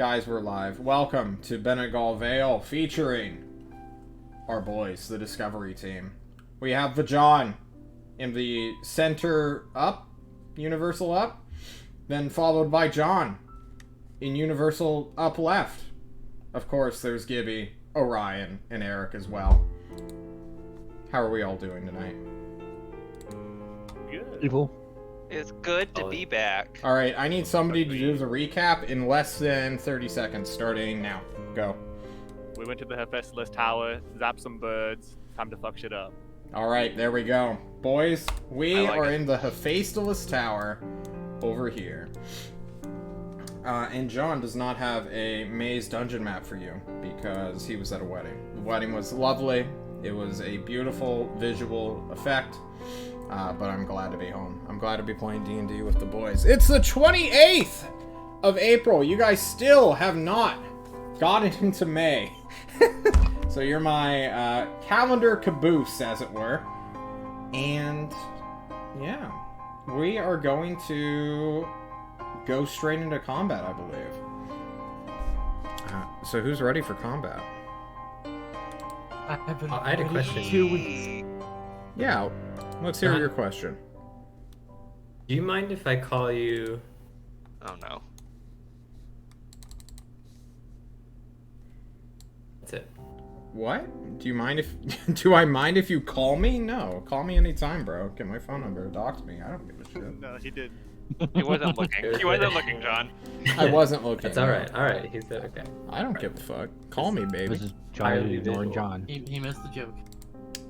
Guys, we're live. Welcome to Benegal Vale, featuring our boys, the Discovery team. We have the John in the center up, Universal up, then followed by John in Universal up left. Of course, there's Gibby, Orion, and Eric as well. How are we all doing tonight? Good. Evil. It's good to be back. All right, I need somebody to do the recap in less than 30 seconds, starting now. Go. We went to the Hephaestus Tower, zapped some birds. Time to fuck shit up. All right, there we go. Boys, we like are it. in the Hephaestus Tower over here. And John does not have a maze dungeon map for you because he was at a wedding. The wedding was lovely. It was a beautiful visual effect. But I'm glad to be home. I'm glad to be playing D&D with the boys. It's the 28th of April. You guys still have not gotten into May. So you're my calendar caboose, as it were. And yeah, we are going to go straight into combat, I believe. So who's ready for combat? I had a question. 2 weeks. Yeah, let's hear your question. Do you mind if I call you... Oh no. That's it. What? Do you mind if... Do I mind if you call me? No. Call me anytime, bro. Get my phone number. Dox me. I don't give a shit. No, he did. He wasn't looking. He wasn't looking, John. I wasn't looking. That's alright. Alright, he said okay. I don't give a fuck. Call me, baby. This is Charlie ignoring visual. John. He missed the joke.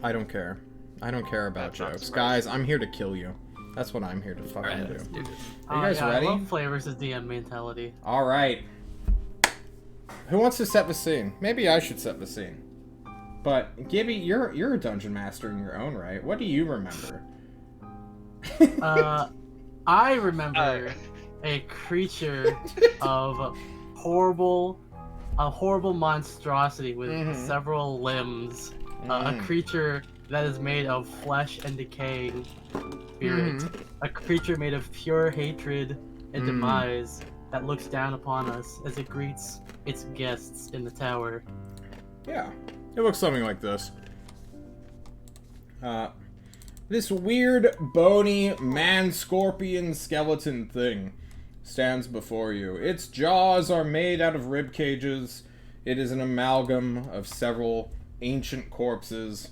I don't care. I don't care about That's not jokes. smart. Guys, I'm here to kill you. That's what I'm here to fucking Alright, do. let's do this. Are you guys yeah, ready? I love Play versus DM mentality. Alright. Who wants to set the scene? Maybe I should set the scene. But, Gibby, you're a dungeon master in your own right. What do you remember? I remember a creature of a horrible monstrosity with several limbs. A creature that is made of flesh and decaying spirit. A creature made of pure hatred and demise that looks down upon us as it greets its guests in the tower. Yeah, it looks something like this. This weird, bony, man-scorpion skeleton thing stands before you. Its jaws are made out of rib cages. It is an amalgam of several ancient corpses.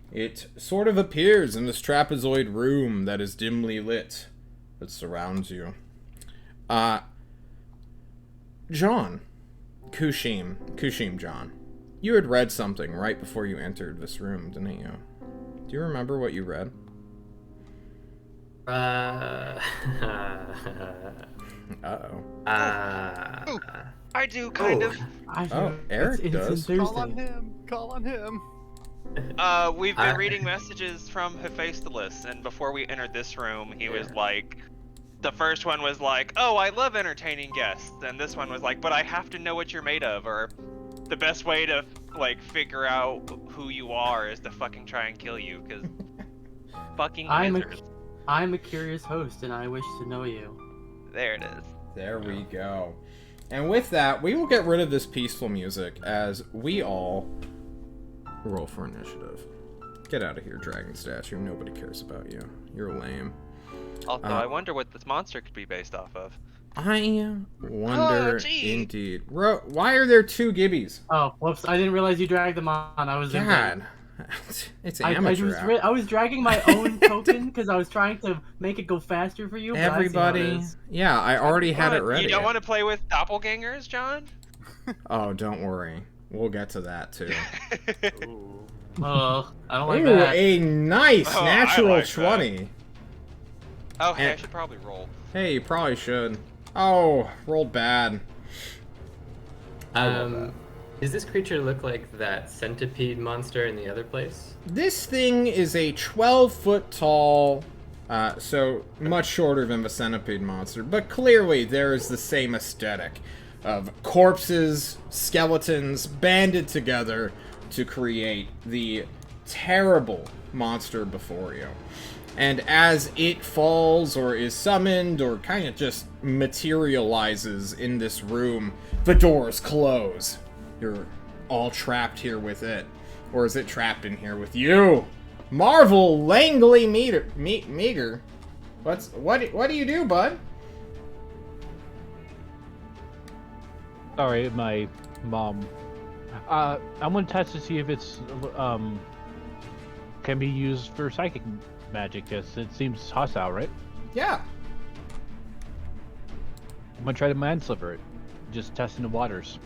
It sort of appears in this trapezoid room that is dimly lit that surrounds you. John. Kushim John. You had read something right before you entered this room, didn't you? Do you remember what you read? Uh-oh. Ooh, I do kind of. Eric does. Call on him. Call on him. We've been reading messages from Hephaestus, and before we entered this room, he was like, the first one was like, "Oh, I love entertaining guests," and this one was like, "But I have to know what you're made of," or the best way to like figure out who you are is to fucking try and kill you, because fucking wizards. I'm a curious host, and I wish to know you. There it is. There we go. And with that, we will get rid of this peaceful music as we all roll for initiative. Get out of here, dragon statue. Nobody cares about you. You're lame. Also, I wonder what this monster could be based off of. I wonder Oh, gee. indeed. Why are there two Gibbies? Oh, whoops! I didn't realize you dragged them on. I was in God. It's amateur hour. I was dragging my own token because I was trying to make it go faster for you. But I see how it Everybody. is. Yeah, I already had it ready. You don't want to play with doppelgangers, John? Oh, don't worry. We'll get to that too. Oh, I don't like Ooh, that. a nice Oh, I natural like that. 20. Oh, hey, I And- should probably roll. Hey, you probably should. Oh, rolled bad. Does this creature look like that centipede monster in the other place? This thing is a 12-foot tall, so much shorter than the centipede monster, but clearly there is the same aesthetic of corpses, skeletons, banded together to create the terrible monster before you. And as it falls or is summoned or kind of just materializes in this room, the doors close. You're all trapped here with it. Or is it trapped in here with you? Marvel Langley Meager. What do you do, bud? Sorry, my mom. I'm gonna test to see if it's can be used for psychic magic. Yes, it seems hostile, right? Yeah. I'm gonna try to mind-sliver it. Just testing the waters.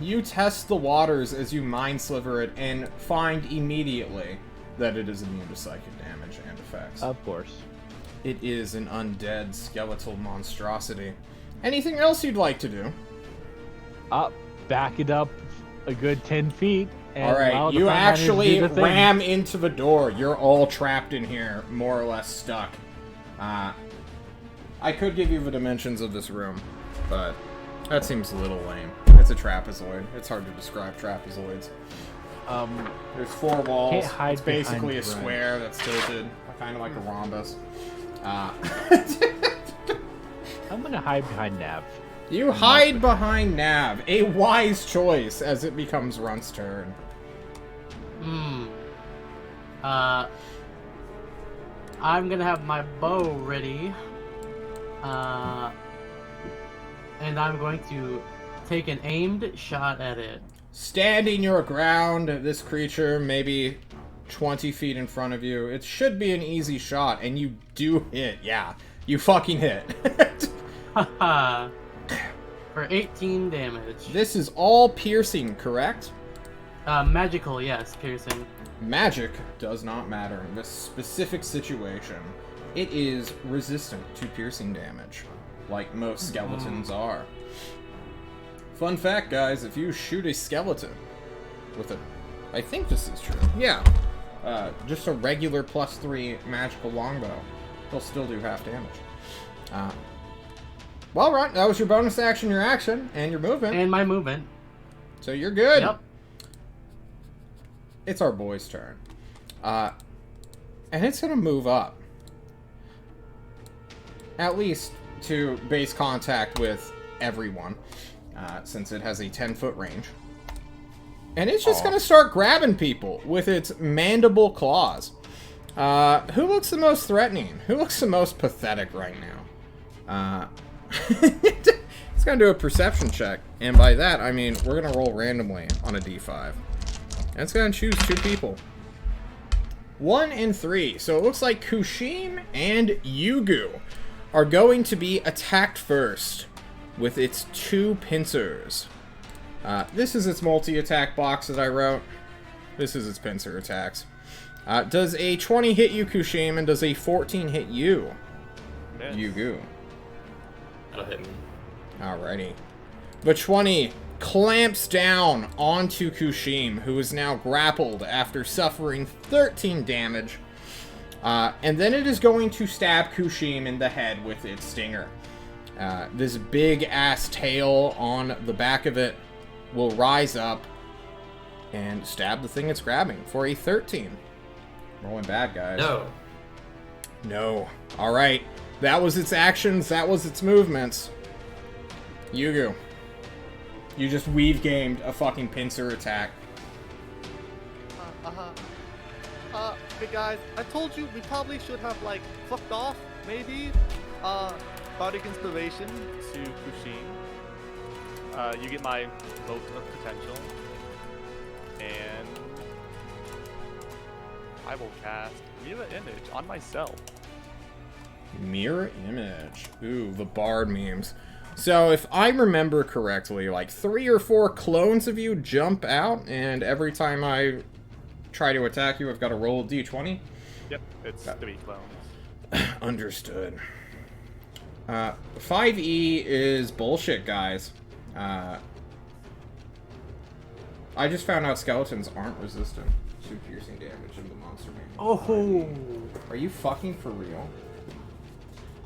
You test the waters as you mind-sliver it and find immediately that it is immune to psychic damage and effects. Of course. It is an undead skeletal monstrosity. Anything else you'd like to do? Back it up a good 10 feet. And Alright, you actually ram into the door. You're all trapped in here, more or less stuck. I could give you the dimensions of this room, but that seems a little lame. It's a trapezoid. It's hard to describe trapezoids. There's 4 walls. It's basically a square that's tilted, kind of like a rhombus. I'm gonna hide behind Nav. You hide behind Nav. A wise choice as it becomes Runt's turn. I'm gonna have my bow ready. And I'm going to take an aimed shot at it. Standing your ground, this creature maybe 20 feet in front of you. It should be an easy shot, and you do hit. Yeah, you fucking hit. Haha. For 18 damage. This is all piercing, correct? Magical, yes, piercing. Magic does not matter in this specific situation. It is resistant to piercing damage, like most skeletons are. Fun fact, guys, if you shoot a skeleton with a... I think this is true. Yeah. Just a regular +3 magical longbow, they'll still do half damage. Well, Runt, that was your bonus action, your action, and your movement. And my movement. So you're good. Yep. It's our boy's turn. And it's gonna move up. At least to base contact with everyone, since it has a 10-foot range. And it's just gonna start grabbing people with its mandible claws. Who looks the most threatening? Who looks the most pathetic right now? It's gonna do a perception check, and by that I mean we're gonna roll randomly on a d5. And it's gonna choose 2 people. 1 and 3. So it looks like Kushim and Yugu are going to be attacked first with its 2 pincers. This is its multi-attack box that I wrote. This is its pincer attacks. Does a 20 hit you, Kushim, and does a 14 hit you, Yes. Yugu? That'll hit me. Alrighty. The 20 clamps down onto Kushim, who is now grappled after suffering 13 damage. And then it is going to stab Kushim in the head with its stinger. This big-ass tail on the back of it will rise up and stab the thing it's grabbing for a 13. Rolling bad, guys. No. No. Alright. That was its actions. That was its movements. Yugu. You just weave-gamed a fucking pincer attack. Hey guys, I told you we probably should have, like, fucked off, maybe? Bardic Inspiration to Kushim. You get my vote of potential. And I will cast Mirror Image on myself. Mirror Image. Ooh, the Bard memes. So, if I remember correctly, like 3 or 4 clones of you jump out, and every time I try to attack you, I've got to roll a d20? Yep, it's 3 clones. Understood. 5e is bullshit, guys. I just found out skeletons aren't resistant to piercing damage in the monster manual. Oh. Are you fucking for real?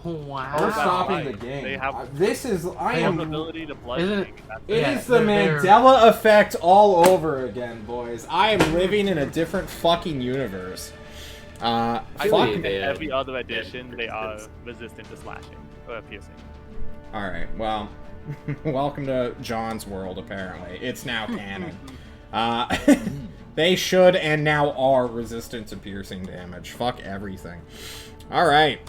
Wow. We're stopping the They game. have- This is... I They have am... the ability to Isn't bludgeoning. It Yeah, is the they're- Mandela effect all over again, boys. I am living in a different fucking universe. I fuck. think in every other edition, they are resistant to slashing or piercing. All right. Well, welcome to John's world. Apparently, it's now canon. They should and now are resistant to piercing damage. Fuck everything. All right.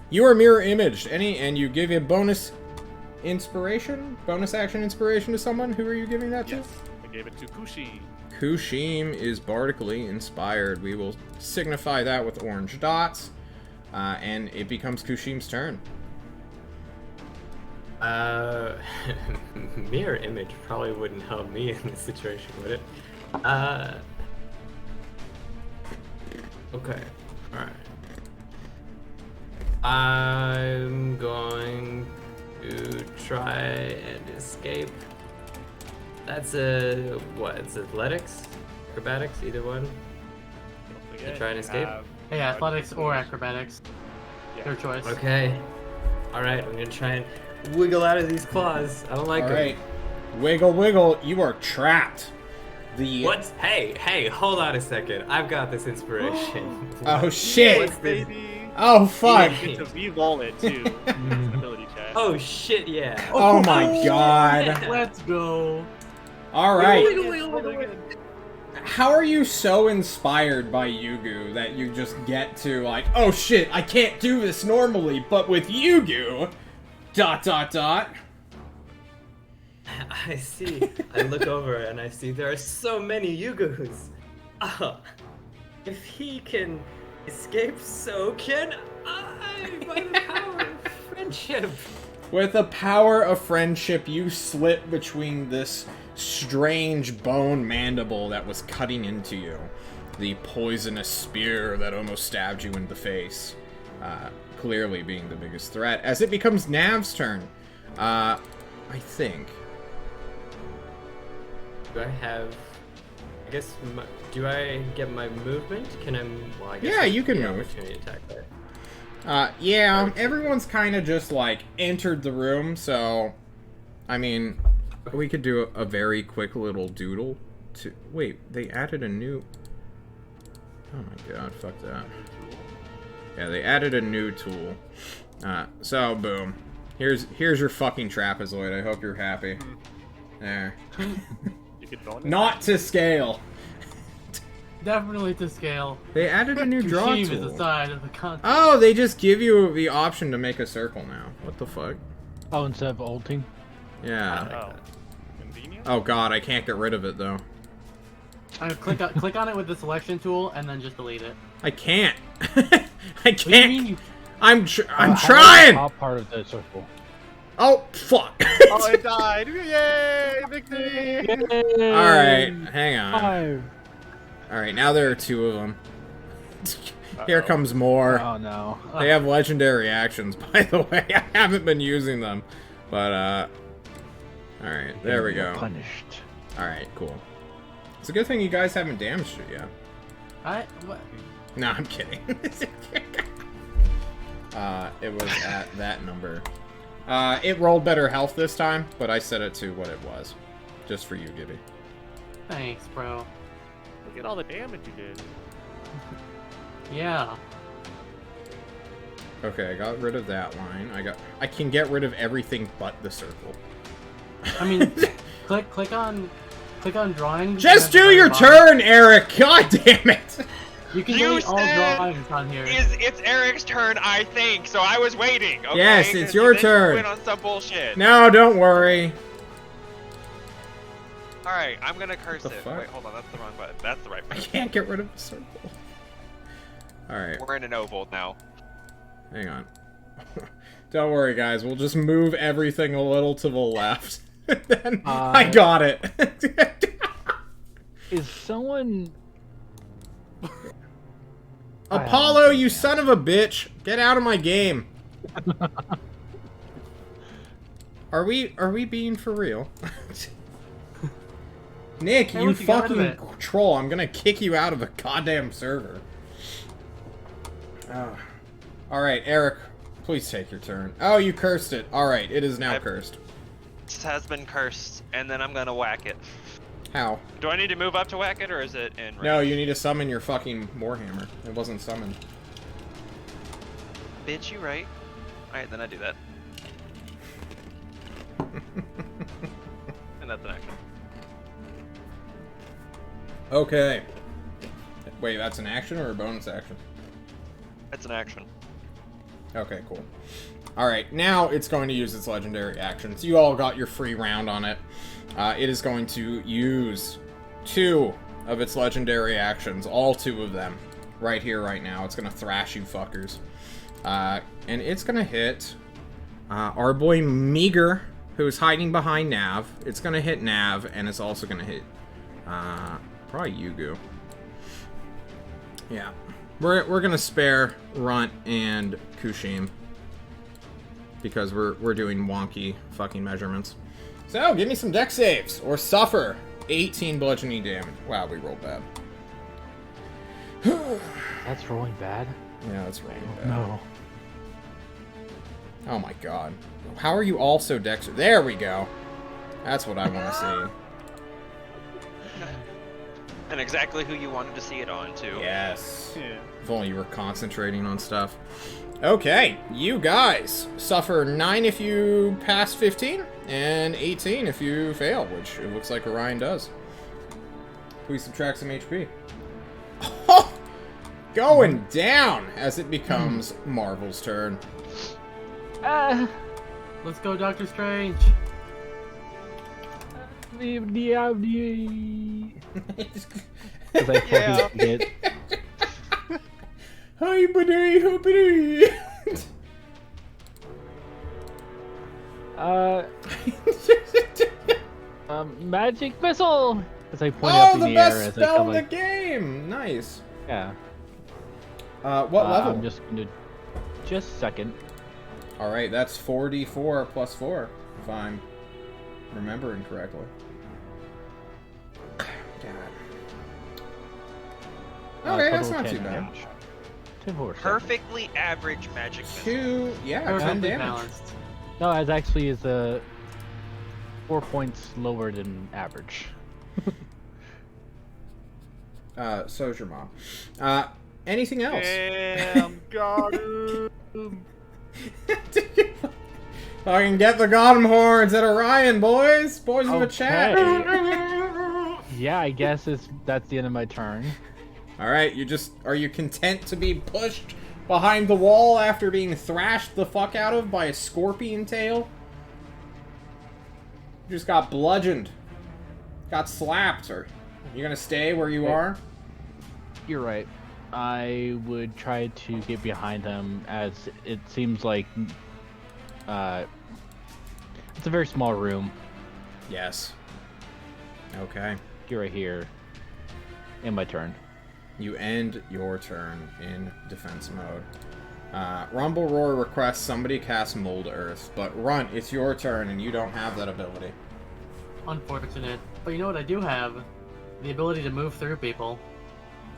You are mirror imaged. And you give a bonus action inspiration to someone. Who are you giving that to? Yes, I gave it to Kushi. Kushim is bardically inspired. We will signify that with orange dots, and it becomes Kushim's turn. Mirror image probably wouldn't help me in this situation, would it? Okay. Alright. I'm going to try and escape. That's what? It's athletics? Acrobatics? Either one? You try and escape? Hey, athletics or acrobatics. Your choice. Okay. Alright, I'm gonna try and wiggle out of these claws. I don't like them. Alright. Wiggle, wiggle. You are trapped. What? Hey, hold on a second. I've got this inspiration. Oh, shit. Yes, baby. Oh, fuck. You get to re-roll it, too. Ability check. Oh, shit, yeah. Oh, my God. Let's go. Alright. Wiggle. How are you so inspired by Yugu that you just get to, like, oh, shit, I can't do this normally, but with Yugu... ... I see. I look over and I see there are so many Yugus. If he can escape, so can I, by the power of friendship. With the power of friendship, you slip between this strange bone mandible that was cutting into you. The poisonous spear that almost stabbed you in the face. Clearly being the biggest threat. As it becomes Nav's turn. I think. Do I have... I guess... do I get my movement? Can I... Well, I guess yeah, you can move. Opportunity attack, right? Yeah, everyone's kind of just, like, entered the room, so... I mean, we could do a very quick little doodle to... Wait, they added a new... Oh my god, fuck that. Yeah, they added a new tool. So, boom. Here's your fucking trapezoid. I hope you're happy. There. Not to scale. Definitely to scale. They added a new draw Kushim tool. is the side of the concept. Oh, they just give you the option to make a circle now. What the fuck? Oh, instead of ulting? Yeah. Convenient? Oh god, I can't get rid of it though. Click on it with the selection tool and then just delete it. I can't. I can't. What do you mean you... I'm How about trying. the top part of the circle. Oh fuck. Oh, it died! Yay! Victory! All right, hang on. 5. All right, now there are 2 of them. Here comes more. Oh no. They have legendary actions, by the way. I haven't been using them, but all right, there we go. Punished. All right, cool. It's a good thing you guys haven't damaged it yet. What? No, I'm kidding. It was at that number. It rolled better health this time, but I set it to what it was. Just for you, Gibby. Thanks, bro. Look at all the damage you did. Yeah. Okay, I got rid of that line. I can get rid of everything but the circle. I mean, click on drawings. Just do your turn, Eric! God damn it! You can You delete all said drawings on here. It's Eric's turn, I think, so I was waiting. Okay? Yes, it's your turn. Went on some bullshit. No, don't worry. All right, I'm gonna curse What it. the fuck? Wait, hold on, that's the wrong button. That's the right I button. can't get rid of the circle. Alright, We're in an oval now. hang on. Don't worry, guys. We'll just move everything a little to the left. Then I got it. Is someone... Apollo, you son of a bitch! Get out of my game. Are we being for real? Nick, Hey, you look, you got rid of fucking troll! I'm gonna kick you out of a goddamn server. All right, Eric, please take your turn. Oh, you cursed it. All right, it is now cursed. This has been cursed, and then I'm gonna whack it. How? Do I need to move up to whack it, or is it in range? No, you need to summon your fucking Warhammer. It wasn't summoned. Bitch, you right. Alright, then I do that. And that's an action. Okay. Wait, that's an action or a bonus action? That's an action. Okay, cool. Alright, now it's going to use its legendary actions. You all got your free round on it. It is going to use 2 of its legendary actions. All 2 of them. Right here, right now. It's going to thrash you fuckers. And it's going to hit our boy Meager, who's hiding behind Nav. It's going to hit Nav, and it's also going to hit probably Yugu. Yeah. We're going to spare Runt and Kushim. Because we're doing wonky fucking measurements. So, give me some dex saves, or suffer 18 bludgeoning damage. Wow, we rolled bad. That's rolling bad. Yeah, that's rolling bad. No. Oh my god. How are you all so dex? There we go. That's what I want to see. And exactly who you wanted to see it on, too. Yes. Yeah. If only you were concentrating on stuff. Okay, you guys suffer 9 if you pass 15, and 18 if you fail, which it looks like Orion does. Please subtract some HP. Oh, going down as it becomes Marvel's turn. Let's go, Doctor Strange. Yeah. Hi, buddy, hoppity. Magic missile. As I point Oh, up in the the air best as I spell come in the like, game. Nice. yeah. What level? I'm just gonna just second. All right, that's 4d4 plus 4, if I'm remembering correctly. God. Okay, that's total not 10 too bad. damage. 2, 4, 7. Perfectly average magic missile. 2, yeah, 10 Perfectly damage. balanced. No, it actually is 4 points lower than average. So's your mom. Anything else? Damn, got him. Fucking get the Gotham hordes at Orion, boys! Boys in the chat! Yeah, I guess that's the end of my turn. Alright, are you content to be pushed behind the wall after being thrashed the fuck out of by a scorpion tail? You just got bludgeoned. Got slapped, or you gonna stay where you are? You're right. I would try to get behind them, as it seems like it's a very small room. Yes. Okay. You're right here. In my turn. You end your turn in defense mode. Rumble Roar requests somebody cast Mold Earth, but Runt, it's your turn and you don't have that ability. Unfortunate. But you know what I do have? The ability to move through people,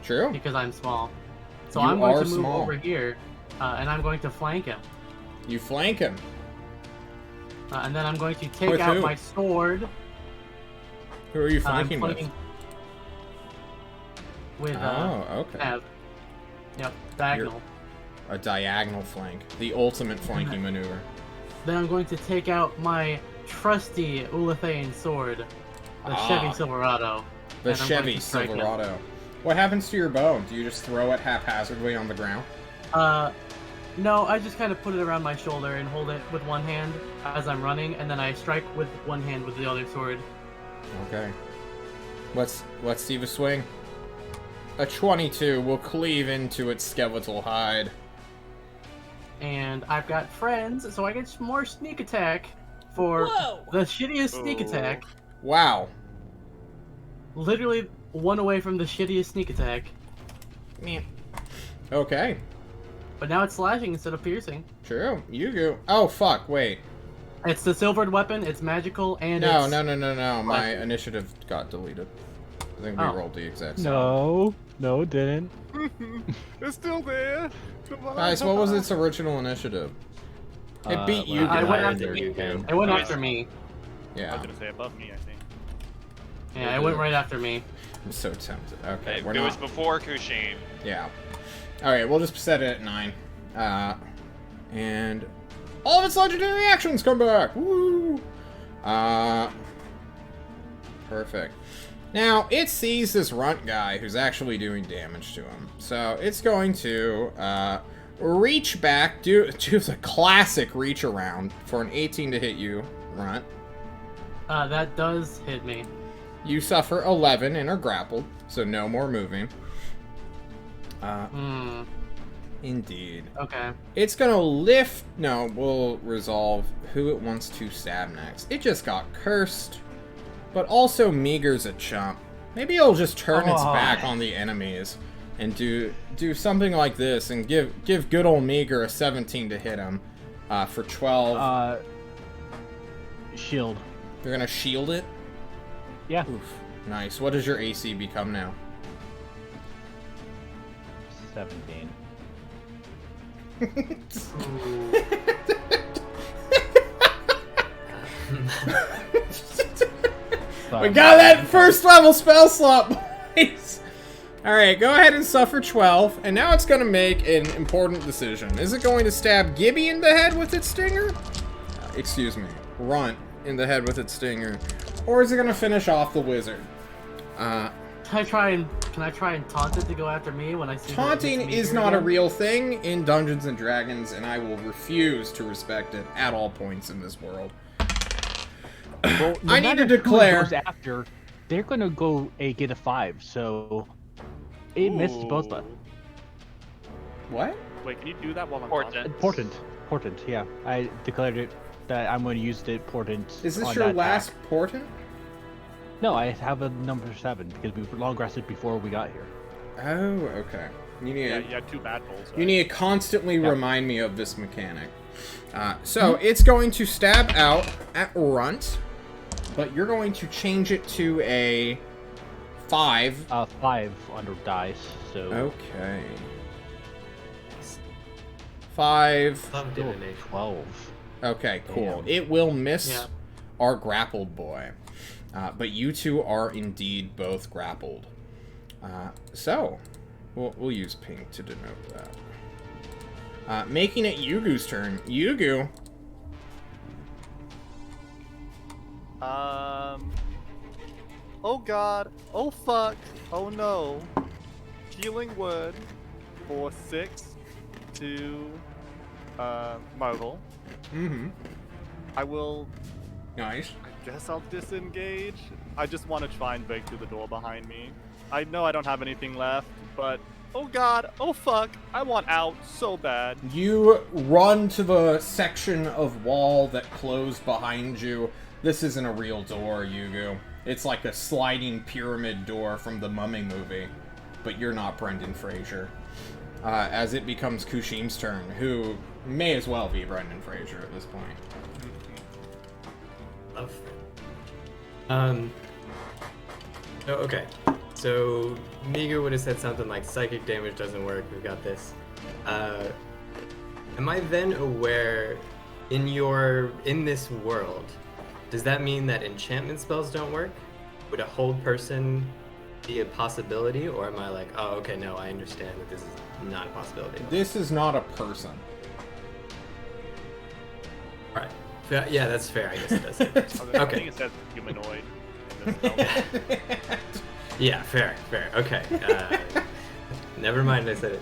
True. because I'm small. So You I'm going are to move small. over here, and I'm going to flank him. You flank him. And then I'm going to take With out who? my sword. Who are you I'm flanking with? flanking with Oh, okay. Nav. Yep, diagonal. A diagonal flank. The ultimate flanking maneuver. Then I'm going to take out my trusty Ulathane sword, the Ah. Chevy Silverado. The and I'm going Chevy to strike him. Silverado. What happens to your bow? Do you just throw it haphazardly on the ground? No, I just kind of put it around my shoulder and hold it with one hand as I'm running, and then I strike with one hand with the other sword. Okay. Let's see the swing. A 22 will cleave into its skeletal hide. And I've got friends, so I get more sneak attack for the shittiest sneak attack. Wow. Literally one away from the shittiest sneak attack. Meh. Okay. But now it's slashing instead of piercing. True. You go. Oh, fuck. Wait. It's the silvered weapon, it's magical, and No, it's... no. My What? initiative got deleted. I think we Oh. rolled the exact same. No, it didn't. It's still there. Come on. Guys, what was its original initiative? It beat you, I went guys. after you. It went after me. I Yeah. was gonna say above me, I think. Yeah, it went right after me. I'm so tempted. Okay, It we're was not. before Kushim. Yeah. All right, we'll just set it at 9. And all of its legendary actions come back. Woo! Perfect. Now, it sees this runt guy who's actually doing damage to him. So, it's going to reach back, do the classic reach around for an 18 to hit you, runt. That does hit me. You suffer 11 and are grappled, so no more moving. Indeed. Okay. It's gonna lift... No, we'll resolve who it wants to stab next. It just got cursed. But also Meager's a chump. Maybe it'll just turn its back on the enemies and do something like this and give good old Meager a 17 to hit him for 12. Shield. You're gonna shield it? Yeah. Oof. Nice. What does your AC become now? 17. We got that first level spell slot, boys! Alright, go ahead and suffer 12, and now it's gonna make an important decision. Is it going to stab Gibby in the head with its stinger? Excuse me, Runt in the head with its stinger. Or is it gonna finish off the wizard? Can I try and taunt it to go after me when I see Taunting is not a real thing in Dungeons and Dragons, and I will refuse to respect it at all points in this world. Well, no I need to matter who declare. goes after, they're gonna go get a 5, so it missed both of them. What? Wait, can you do that while I'm Portent. Portent, yeah. I declared it that I'm going to use the portent. Is this on your that last attack. portent? No, I have a number 7 because we long rested before we got here. Oh, okay. You need Yeah, you had 2 bad rolls. You need to constantly remind me of this mechanic. So it's going to stab out at Runt, but you're going to change it to a 5. 5 under dice, so... Okay. 5. Love divination. 12. Okay, cool. Damn. It will miss Yeah. our grappled boy. But you two are indeed both grappled. So, we'll use pink to denote that. Making it Yugu's turn. Yugu. Oh god. Oh fuck. Oh no. Healing word for 6 to Mogul. Mm-hmm. I will. Nice. I guess I'll disengage. I just want to try and break through the door behind me. I know I don't have anything left, but oh god, oh fuck, I want out so bad. You run to the section of wall that closed behind you. This isn't a real door, Yugu. It's like a sliding pyramid door from the Mummy movie. But you're not Brendan Fraser. As it becomes Kushim's turn, who may as well be Brendan Fraser at this point. Love. Oh, okay. So Meager would have said something like psychic damage doesn't work, we've got this. Am I then aware in this world, does that mean that enchantment spells don't work? Would a hold person be a possibility, or am I like, oh okay, no, I understand that this is not a possibility? This is not a person. Alright. Yeah, that's fair, I guess it does. I Okay. think it says humanoid. In this spell. Yeah, fair. Okay. Never mind, I said it.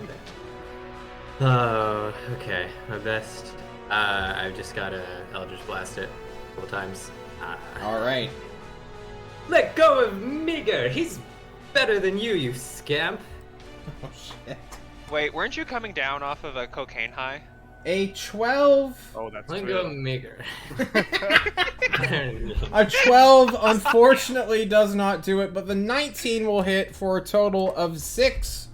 Oh, okay. My best. I've just gotta Eldritch Blast it a couple times. Alright. Let go of Meager! He's better than you scamp! Oh, shit. Wait, weren't you coming down off of a cocaine high? A 12. Oh, that's Let true. go of Meager. A 12 unfortunately does not do it, but the 19 will hit for a total of 6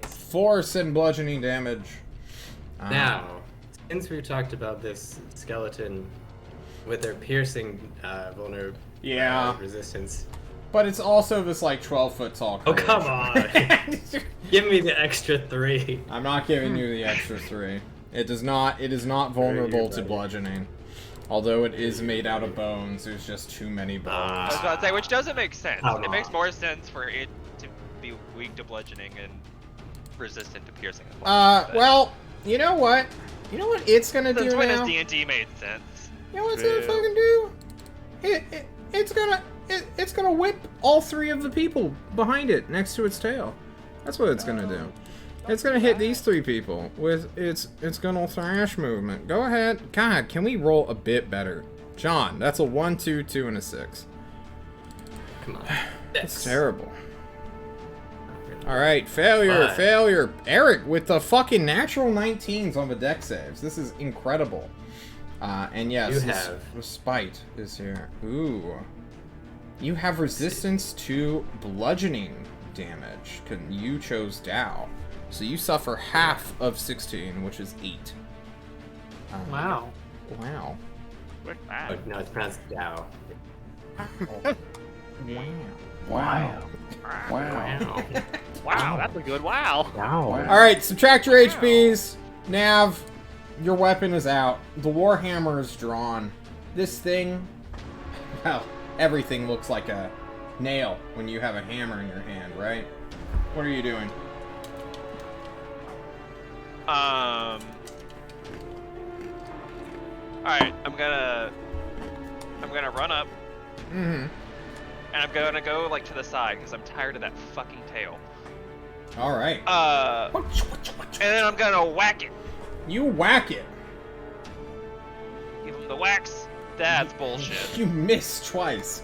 force and bludgeoning damage. Now, since we talked about this skeleton with their piercing resistance. But it's also this like 12-foot tall Oh, creature. come on! Give me the extra 3. I'm not giving you the extra 3. It is not vulnerable to buddy. bludgeoning. Although it is made out of bones, there's just too many bones. I was about to say, which doesn't make sense. Come It makes on. more sense for it to be weak to bludgeoning and resistant to piercing. as well. But Well, you know what? You know what it's gonna do since when has now? D&D made sense? You know what it's gonna fucking do? It's gonna whip all 3 of the people behind it next to its tail. That's what it's gonna do. It's gonna hit these 3 people with its gonna thrash movement. Go ahead. God, can we roll a bit better? John, that's a 1, 2, 2, and a 6. Come on. That's terrible. Alright, failure. Eric with the fucking natural 19s on the deck saves. This is incredible. And yes, You this have- respite is here. Ooh. You have resistance to bludgeoning damage. You chose Dow. So you suffer half of 16, which is 8. Wow. Wow. Quick Oh, math. no, it's pronounced Dow. Wow. Wow. Wow, that's a good wow. Wow. Alright, subtract your HPs. Nav, your weapon is out. The Warhammer is drawn. This thing, well, everything looks like a nail when you have a hammer in your hand, right? What are you doing? Alright, I'm gonna run up, Mm-hmm. and I'm gonna go, like, to the side, because I'm tired of that fucking tail. Alright. And then I'm gonna whack it. You whack it. Give him the whacks. That's bullshit. You missed twice.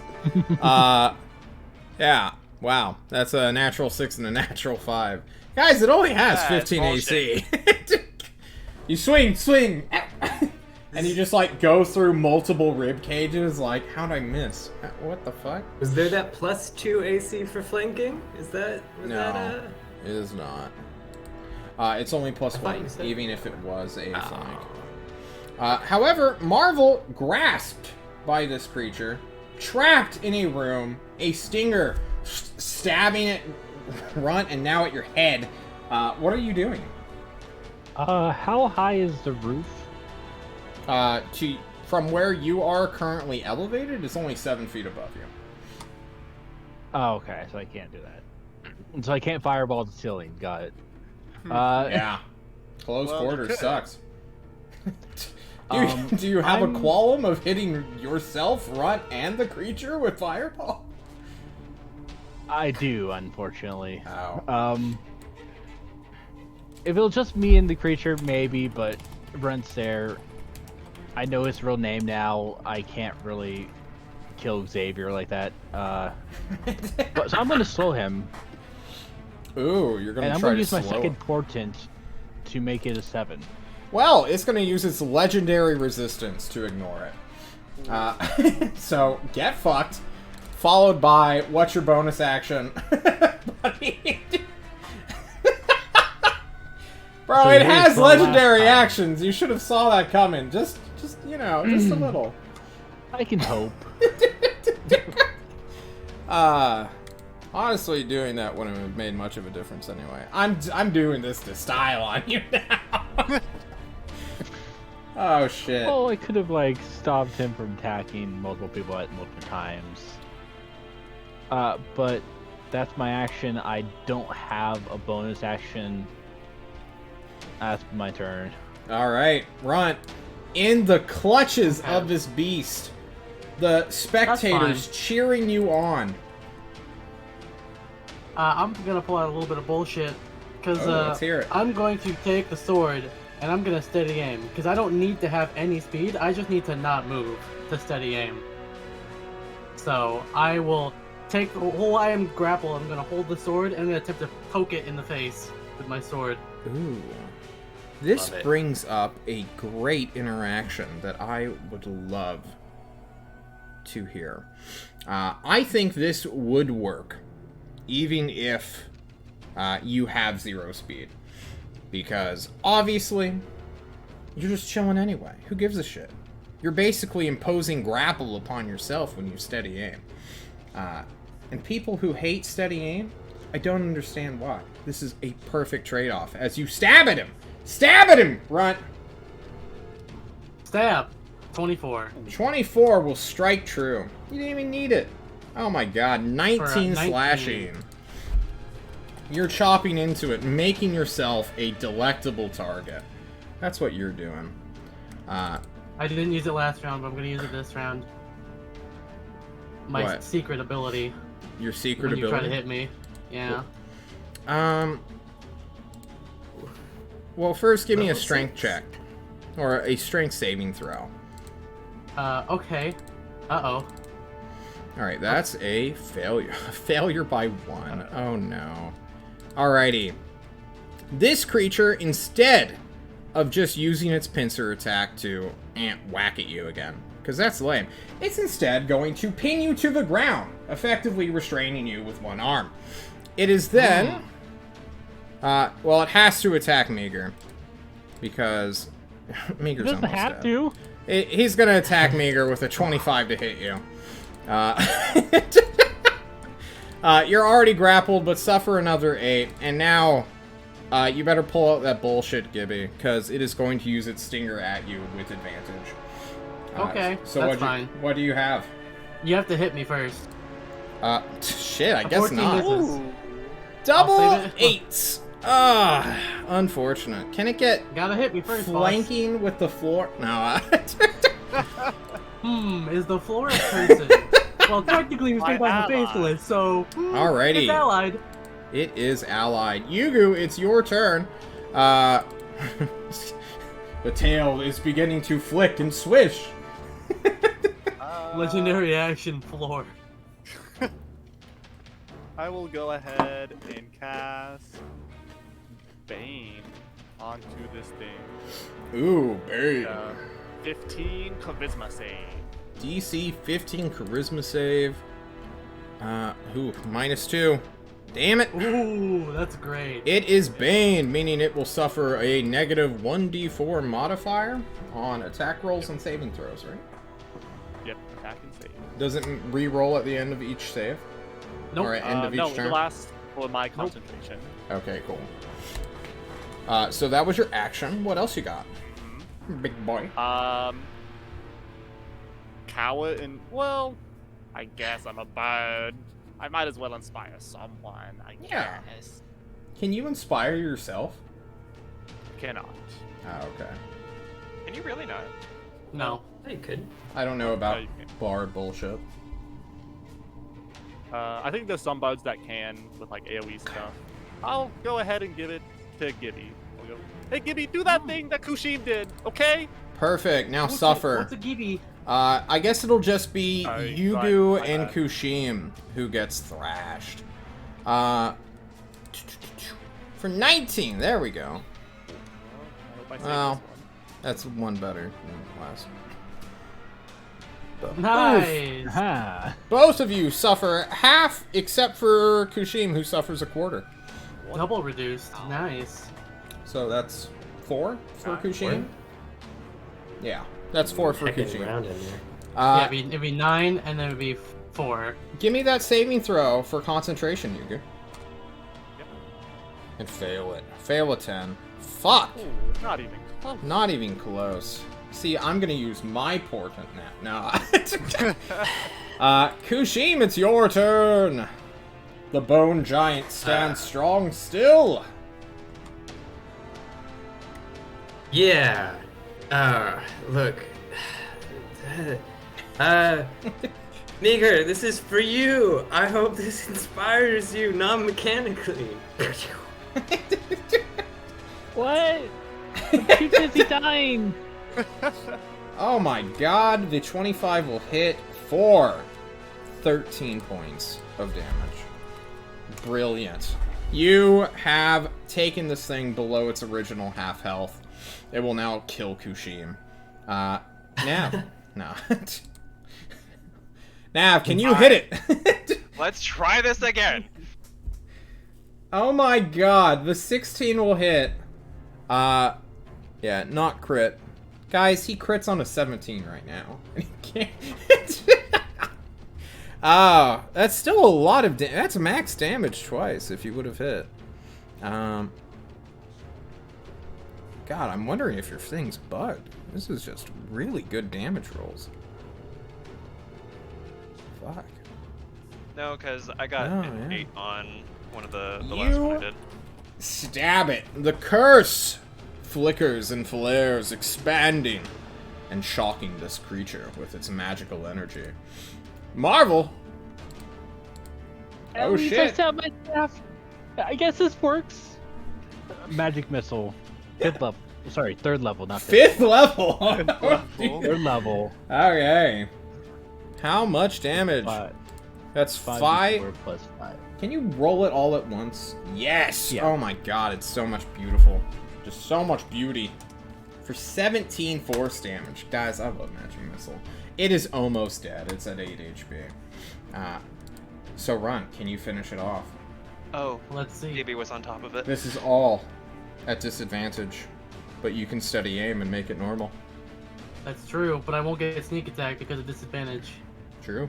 Yeah. Wow. That's a natural 6 and a natural 5. Guys, it only has That's 15 AC. You swing, and you just like go through multiple rib cages. Like, how'd I miss? What the fuck? Was there that +2 AC for flanking? Was that? No, it is not. It's only plus I thought 1, you said- even if it was a flank. Oh. However, Marvel, grasped by this creature, trapped in a room, a stinger stabbing at Runt and now at your head. What are you doing? How high is the roof? From where you are currently elevated, it's only 7 feet above you. Oh, okay, so I can't do that. So I can't fireball the ceiling. Got it. Yeah. Close Well, quarters you could. sucks. Do you have a qualm of hitting yourself, Runt, and the creature with fireball? I do, unfortunately. Ow. If it was just me and the creature, maybe, but Brent's there. I know his real name now. I can't really kill Xavier like that. But so I'm gonna slow him, Ooh, you're gonna and I'm try gonna to use my slow second him. portent to make it a 7. Well, it's gonna use its legendary resistance to ignore it. So get fucked. Followed by what's your bonus action? Buddy. Bro, So it here's has the last legendary time. actions. You should have saw that coming. Just you know, just a little. I can hope. Honestly, doing that wouldn't have made much of a difference anyway. I'm doing this to style on you now. Oh shit. Well, I could have like stopped him from attacking multiple people at multiple times. But that's my action. I don't have a bonus action. That's my turn. All right, Runt, in the clutches of this beast, the spectators cheering you on. I'm gonna pull out a little bit of bullshit, because let's hear it. I'm going to take the sword and I'm gonna steady aim, because I don't need to have any speed. I just need to not move to steady aim. So I will take while I am grappled. I'm gonna hold the sword and I'm gonna attempt to poke it in the face with my sword. Ooh. This Love it. brings up a great interaction that I would love to hear. I think this would work, even if you have 0 speed. Because, obviously, you're just chilling anyway. Who gives a shit? You're basically imposing grapple upon yourself when you steady aim. And people who hate steady aim, I don't understand why. This is a perfect trade-off. As you stab at him! Stab at him, Runt! Stab. 24. 24 will strike true. You didn't even need it. Oh my god, 19 slashing. You're chopping into it, making yourself a delectable target. That's what you're doing. I didn't use it last round, but I'm gonna use it this round. My secret ability. Your secret when ability? You try to hit me. Yeah. Well, first give me a strength check. Or a strength saving throw. Okay. Uh-oh. Alright, that's a failure. Failure by 1. Oh no. Alrighty. This creature, instead of just using its pincer attack to whack at you again, because that's lame, it's instead going to pin you to the ground, effectively restraining you with one arm. It is then... well, it has to attack Meager, because Meager's almost dead. To. He's going to attack Meager with a 25 to hit you. You're already grappled, but suffer another 8, and now you better pull out that bullshit, Gibby, because it is going to use its stinger at you with advantage. Okay, so that's fine. What do you have? You have to hit me first. Shit, I guess 14 not. misses. Double 8s. Unfortunate. Can it get Gotta hit me first, flanking with the floor? No. Is the floor a person? Well, technically it was made by the Faithless, so... Alrighty. It's allied. It is allied. Yugu, it's your turn. The tail is beginning to flick and swish. Legendary action floor. I will go ahead and cast Bane onto this thing. Ooh, Bane. 15 charisma save. DC 15 charisma save. -2. Damn it. Ooh, that's great. It is Bane, meaning it will suffer a negative 1d4 modifier on attack rolls and saving throws, right? Yep, attack and save. Does it re-roll at the end of each save? Nope. Or at end of each no, turn? the last for my concentration. Okay, cool. So that was your action. What else you got? Big boy. Cower and, well, I guess I'm a bird. I might as well inspire someone, I guess. Can you inspire yourself? Cannot. Oh, okay. Can you really not? No. You could. I don't know about bard bullshit. I think there's some birds that can with like AoE stuff. I'll go ahead and give it to Gibby. I'll go, hey Gibby, do that thing that Kushim did, okay? Perfect. Now suffer. What's a Gibby? I guess it'll just be Yugu my and bad. Kushim who gets thrashed. For 19, there we go. I hope I save Well, this one. that's one better than last. Nice. Ha. Both of you suffer half, except for Kushim, who suffers a quarter. Double reduced. Nice. So that's 4 for Kushim? 4? Yeah, that's 4 for Heckin' Kushim. round in there. Yeah, it'd be 9, and then it'd be 4. Give me that saving throw for concentration, Yugu. Yep. And fail it. Fail a 10. Fuck! Ooh, not even close. Not even close. See, I'm gonna use my portent now. No. Kushim, it's your turn! The bone giant stands strong still! Yeah. Look. Meager, this is for you. I hope this inspires you non-mechanically. What? I'm too busy dying. Oh my god, the 25 will hit for 13 points of damage. Brilliant. You have taken this thing below its original half health. It will now kill Kushim. Nav. No. Nav, can you hit it? Let's try this again. Oh my god, the 16 will hit. Yeah, not crit. Guys, he crits on a 17 right now. He can't. That's still a lot of that's max damage twice if you would have hit. God, I'm wondering if your thing's bugged. This is just really good damage rolls. Fuck. No, because I got Oh, an yeah. 8 on one of the last one I did. Stab it. The curse flickers and flares, expanding and shocking this creature with its magical energy. Marvel! At Oh, least I shit. stabbed my staff. I guess this works. Magic missile. Third level, not Fifth level! Third level. Okay. How much damage? That's 5. 5 plus 5. Can you roll it all at once? Yes! Yeah. Oh my god, it's so much beautiful. Just so much beauty. For 17 force damage. Guys, I love Magic Missile. It is almost dead. It's at 8 HP. So, Runt, can you finish it off? Oh, Let's see. DB was on top of it. This is all at disadvantage. But you can steady aim and make it normal. That's true, but I won't get a sneak attack because of disadvantage. True.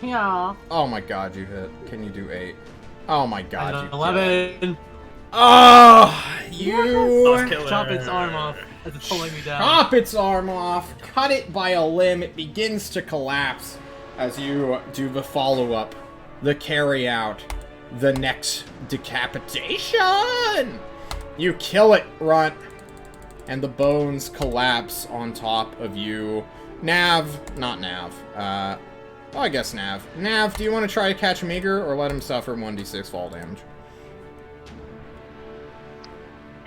Yeah. Oh my god, you hit. Can you do 8? Oh my god, you 11. Oh, you Chop its arm off as it's pulling me down. chop its arm off, cut it by a limb. It begins to collapse as you do the follow-up, the carry out, the next decapitation. You kill it, Runt, and the bones collapse on top of you. Not Nav. Well, I guess Nav. Nav, do you want to try to catch Meager or let him suffer 1d6 fall damage?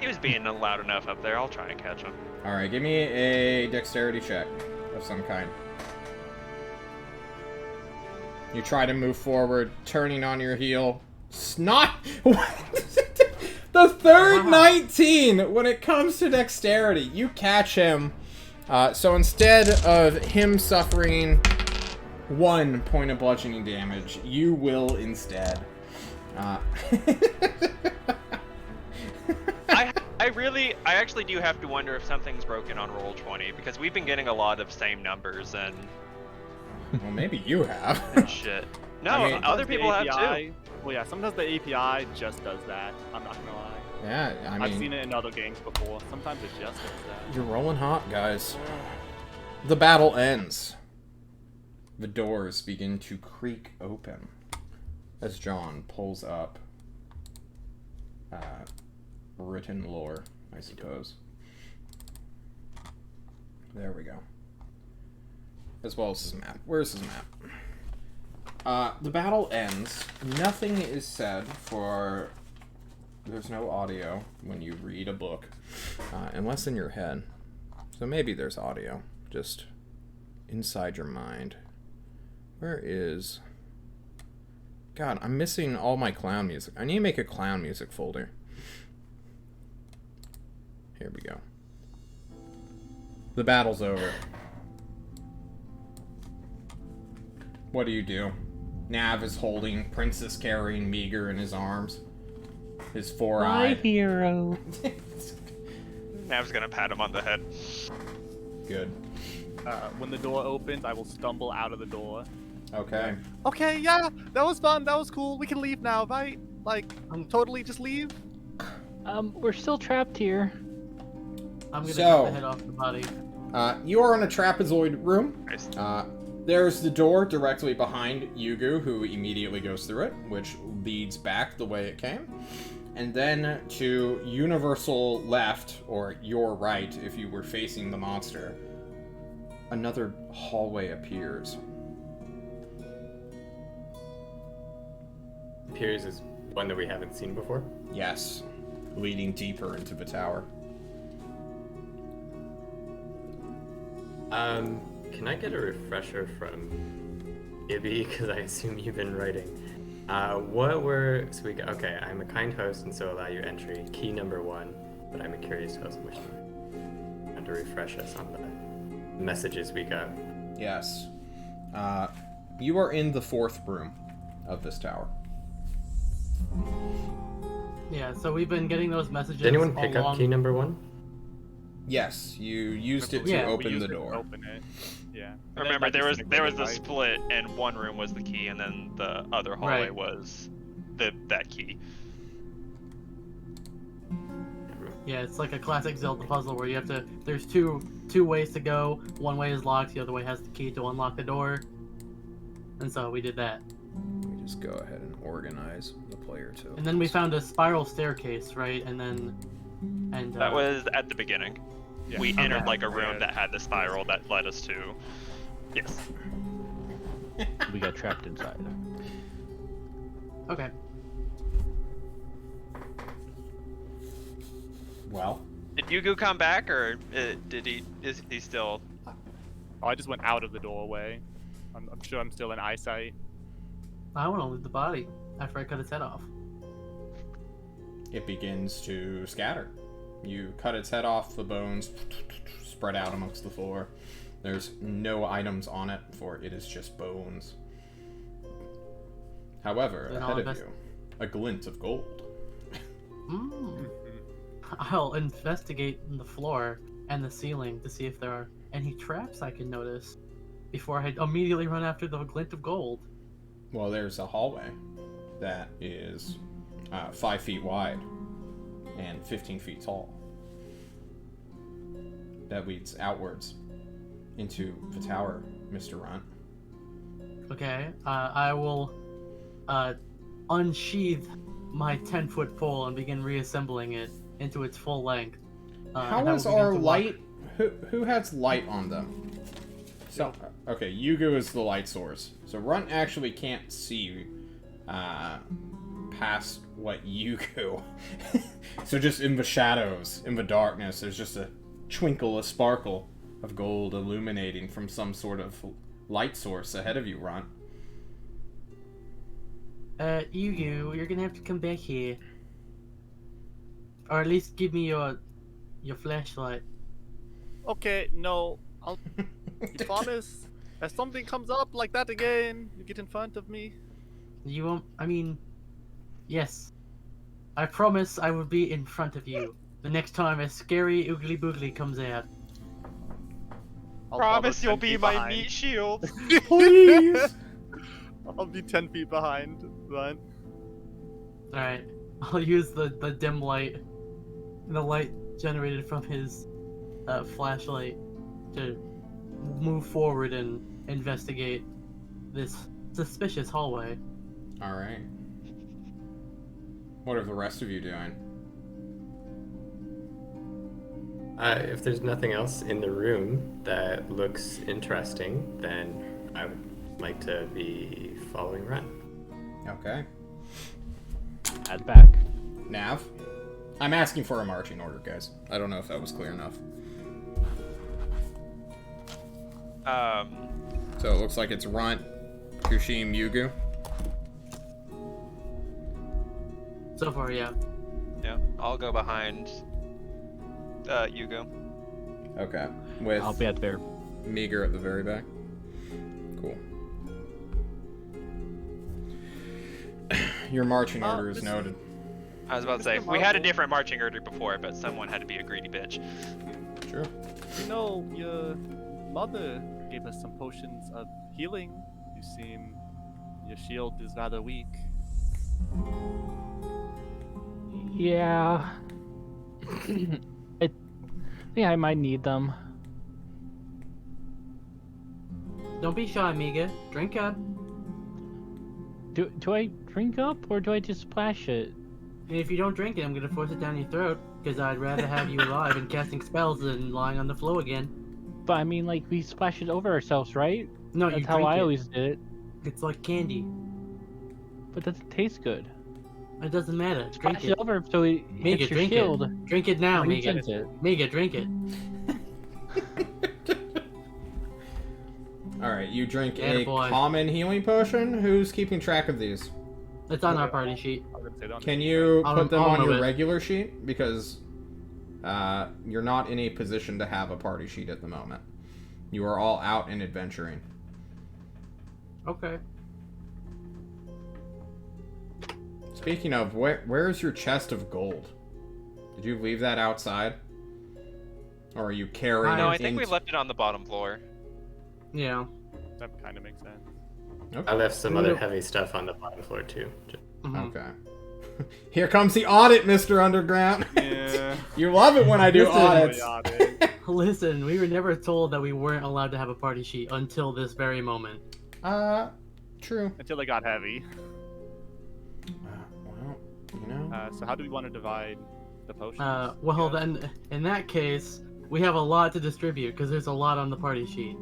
He was being loud enough up there. I'll try and catch him. Alright, give me a dexterity check of some kind. You try to move forward, turning on your heel. Snot! The third 19 when it comes to dexterity. You catch him. So instead of him suffering 1 point of bludgeoning damage, you will instead. I actually do have to wonder if something's broken on Roll20 because we've been getting a lot of same numbers and Well, maybe you have. shit. No, I mean, other people have too. Well, yeah, sometimes the API just does that. I'm not gonna lie. Yeah, I mean, I've seen it in other games before. Sometimes it just does that. you're rolling hot, guys. The battle ends. The doors begin to creak open as John pulls up written lore, I suppose. There we go. As well as his map. Where's his map? The battle ends. Nothing is said for... There's no audio when you read a book, unless in your head. So maybe there's audio, just inside your mind. Where is... God, I'm missing all my clown music. I need to make a clown music folder. Here we go. The battle's over. What do you do? Nav is holding Princess carrying Meager in his arms. His My four-eyed. hero. Nav's gonna pat him on the head. Good. When the door opens, I will stumble out of the door. Okay. Okay, yeah, that was fun. That was cool. We can leave now, right? Like, totally just leave? We're still trapped here. I'm gonna So- cut the head off the body. You are in a trapezoid room. Nice. There's the door directly behind Yugu, who immediately goes through it, which leads back the way it came. And then to universal left, or your right, if you were facing the monster, another hallway appears. Appears as one that we haven't seen before. Yes, leading deeper into the tower. Can I get a refresher from Ibby? Because I assume you've been writing. Okay, I'm a kind host and so allow you entry. Key number 1, but I'm a curious host. Wish to refresh us on the messages we got. Yes. You are in the 4th room of this tower. Yeah, so we've been getting those messages. Did anyone pick up along... key number 1? Yes, you used it to Yeah, we open used the it to door. Open it. Yeah. And Remember, then there was disintegrated, the right? split, and one room was the key, and then the other hallway Right. was that key. Yeah, it's like a classic Zelda puzzle where you have to. There's two ways to go. One way is locked. The other way has the key to unlock the door. And so we did that. We just go ahead and organize the player too. And then we found a spiral staircase, right? And That was at the beginning. Yeah. We Okay. entered like a room that had the spiral that led us to. Yes. We got trapped inside. Okay. Well, Did Yugu come back, or is he still? Oh, I just went out of the doorway. I'm sure I'm still in eyesight. I want to loot the body after I cut its head off. it begins to scatter. You cut its head off, the bones spread out amongst the floor. There's no items on it, for it is just bones. However, Then ahead of you, a glint of gold. Hmm. I'll investigate the floor and the ceiling to see if there are any traps I can notice before I immediately run after the glint of gold. Well, there's a hallway that is 5 feet wide and 15 feet tall that leads outwards into the tower, Mr. Runt. Okay, I will unsheath my 10-foot pole and begin reassembling it into its full length. How and I is will begin our to light? Who has light on them? So, okay, Yugu is the light source. So Runt actually can't see past what Yugu. So just in the shadows, in the darkness, there's just a twinkle, a sparkle of gold illuminating from some sort of light source ahead of you, Runt. you're gonna have to come back here. Or at least give me your flashlight. Okay, no, I'll. You promise? If something comes up like that again, you get in front of me. You won't. I mean, yes. I promise I will be in front of you the next time a scary oogly boogly comes out. I'll Promise follow you'll 10 be feet my behind. meat shield. Please! I'll be 10 feet behind. Run. Alright. I'll use the dim light, the light generated from his flashlight, to move forward and investigate this suspicious hallway. Alright. What are the rest of you doing? If there's nothing else in the room that looks interesting, then I would like to be following Ren. Okay. Add back. Nav? I'm asking for a marching order, guys. I don't know if that was clear enough. So it looks like it's Runt, Kushim, Yugu. So far, yeah. Yeah, I'll go behind Yugo. Okay. With I'll be at the very. Meager at the very back. Cool. Your marching order is noted. I was about to say, Mr. we had a Marvel. different marching order before, but someone had to be a greedy bitch. Sure. You know, your mother gave us some potions of healing. You seem. Your shield is rather weak. Yeah. I think I might need them. Don't be shy, Miga. Drink up. Do I drink up or do I just splash it? And if you don't drink it, I'm gonna force it down your throat, because I'd rather have you alive and casting spells than lying on the floor again. But I mean, like, we splash it over ourselves, right? No, That's you how drink I it. always did it. It's like candy. But does it taste good? It doesn't matter. Drink Splash it. it over so it Miga, hits your drink shield. it. Drink it now, Miga. Weakens it. Miga, drink it. Alright, you drink a Attaboy. common healing potion? Who's keeping track of these? It's on our party sheet. I was gonna say, don't Can you I'll- put them I'll on your remove it. regular sheet? Because you're not in a position to have a party sheet at the moment. You are all out and adventuring. Okay. Speaking of, where's your chest of gold? Did you leave that outside? Or are you carrying No, it I think we into- left it on the bottom floor. Yeah. That kind of makes sense. I left some other Nope. heavy stuff on the bottom floor too. Mhm. Okay. Here comes the audit, Mr. Underground. Yeah. You love it when I do Listen, audits. Listen, we were never told that we weren't allowed to have a party sheet until this very moment. True. Until it got heavy. Well, you know. So how do we want to divide the potions? Well then, in that case, we have a lot to distribute because there's a lot on the party sheet.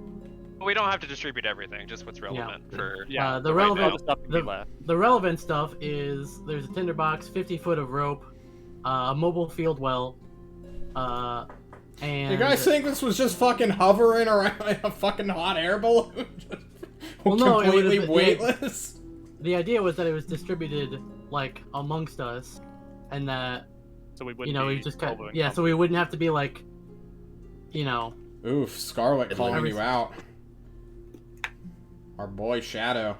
We don't have to distribute everything, just what's relevant for. Yeah, the right now, relevant the stuff can be left. the relevant stuff is there's a tinderbox, 50 foot of rope, a mobile field well, and You guys think this was just fucking hovering around in a fucking hot air balloon? Well, no, it was- completely weightless? the idea was that it was distributed like amongst us, and that So we wouldn't we be just overencumbered. so we wouldn't have to be like, Oof, Scarlet calling Every- you out. Our boy Shadow.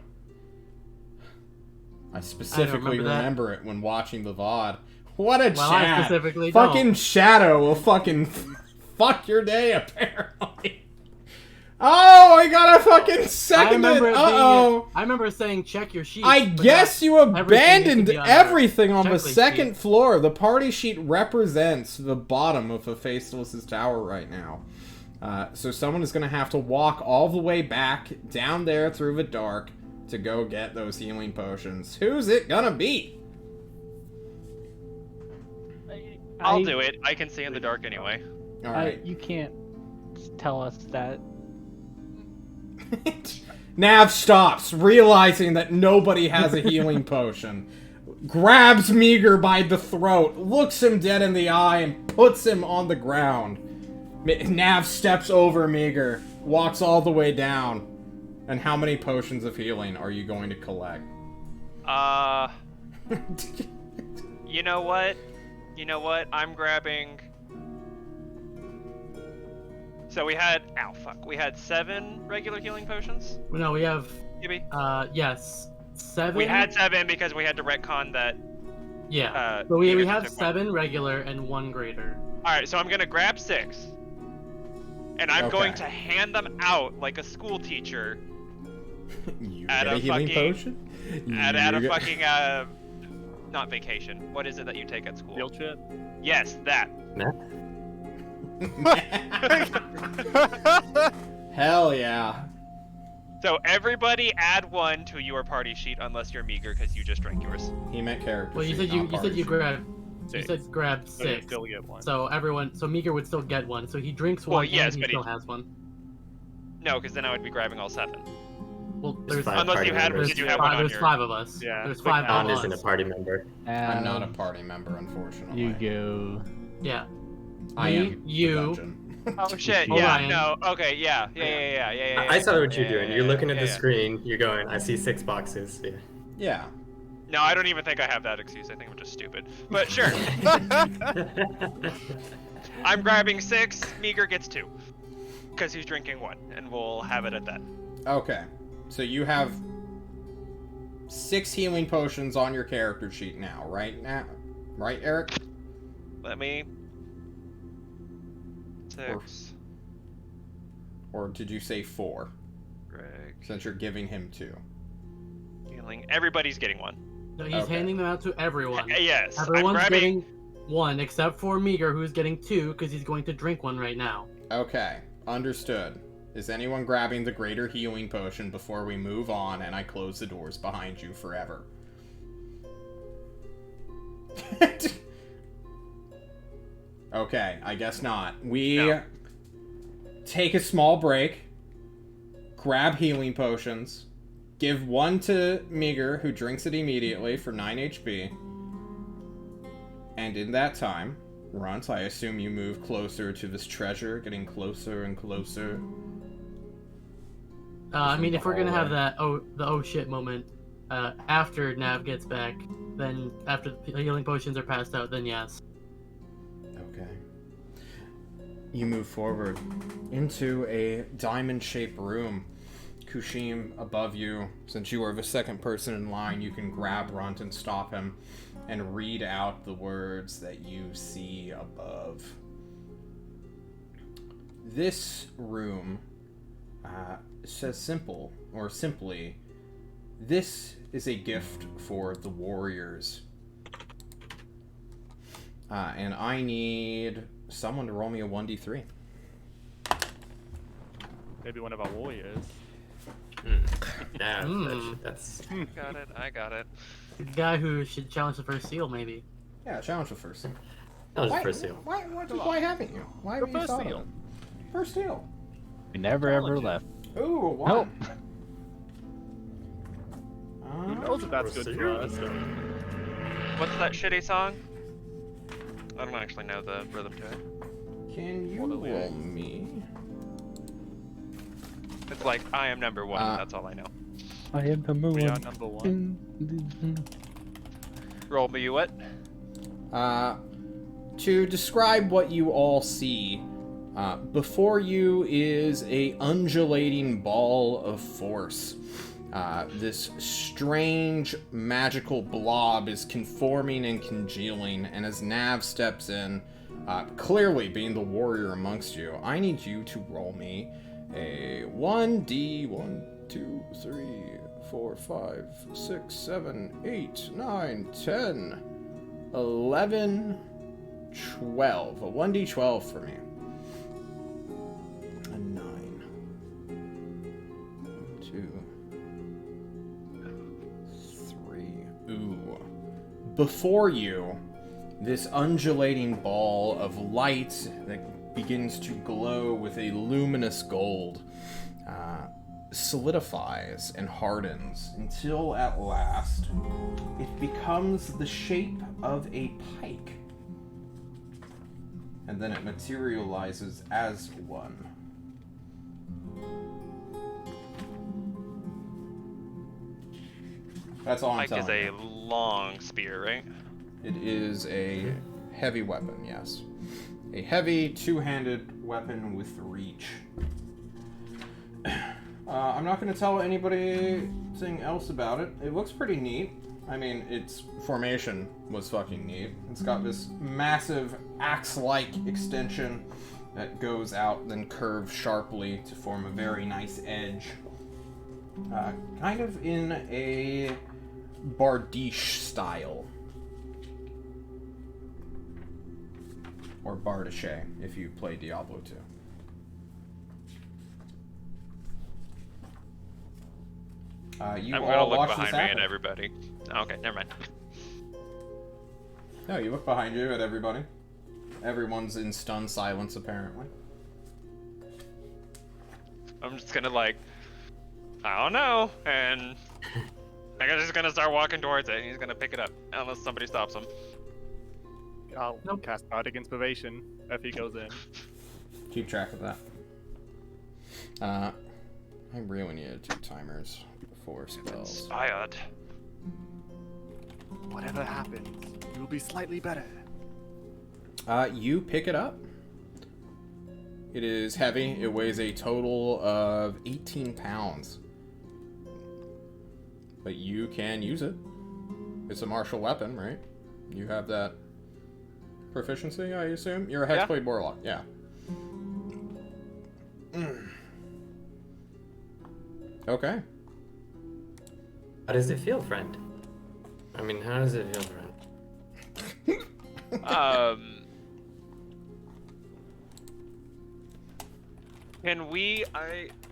I specifically remember that. remember it when watching the VOD. What a Well, I chat! specifically Fucking don't. Shadow will fucking fuck your day, apparently. Oh, I got a fucking seconded! Uh-oh! I remember saying check your sheet. I guess you abandoned be on everything on the checklist second sheet. floor. The party sheet represents the bottom of Hephaestus's tower right now. So someone is going to have to walk all the way back down there through the dark to go get those healing potions. Who's it gonna be? I'll do it. I can see in the dark anyway. All right. You can't tell us that. Nav stops, realizing that nobody has a healing potion. Grabs Meager by the throat, looks him dead in the eye, and puts him on the ground. Nav steps over Meager, walks all the way down. And how many potions of healing are you going to collect? You know what? I'm grabbing. So we had. Ow, fuck. We had 7 regular healing potions. No, we have. Maybe. Yes, 7. We had 7 because we had to retcon that. Yeah. So we Meager have took 7 regular and 1 greater. All right, so I'm gonna grab 6, and I'm going to hand them out like a school teacher. You At get a a healing fucking- potion? At a You get- fucking not vacation. What is it that you take at school? Field trip? Yes, that. Hell yeah. So everybody add 1 to your party sheet unless you're Meager because you just drank yours. He meant character. Well, you sheet, said you not you said party you sheet. grabbed. You 6. said grab So you 6. still get 1. So Meager would still get 1. So he drinks 1 Well, yes, and he but still has 1. No, because then I would be grabbing all 7. Well, there's five Unless party you had, members. did you have one on there's your? 5 of us. Yeah, There's quick 5 math. of Don isn't a us. party member. I'm not a party member, unfortunately. You go. Yeah. I Me, am the you. dungeon. Oh shit! Orion. Yeah, no. Okay, yeah. I saw what you're doing. yeah, You're looking at yeah, the yeah. screen. You're going, I see 6 boxes. Yeah. Yeah. No, I don't even think I have that excuse. I think I'm just stupid. But sure. I'm grabbing 6. Meager gets 2, because he's drinking 1, and we'll have it at that. Okay. So you have 6 healing potions on your character sheet now, right? Right, Eric? Let me. 6. Or did you say 4? Greg. Since you're giving him 2. Healing. Everybody's getting 1. No, he's Okay. handing them out to everyone. Yes. Everyone's I'm grabbing. getting 1 except for Meager, who's getting 2 because he's going to drink 1 right now. Okay. Understood. Is anyone grabbing the greater healing potion before we move on and I close the doors behind you forever? Okay, I guess not. We No. take a small break, grab healing potions, give 1 to Meager, who drinks it immediately for 9 HP. And in that time, Runt, I assume you move closer to this treasure, getting closer and closer. I mean, if we're gonna have hallway. that oh shit moment after Nav gets back, then after the healing potions are passed out, then yes. Okay. You move forward into a diamond-shaped room. Kushim above you. Since you are the second person in line, you can grab Runt and stop him and read out the words that you see above. This room says simply, this is a gift for the warriors. And I need someone to roll me a 1d3. Maybe one of our warriors. Yeah, that's... Got it. I got it. The guy who should challenge the first seal, maybe. Yeah, challenge the first seal. That was the first seal. Why haven't you? Why The haven't you first thought seal. of it? First seal. We never ever left. Ooh, one. Nope. Who knows if that's good for us? What's that shitty song? I don't actually know the rhythm to it. Can you roll me? It's like I am number one. That's all I know. I am number We one. are number one. Roll me what? To describe what you all see, before you is a undulating ball of force. This strange magical blob is conforming and congealing, and as Nav steps in, clearly being the warrior amongst you, I need you to roll me a 1d, 1, 2, 3, 4, 5, 6, 7, 8, 9, 10, 11, 12. A 1d12 for me. A 9. 2, 3. Ooh. Before you, this undulating ball of light that begins to glow with a luminous gold solidifies and hardens until at last it becomes the shape of a pike. And then it materializes as one. That's all I'm Pike telling is you. a long spear, right? It is a heavy weapon, yes. A heavy, two-handed weapon with reach. I'm not going to tell anybody anything else about it. It looks pretty neat. I mean, its formation was fucking neat. It's got this massive axe-like extension that goes out, then curves sharply to form a very nice edge. Kind of in a bardiche style. Or bardiche, if you play Diablo 2. You I'm all gonna look watch this behind me happen. and everybody. Okay, never mind. No, you look behind you at everybody. Everyone's in stunned silence, apparently. I'm just gonna like, I don't know, and I guess he's gonna start walking towards it, and he's gonna pick it up unless somebody stops him. I'll cast Bardic Inspiration if he goes in. Keep track of that. I really need to do timers before spells. Inspired. Whatever happens, you'll be slightly better. You pick it up. It is heavy. It weighs a total of 18 pounds. But you can use it. It's a martial weapon, right? You have that proficiency, I assume? You're a Hexblade Warlock, yeah. Okay. How does it feel, friend? I mean, how does it feel, friend? Can we?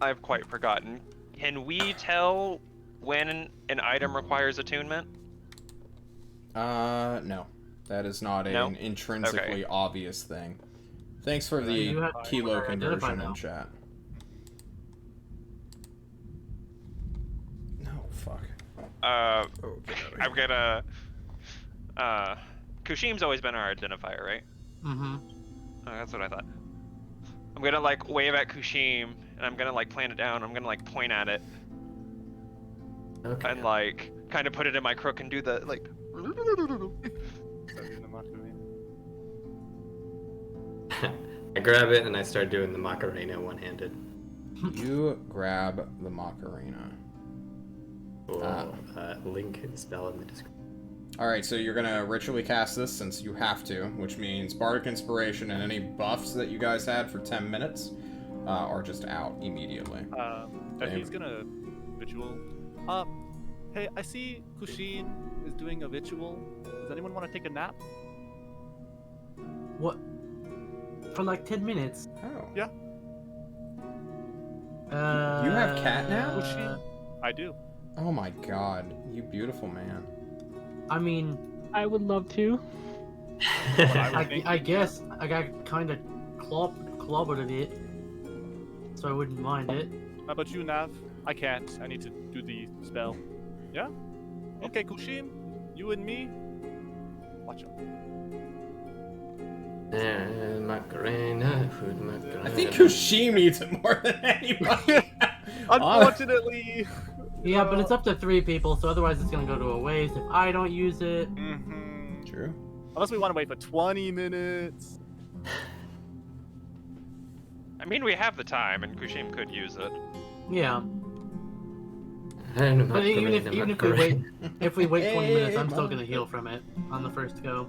I've quite forgotten. Can we tell when an item requires attunement? No. That is not an intrinsically obvious thing. Thanks for the kilo conversion in chat. No, fuck. I'm gonna. Kushim's always been our identifier, right? Mm-hmm. Oh, that's what I thought. I'm gonna like wave at Kushim, and I'm gonna like plant it down. I'm gonna like point at it, and like kind of put it in my crook and do the like. I grab it and I start doing the Macarena one-handed. You grab the Macarena. Link spell in the description. Alright, so you're gonna ritually cast this since you have to, which means Bardic Inspiration and any buffs that you guys had for 10 minutes are just out immediately. If he's gonna ritual. Hey, I see Kushin is doing a ritual. Does anyone want to take a nap? What? For like 10 minutes. Oh. Yeah. You have cat now? I do. Oh my god, you beautiful man. I mean, I would love to. I guess I got kind of clobbered at it, so I wouldn't mind it. How about you, Nav? I can't. I need to do the spell. Yeah? Okay, Kushim, you and me. Watch out. Macarena, food Macarena. I think Kushim needs it more than anybody. Unfortunately. Yeah, but it's up to 3 people, so otherwise it's gonna go to a waste if I don't use it. Mm-hmm. True. Unless we want to wait for 20 minutes. I mean, we have the time, and Kushim could use it. Yeah. And But even if we wait 20 Hey, minutes, I'm still mom. gonna heal from it on the first go.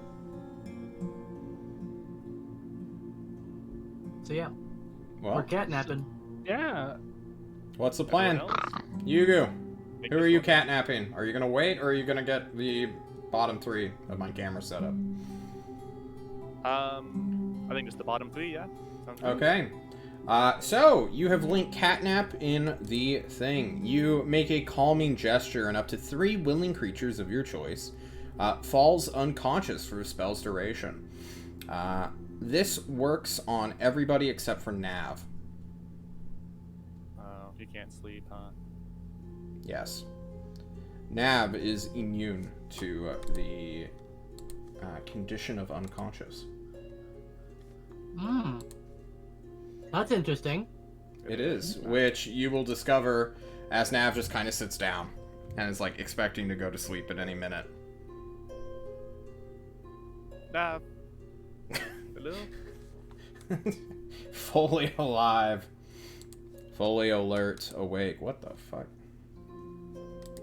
So yeah, we're Well, catnapping. Yeah. what's the plan? Everyone else? Yugu, Make who this are you one. catnapping? Are you gonna wait, or are you gonna get the bottom 3 of my camera setup? I think just the bottom 3, yeah? Sounds good. Okay. So, you have linked catnap in the thing. You make a calming gesture, and up to 3 willing creatures of your choice falls unconscious for the spell's duration. This works on everybody except for Nav. Oh, he can't sleep, huh? Yes. Nav is immune to the condition of unconscious. Hmm. That's interesting. It is, which you will discover as Nav just kind of sits down and is like expecting to go to sleep at any minute. Nav. Hello? Fully alive. Fully alert, awake. What the fuck?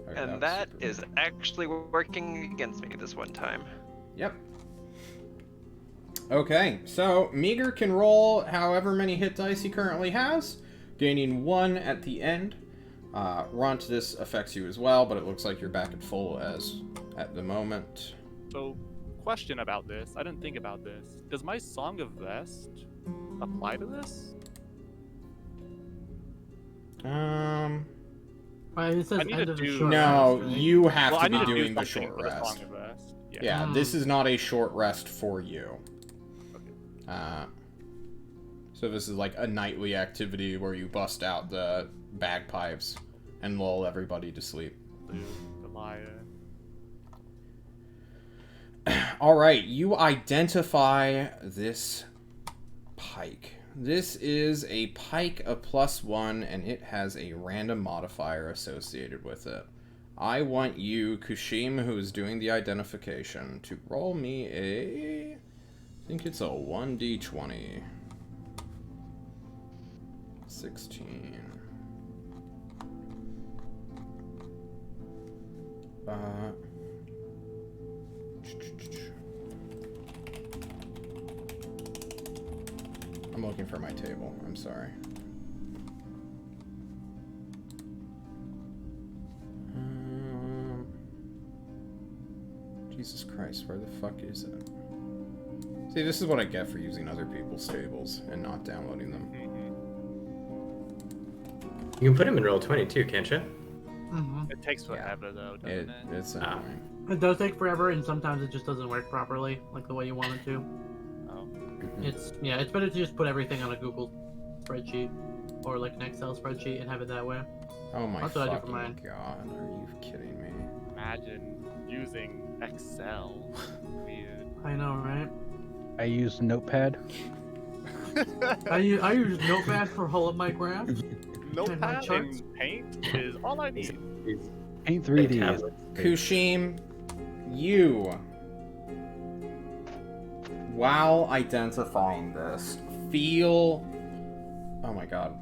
Okay, And was that super is weird. actually working against me this one time. Yep. Okay, so Meager can roll however many hit dice he currently has, gaining 1 at the end. Runt, this affects you as well, but it looks like you're back at full as at the moment. So, question about this. I didn't think about this. Does my Song of Rest apply to this? It says I need end to of the do- short no, rest, right? you have Well, to I need be to do doing the something short for the rest. Song of Rest. Yeah, this is not a short rest for you. Okay. So this is like a nightly activity where you bust out the bagpipes and lull everybody to sleep. The liar. Alright, you identify this pike. This is a pike of +1, and it has a random modifier associated with it. I want you, Kushim, who is doing the identification, to roll me I think it's a 1d20. 16. I'm looking for my table. I'm sorry. Jesus Christ, where the fuck is it? See, this is what I get for using other people's tables and not downloading them. You can put him in roll 22, can't you? Mm-hmm. It takes forever, though, doesn't it? It's annoying. It does take forever, and sometimes it just doesn't work properly, like the way you want it to. Oh. It's better to just put everything on a Google spreadsheet or like an Excel spreadsheet and have it that way. Oh my That's what I do for fucking mine. god, are you kidding me? Imagine using Excel. Weird. I know, right? I use Notepad. I use Notepad for all of my graphs. Notepad charts? and Paint is all I need. Paint 3D. Tablets. Kushim, you, while identifying this, feel... Oh my god.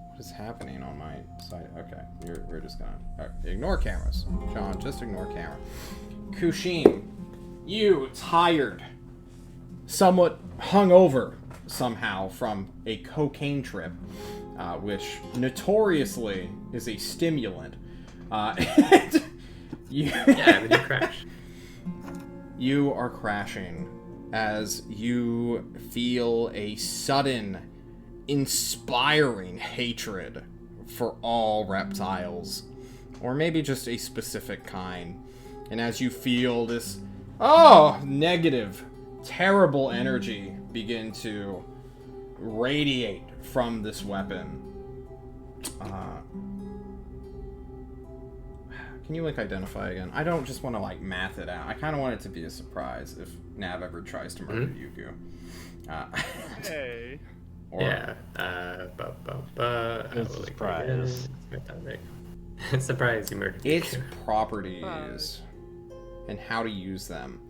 What is happening on my side? Okay, we're just gonna... ignore cameras. John, just ignore camera. Kushim, you, tired, somewhat hungover somehow from a cocaine trip, which notoriously is a stimulant. And you, Yeah, but you crash. you are crashing as you feel a sudden, inspiring hatred for all reptiles, or maybe just a specific kind. And as you feel this, negative, terrible energy begin to radiate from this weapon. Can you, like, identify again? I don't just want to, like, math it out. I kind of want it to be a surprise if Nav ever tries to murder Yugu. Hey. Yeah. It's a surprise. Surprise, you murdered Its Yugu. properties and how to use them.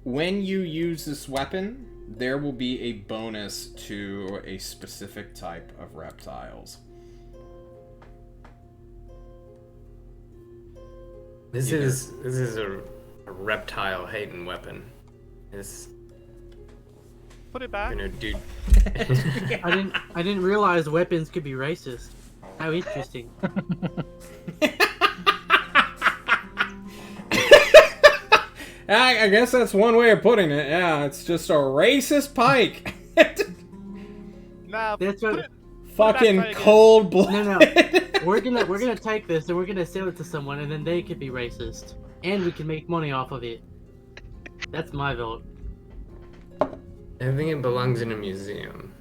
When you use this weapon, there will be a bonus to a specific type of reptiles. This is a reptile hating weapon. It's Put it back. dude. I didn't realize weapons could be racist. How interesting. I guess that's one way of putting it. Yeah, it's just a racist pike. Nah, That's put what. it- Fucking Put it back, try cold No, blooded. no. We're gonna take this and we're gonna sell it to someone, and then they could be racist, and we can make money off of it. That's my vote. I think it belongs in a museum.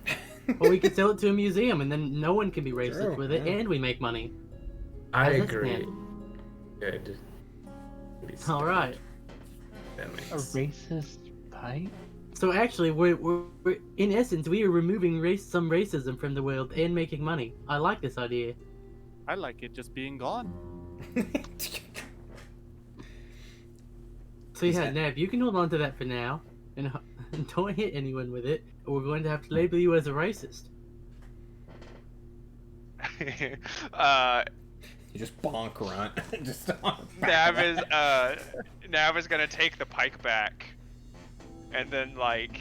Or we could sell it to a museum, and then no one can be racist True, with it, yeah. and we make money. I How's this agree. stand? Good. All right. That makes A racist pipe? So actually, we're in essence we are removing some racism from the world and making money. I like this idea. I like it just being gone. So yeah, Nav, you can hold on to that for now, and don't hit anyone with it, or we're going to have to label you as a racist. You just bonk runt. Just Nav is gonna take the pike back, and then like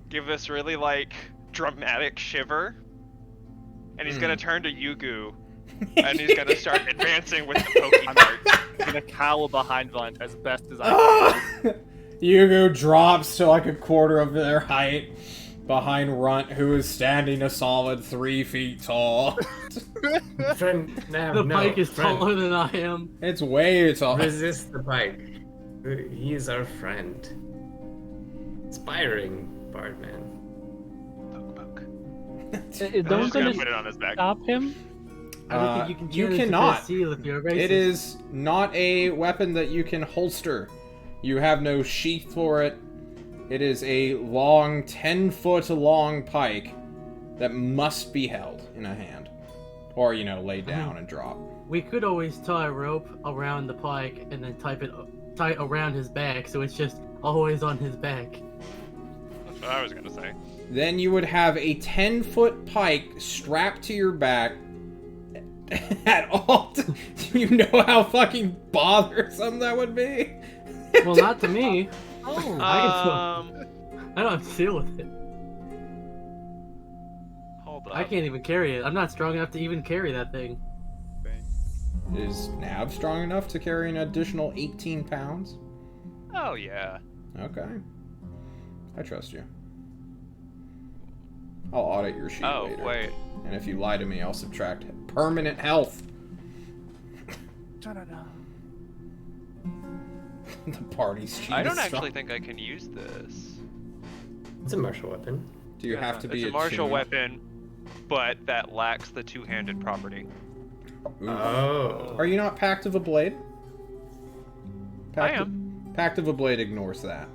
give this really like dramatic shiver, and he's gonna turn to Yugu, and he's gonna start advancing with the pokey dart. I'm gonna cower behind Runt as best as I can. Yugu drops to like a quarter of their height behind Runt, who is standing a solid 3 feet tall. Friend, Nav, The no, pike is friend. taller than I am. It's way tall. Resist the pike. He is our friend. Inspiring Bardman. Poke, poke. No I'm one's just gonna gonna put it on his back. stop him? I don't think you can you turn into cannot. a seal if you're a racist. It is not a weapon that you can holster. You have no sheath for it. It is a long, 10-foot long pike that must be held in a hand. Or, laid down and drop. We could always tie a rope around the pike and then tie it around his back, so it's just always on his back. That's what I was gonna say. Then you would have a 10-foot pike strapped to your back at all times. Do you know how fucking bothersome that would be? Well, not to me. Um, I don't have to deal with it. hold up. I can't even carry it. I'm not strong enough to even carry that thing. Is Nav strong enough to carry an additional 18 pounds? Oh yeah. Okay. I trust you. I'll audit your sheet Oh later. wait. And if you lie to me, I'll subtract permanent health. Da-da-da. The party's sheet I don't is actually strong. think I can use this. It's a martial weapon. Do you have to be It's a martial attuned? weapon, but that lacks the two-handed property. Ooh. Oh. Are you not Pact of a Blade? I am. Pact of a Blade ignores that.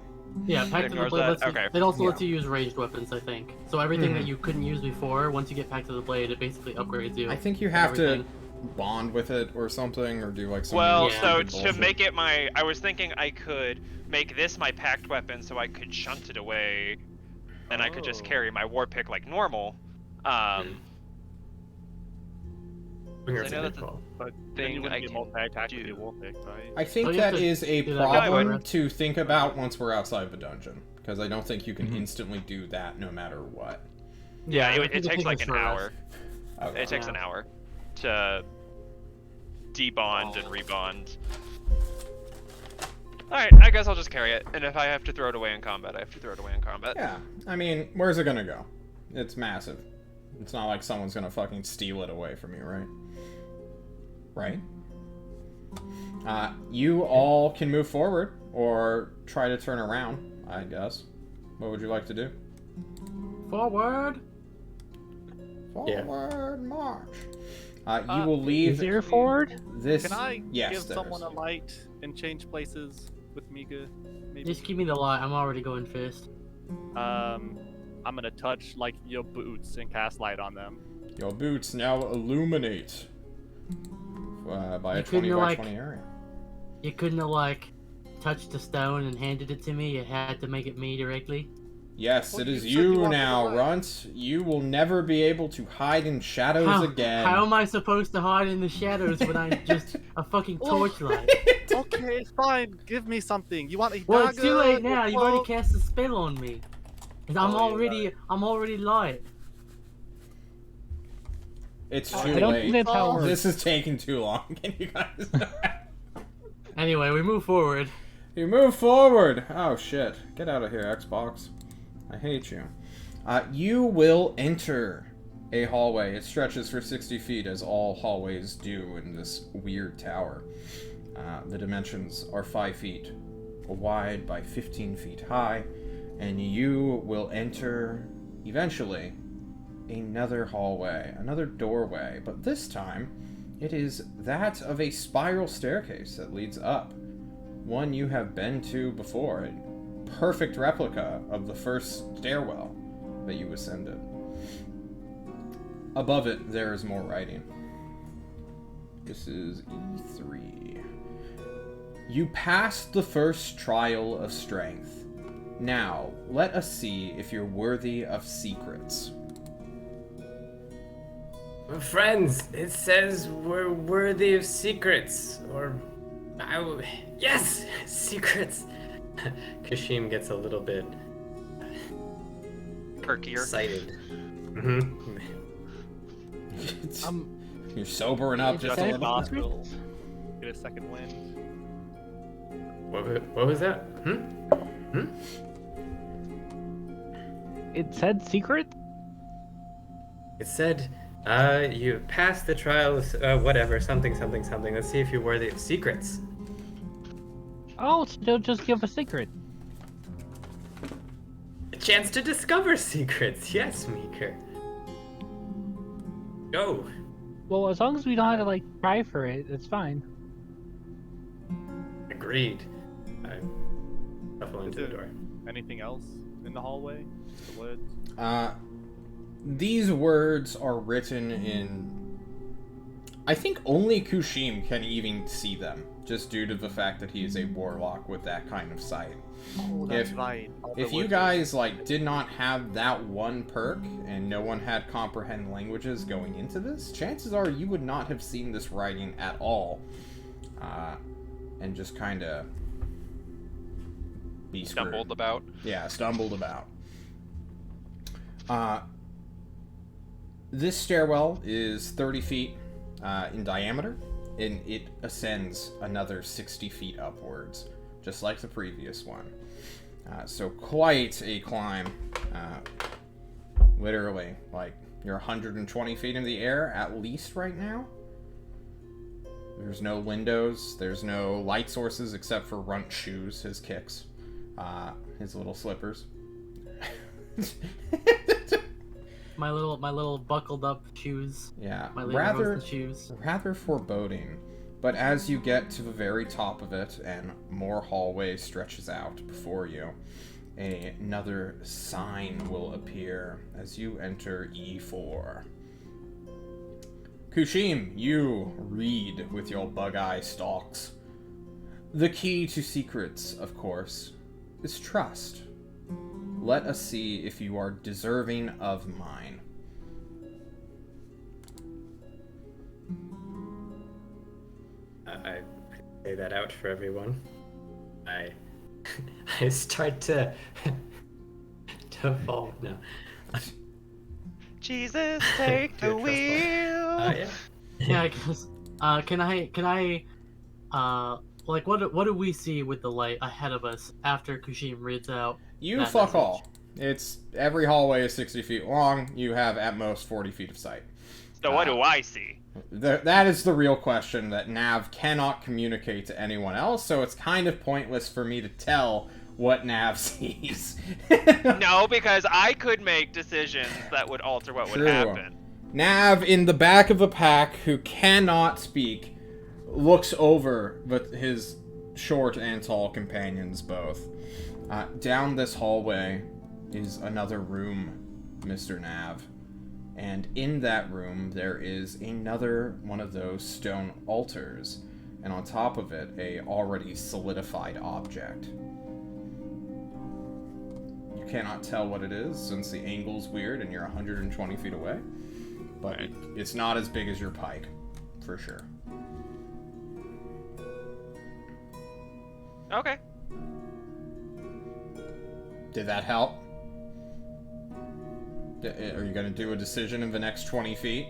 Yeah, Pact of the Ignores Blade that? lets you, Okay. it also Yeah. lets you use ranged weapons, I think. So everything that you couldn't use before, once you get Pact of the Blade, it basically upgrades you. I think you have Everything. to bond with it or something, or do like some. Well, Yeah. so stupid to make it my, I was thinking I could make this my packed weapon, so I could shunt it away, and I could just Oh. carry my war pick like normal. Bring I us know a that's good call. But then you Thing I wouldn't be can multi-attack with do. your war pick, right? I think Oh, you have that to is a do that problem later. to think about once we're outside the dungeon, because I don't think you can Mhm. instantly do that no matter what. Yeah, I it think takes like a an short hour. rest. Okay. It takes an Yeah. hour to debond and rebond. Alright, I guess I'll just carry it, and if I have to throw it away in combat, I have to throw it away in combat. Yeah, I mean, where's it gonna go? It's massive. It's not like someone's gonna fucking steal it away from you, right? Right? You all can move forward, or try to turn around, I guess. What would you like to do? Forward. Forward march. You will leave. Is there forward? This. Can I yes, give there someone is. a light and change places with Mika? Maybe. Just give me the light. I'm already going first. I'm gonna touch like your boots and cast light on them. Your boots now illuminate by a You 20 couldn't, by like- 20 area. You couldn't have like touched the stone and handed it to me. You had to make it me directly. Yes, Well, it you is said you you wanted now, the light. Runt. You will never be able to hide in shadows How, again. how am I supposed to hide in the shadows when I'm just a fucking torchlight? Okay, fine. Give me something. You want a Well, dagger? it's too late now. You've already Well, cast a spell on me. 'Cause I'm Oh, yeah, already light. It's too I don't late. think that's how it works. This is taking too long. Can you guys? Anyway, we move forward. You move forward. Oh shit! Get out of here, Xbox. I hate you. You will enter a hallway. It stretches for 60 feet, as all hallways do in this weird tower. The dimensions are 5 feet wide by 15 feet high, and you will enter, eventually, another hallway, another doorway, but this time it is that of a spiral staircase that leads up. One you have been to before, a perfect replica of the first stairwell that you ascended. Above it, there is more writing. This is E3. You passed the first trial of strength. Now, let us see if you're worthy of secrets. Friends, it says we're worthy of secrets, or yes, secrets. Kashim gets a little bit Perkier. excited. You're sobering up just a Adjust little. nostrils. Get a second wind. What was that? It said secret? It said, you passed the trials, whatever, something. Let's see if you're worthy of secrets. Oh, so they'll just give a secret. A chance to discover secrets. Yes, Meeker. Go. Well, as long as we don't have to, like, try for it, it's fine. Agreed. I shuffle into the Is there door. Anything else in the hallway? The woods? These words are written in... I think only Kushim can even see them, just due to the fact that he is a warlock with that kind of sight. Oh, that's right. All the If you woods guys, like, did not have that one perk, and no one had comprehend languages going into this, chances are you would not have seen this writing at all. And just kind of... be screwed. Stumbled about. Yeah, stumbled about. This stairwell is 30 feet in diameter, and it ascends another 60 feet upwards, just like the previous one. So quite a climb. Literally, like, you're 120 feet in the air, at least right now. There's no windows, there's no light sources except for Runt's shoes, his kicks, his little slippers. My little buckled up shoes. Yeah, My little roasted shoes. rather foreboding. But as you get to the very top of it and more hallway stretches out before you, another sign will appear as you enter E4. Kushim, you read with your bug-eye stalks. The key to secrets, of course, is trust. Let us see if you are deserving of mine. I say that out for everyone. I start to fall now. Jesus, take the Do a trust fall. wheel. Yeah. Yeah, I guess. Can I like what do we see with the light ahead of us after Kushim reads out? You that fuck message? all. It's every hallway is 60 feet long. You have at most 40 feet of sight. So what do I see? That is the real question that Nav cannot communicate to anyone else, so it's kind of pointless for me to tell what Nav sees. No, because I could make decisions that would alter what would True. happen. Nav, in the back of the pack, who cannot speak, looks over with his short and tall companions both. Down this hallway is another room, Mr. Nav. And in that room, there is another one of those stone altars, and on top of it, a already solidified object. You cannot tell what it is, since the angle's weird and you're 120 feet away, but it's not as big as your pike, for sure. Okay. Did that help? Are you going to do a decision in the next 20 feet?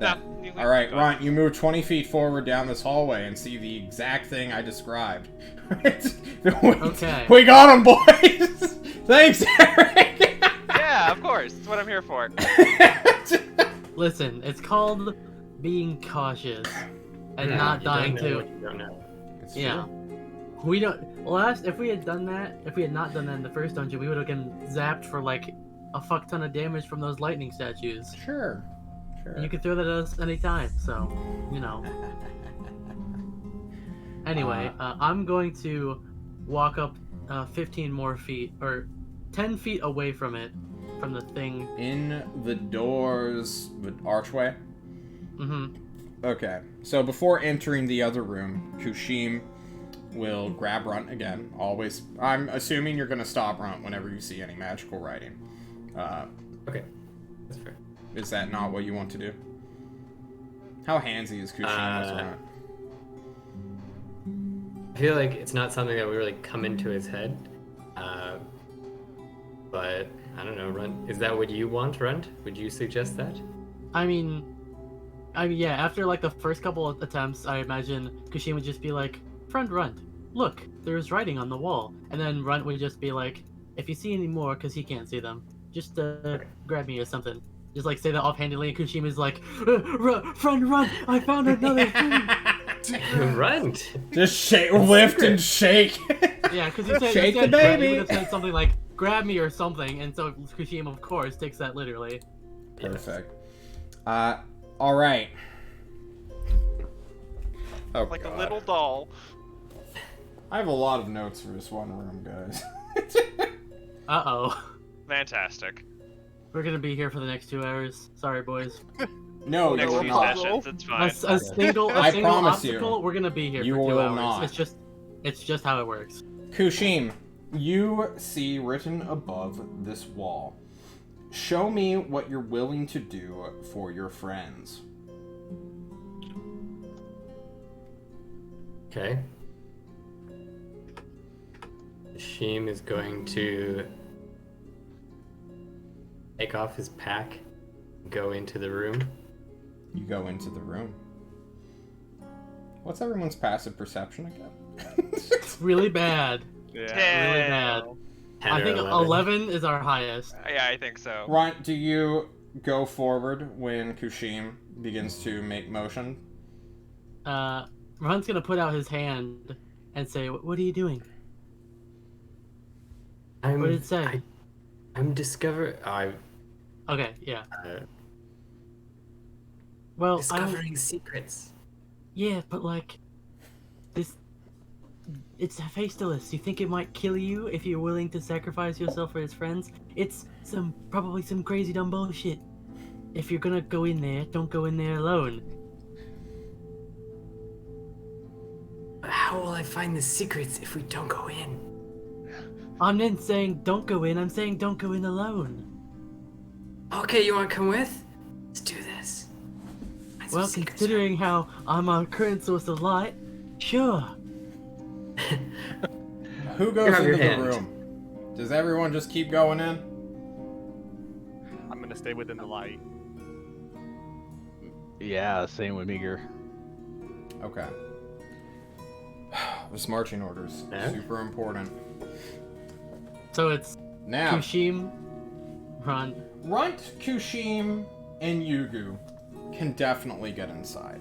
No. Alright, Runt, you move 20 feet forward down this hallway and see the exact thing I described. Okay. We got him, boys! Thanks, Eric! Yeah, of course. That's what I'm here for. Listen, it's called being cautious and not dying too. You don't know. It's Yeah. true. We don't. If we had not done that in the first dungeon, we would have been zapped for like a fuck ton of damage from those lightning statues. Sure. You can throw that at us anytime, so, you know. Anyway, I'm going to walk up 15 more feet, or 10 feet away from it, from the thing. In the doors, the archway? Mm-hmm. Okay, so before entering the other room, Kushim will grab Runt again. Always, I'm assuming you're going to stop Runt whenever you see any magical writing. Okay, that's fair. Is that not what you want to do? How handsy is Kushim as Runt? I feel like it's not something that would really come into his head. But I don't know, Runt. Is that what you want, Runt? Would you suggest that? I mean, yeah, after like the first couple of attempts, I imagine Kushim would just be like, "Friend Runt, look, there's writing on the wall." And then Runt would just be like, "If you see any more, because he can't see them, just grab me or something." Just like say that offhandedly, and Kushim is like, "Friend Runt, I found another thing." Runt! Just shake, lift and shake. Yeah, because he said, Shake the he baby. would have said something like, "Grab me" or something, and so Kushim, of course, takes that literally. Perfect. All right. Oh, Like God. a little doll. I have a lot of notes for this one room, guys. Uh-oh. Fantastic. We're gonna be here for the next 2 hours. Sorry, boys. No, Next you will few not. sessions, it's A, fine. a single I promise obstacle, you. we're gonna be here You for 2 will hours. not. It's just how it works. Kushim, you see written above this wall. Show me what you're willing to do for your friends. Okay. Sheem is going to take off his pack, go into the room. You go into the room. What's everyone's passive perception again? It's really bad. Yeah. Really bad. 10 I or think 11 is our highest. Yeah, I think so. Runt, do you go forward when Kushim begins to make motion? Runt's gonna put out his hand and say, "What are you doing?" What did it say? I'm discovering. Okay, yeah. Well, discovering secrets. yeah, but like, it's Hephaestus. You think it might kill you if you're willing to sacrifice yourself for his friends? It's probably some crazy dumb bullshit. If you're gonna go in there, don't go in there alone. But how will I find the secrets if we don't go in? I'm not saying don't go in, I'm saying don't go in alone. Okay, you want to come with? Let's do this. Find some Well, secrets. considering how I'm our current source of light, sure. Who goes Grab your into the hand. room? Does everyone just keep going in? I'm gonna stay within the light. Yeah, same with Meager. Okay. It's marching orders. Yeah. Super important. So it's Now, Kushim, Runt. Runt, Kushim, and Yugu can definitely get inside.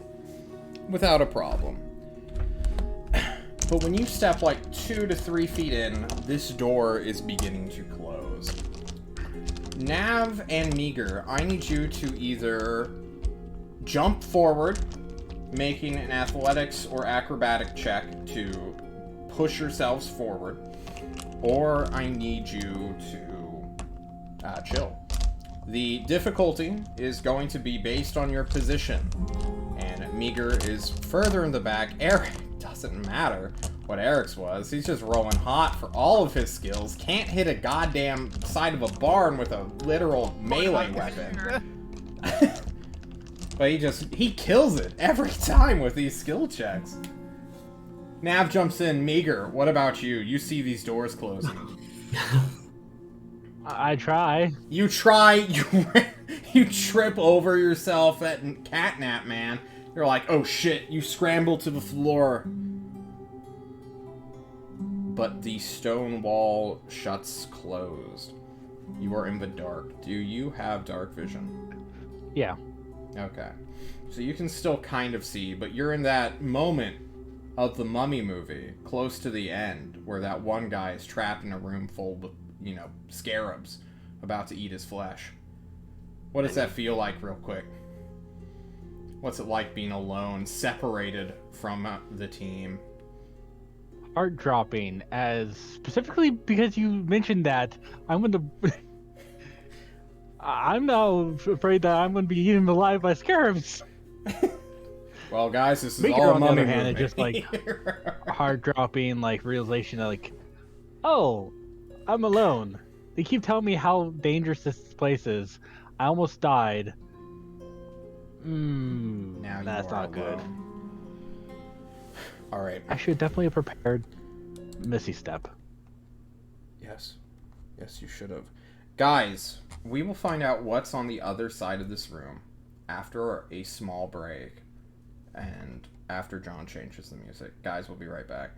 Without a problem. But when you step like 2 to 3 feet in, this door is beginning to close. Nav and Meager, I need you to either jump forward, making an athletics or acrobatic check to push yourselves forward, or I need you to chill. The difficulty is going to be based on your position, and Meager is further in the back. Eric, doesn't matter what Eric's was. He's just rolling hot for all of his skills. Can't hit a goddamn side of a barn with a literal melee weapon. But he kills it every time with these skill checks. Nav jumps in. Meager, what about you? You see these doors closing. I try. You try, you trip over yourself at catnap, man. You're like, oh shit, you scramble to the floor. But the stone wall shuts closed. You are in the dark. Do you have dark vision? Yeah. Okay. So you can still kind of see, but you're in that moment of the Mummy movie, close to the end, where that one guy is trapped in a room full of, scarabs about to eat his flesh. What does that feel like, real quick? What's it like being alone, separated from the team? Heart dropping, as specifically because you mentioned that I'm now afraid that I'm going to be eaten alive by scarabs. Well, guys, this is Meager, all a on the Mummy other hand, movie. is just like heart dropping, like realization of like, oh, I'm alone. They keep telling me how dangerous this place is. I almost died. Now That's you are not good. alone. All right. I should definitely have prepared Missy Step. Yes. Yes, you should have. Guys, we will find out what's on the other side of this room after a small break and after John changes the music. Guys, we'll be right back.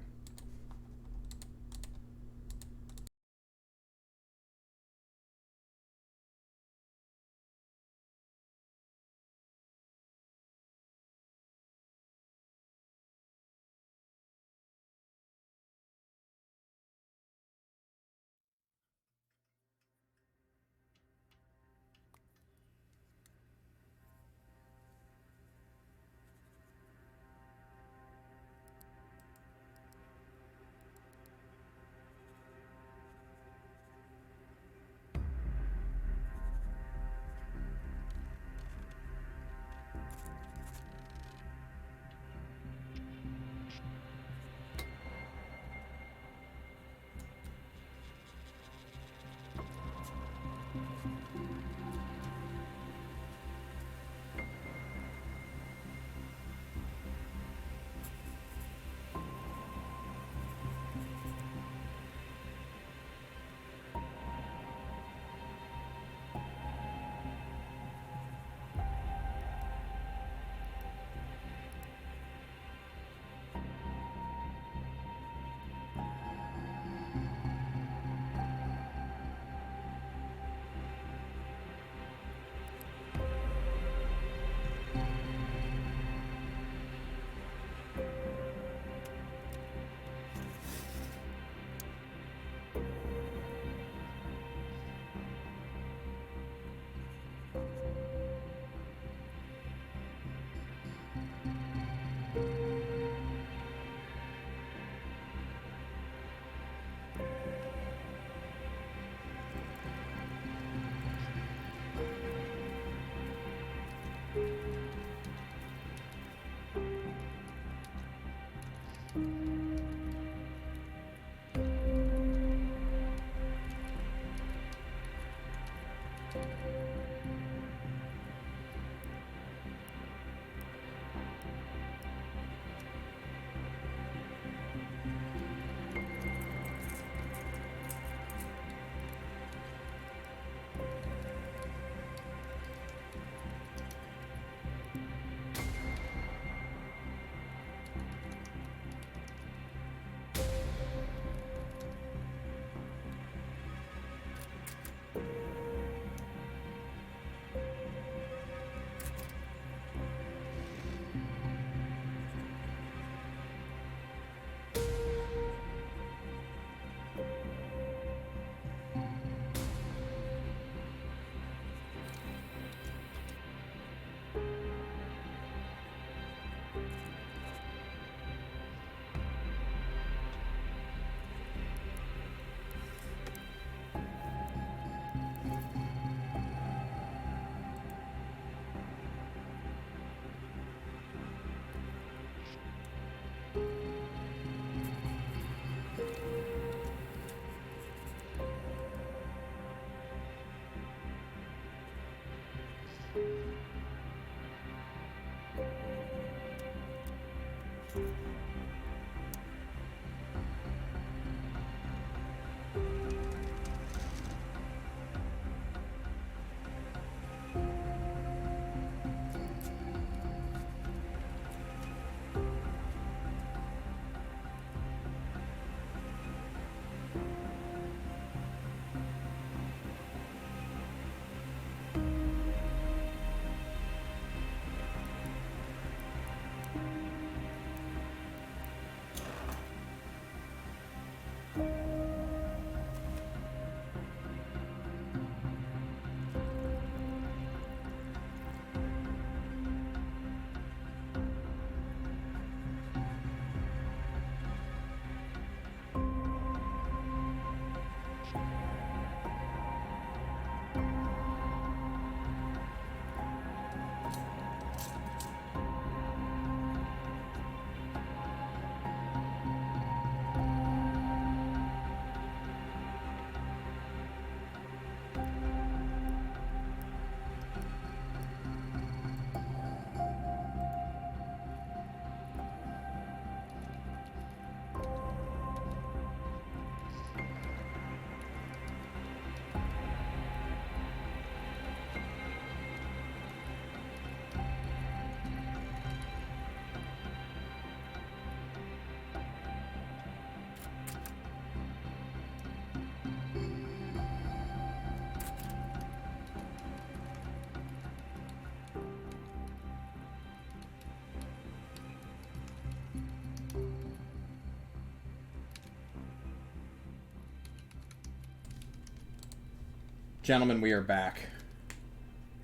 Gentlemen, we are back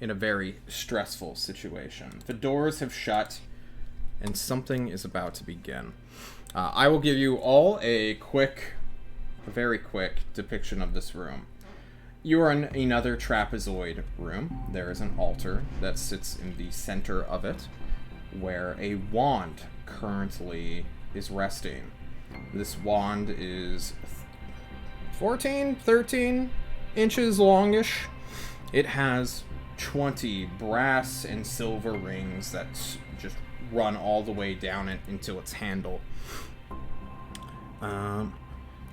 in a very stressful situation. The doors have shut, and something is about to begin. I will give you all a very quick depiction of this room. You are in another trapezoid room. There is an altar that sits in the center of it, where a wand currently is resting. This wand is 13 inches longish. It has 20 brass and silver rings that just run all the way down it into its handle.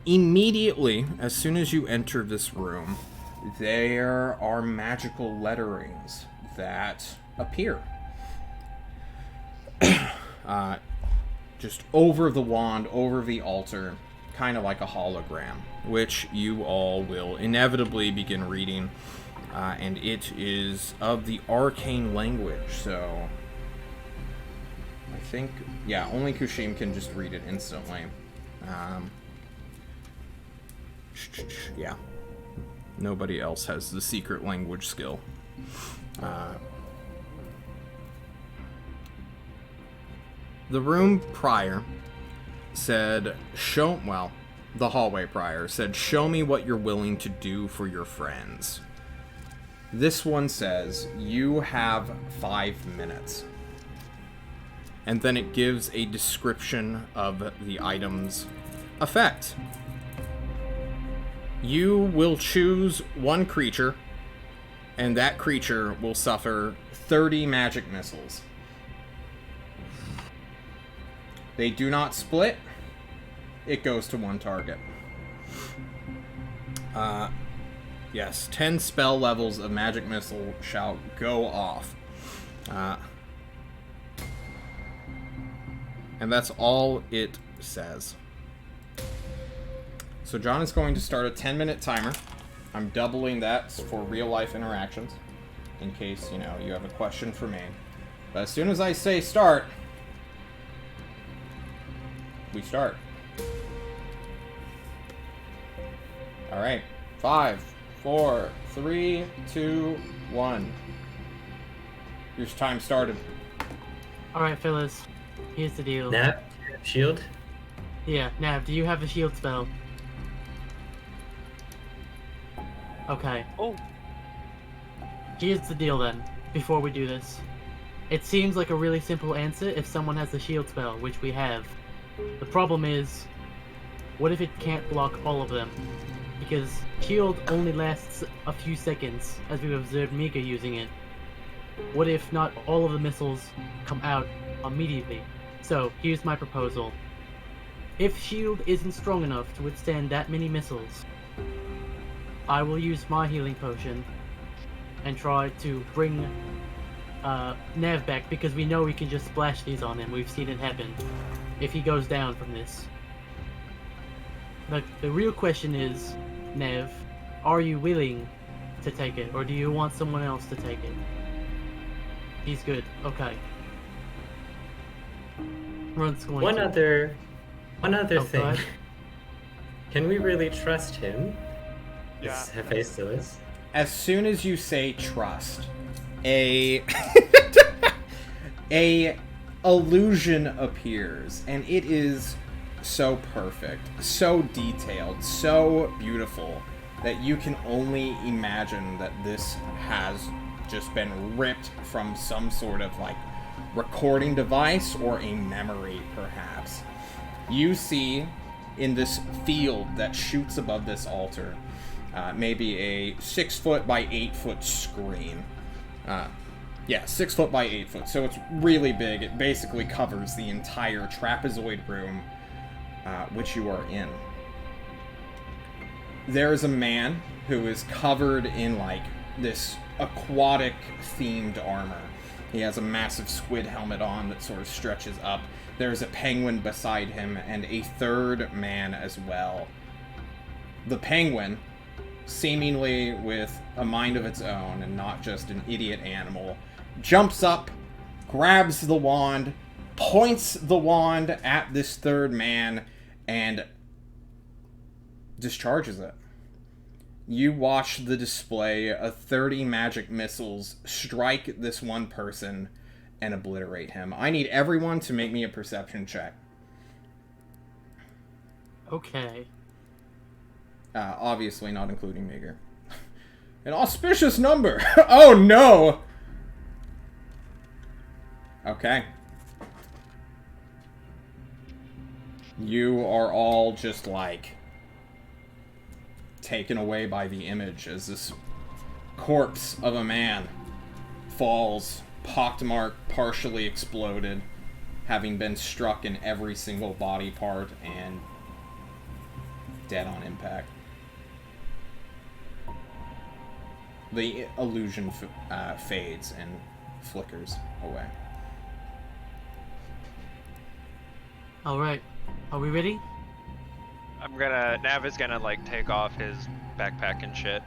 Immediately, as soon as you enter this room, there are magical letterings that appear. Just over the wand, over the altar, kind of like a hologram, which you all will inevitably begin reading, and it is of the arcane language, so I think, yeah, only Kushim can just read it instantly. Yeah, nobody else has the secret language skill. The room prior said, the hallway prior said, "Show me what you're willing to do for your friends." This one says, "You have 5 minutes." And then it gives a description of the item's effect. You will choose one creature, and that creature will suffer 30 magic missiles. They do not split. It goes to one target. Yes, 10 spell levels of magic missile shall go off. And that's all it says. So John is going to start a 10-minute timer. I'm doubling that for real-life interactions, in case, you have a question for me. But as soon as I say start, we start. Alright. 5, 4, 3, 2, 1. Your time started. Alright, fellas. Here's the deal. Nav, shield? Yeah, Nav, do you have a shield spell? Okay. Oh. Here's the deal then, before we do this. It seems like a really simple answer if someone has the shield spell, which we have. The problem is, what if it can't block all of them? Because shield only lasts a few seconds, as we've observed Mika using it. What if not all of the missiles come out immediately? So, here's my proposal. If shield isn't strong enough to withstand that many missiles, I will use my healing potion and try to bring Nev back, because we know we can just splash these on him. We've seen it happen if he goes down from this. The real question is, Nev, are you willing to take it, or do you want someone else to take it? He's good. Okay. Runt's going One to. other Oh, thing. go ahead. Can we really trust him? Yeah. Is Hephaestus? As soon as you say trust, a illusion appears, and it is so perfect, so detailed, so beautiful that you can only imagine that this has just been ripped from some sort of like recording device or a memory, perhaps. You see in this field that shoots above this altar maybe a 6 foot by 8 foot screen. Yeah, 6 foot by 8 foot, so it's really big. It basically covers the entire trapezoid room which you are in. There is a man who is covered in like this aquatic themed armor. He has a massive squid helmet on that sort of stretches up. There's a penguin beside him and a third man as well. The penguin, seemingly with a mind of its own and not just an idiot animal, jumps up, grabs the wand, points the wand at this third man, and discharges it. You watch the display of 30 magic missiles strike this one person and obliterate him. I need everyone to make me a perception check. Okay. Obviously not including Meager. An auspicious number! Oh no! Okay. You are all just like taken away by the image as this corpse of a man falls, pockmarked, partially exploded, having been struck in every single body part and dead on impact. The illusion fades and flickers away. Alright. Are we ready? Nav is gonna like take off his backpack and shit,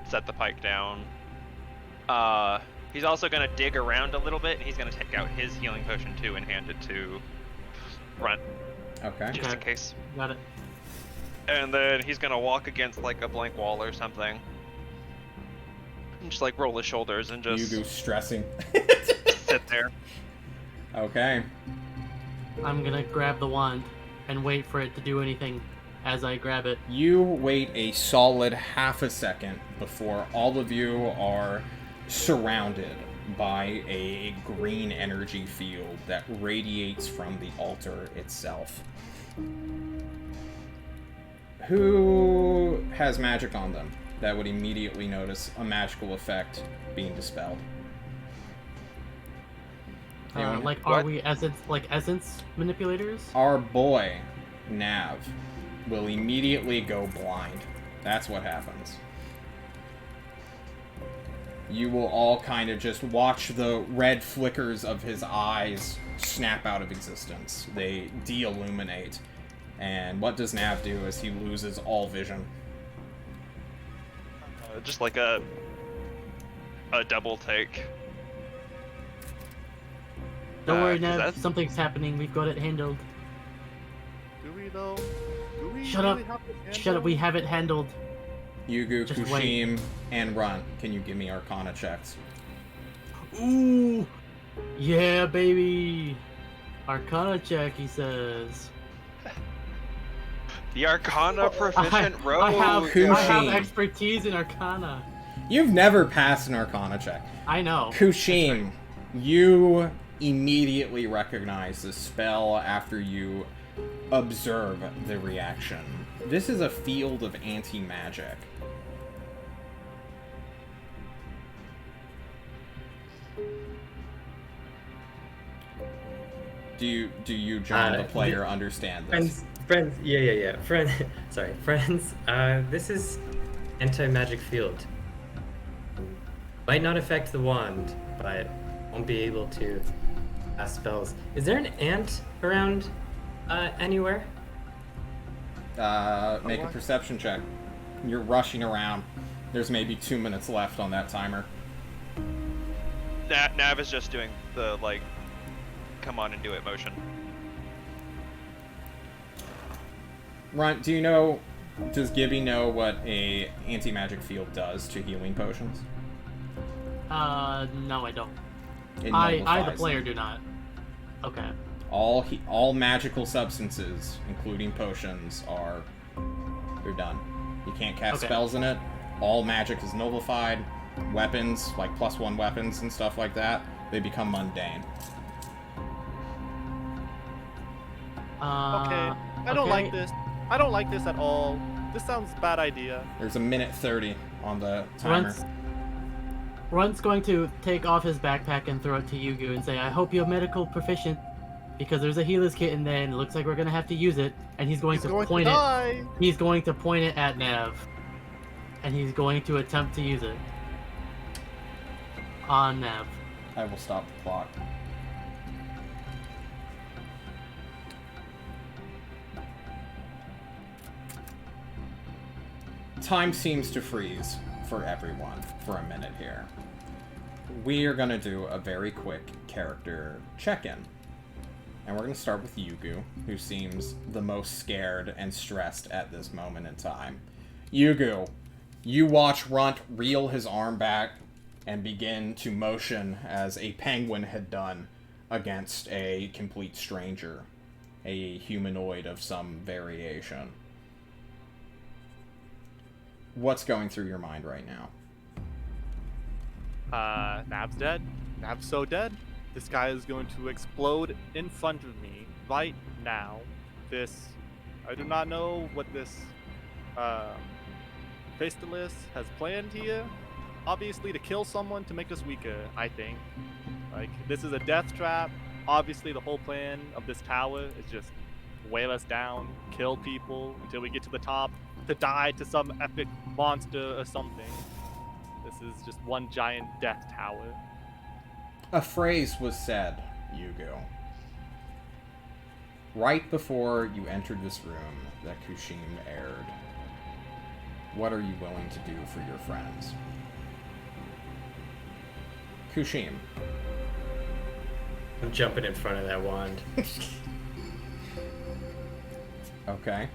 set the pike down. He's also gonna dig around a little bit, and he's gonna take out his healing potion too and hand it to Runt. Okay. Just in case. Got it. And then he's gonna walk against like a blank wall or something. And just like roll his shoulders and just Yugu stressing. sit there. Okay. I'm gonna grab the wand and wait for it to do anything as I grab it. You wait a solid half a second before all of you are surrounded by a green energy field that radiates from the altar itself. Who has magic on them that would immediately notice a magical effect being dispelled? Anyone? Are we essence manipulators? Our boy, Nav, will immediately go blind. That's what happens. You will all kind of just watch the red flickers of his eyes snap out of existence. They de-illuminate. And what does Nav do as he loses all vision? Just like a double take. Don't worry, 'cause Nev. that's- Something's happening. We've got it handled. Do we though? Do we Shut really up. have this Shut up. We have it handled. Yugu, Just Kushim, and Runt, can you give me Arcana checks? Ooh. Yeah, baby. Arcana check, he says. The Arcana proficient rogue. I have Kushim. expertise in Arcana. You've never passed an Arcana check. I know. Kushim, you immediately recognize the spell after you observe the reaction. This is a field of anti-magic. Do you, John, the player, understand this? Friends, yeah. Friends, this is anti-magic field. Might not affect the wand, but won't be able to cast spells. Is there an ant around anywhere? Make a perception check. You're rushing around. There's maybe 2 minutes left on that timer. Nav is just doing the, like, come on and do it motion. Runt, does Gibby know what a anti-magic field does to healing potions? No, I don't. It I, the nullifies player, them. do not. Okay. All magical substances, including potions, they're done. You can't cast spells in it. All magic is nullified. Weapons, like +1 weapons and stuff like that, they become mundane. Okay, I don't like this. I don't like this at all. This sounds bad idea. There's a minute 30 on the timer. Runt's going to take off his backpack and throw it to Yugu and say, I hope you're medical proficient, because there's a healer's kit in there and it looks like we're going to have to use it. And he's going to point it. He's going to point it at Nav. And he's going to attempt to use it on Nav. I will stop the clock. Time seems to freeze for everyone for a minute here. We are going to do a very quick character check-in. And we're going to start with Yugu, who seems the most scared and stressed at this moment in time. Yugu, you watch Runt reel his arm back and begin to motion as a penguin had done against a complete stranger, a humanoid of some variation. What's going through your mind right now? Nav's dead. Nav's so dead. This guy is going to explode in front of me right now. I do not know what this Faceless has planned here. Obviously to kill someone to make us weaker, I think. Like, this is a death trap. Obviously the whole plan of this tower is just weigh us down, kill people until we get to the top, to die to some epic monster or something. This is just one giant death tower. A phrase was said, Yugo, right before you entered this room that Kushim aired. What are you willing to do for your friends? Kushim. I'm jumping in front of that wand. Okay.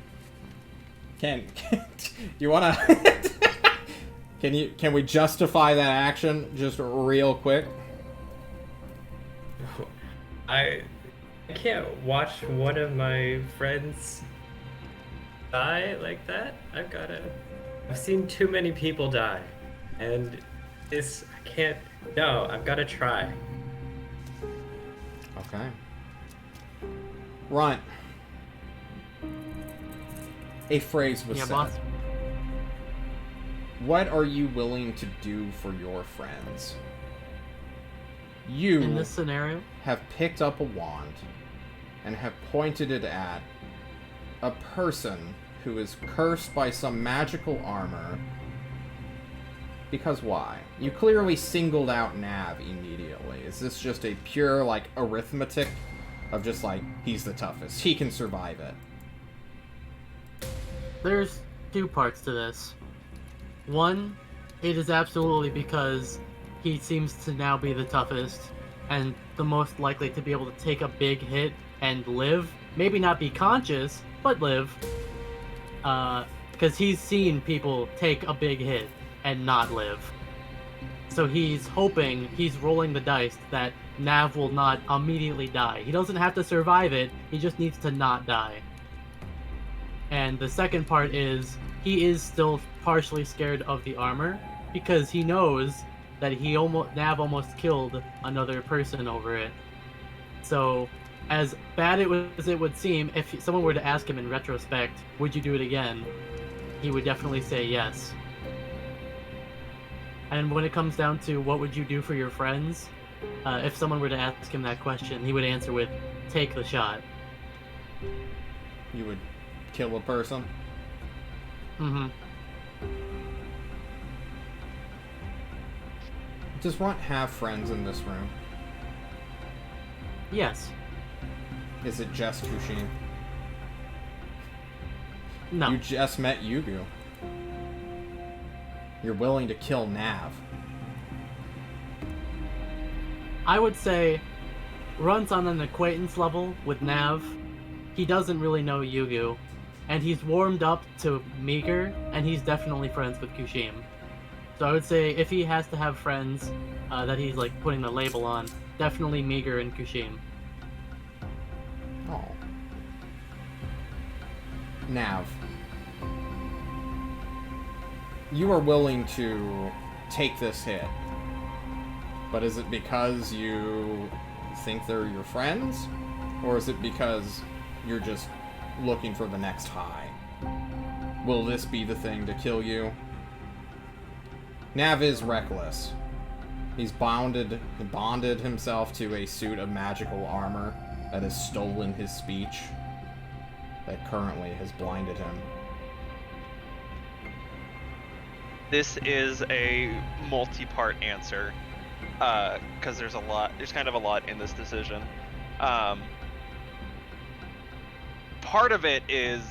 Can you wanna can we justify that action just real quick? I can't watch one of my friends die like that. I've seen too many people die, and I can't. No, I've gotta try. Okay. Runt. A phrase was said. Boss. What are you willing to do for your friends? You In this scenario, have picked up a wand and have pointed it at a person who is cursed by some magical armor. Because why? You clearly singled out Nav immediately. Is this just a pure, like, arithmetic of just, like, he's the toughest, he can survive it? there's two parts to this. One, it is absolutely because he seems to now be the toughest and the most likely to be able to take a big hit and live. Maybe not be conscious, but live. Because he's seen people take a big hit and not live. So he's hoping, he's rolling the dice that Nav will not immediately die. He doesn't have to survive it, he just needs to not die. And the second part is, he is still partially scared of the armor, because he knows that Nav almost killed another person over it. So, as bad as it would seem, if someone were to ask him in retrospect, would you do it again? He would definitely say yes. And when it comes down to what would you do for your friends, if someone were to ask him that question, he would answer with, take the shot. You would kill a person? Mm-hmm. Does Runt have friends in this room? Yes. Is it just Kushin? No. You just met Yugu. You're willing to kill Nav. I would say Runt's on an acquaintance level with Nav. He doesn't really know Yugu. And he's warmed up to Meager, and he's definitely friends with Kushim. So I would say if he has to have friends that he's like putting the label on, definitely Meager and Kushim. Oh. Nav. You are willing to take this hit. But is it because you think they're your friends? Or is it because you're just looking for the next high? Will this be the thing to kill you? Nav is reckless. He's bonded himself to a suit of magical armor that has stolen his speech, that currently has blinded him. This is a multi-part answer, because there's kind of a lot in this decision. Part of it is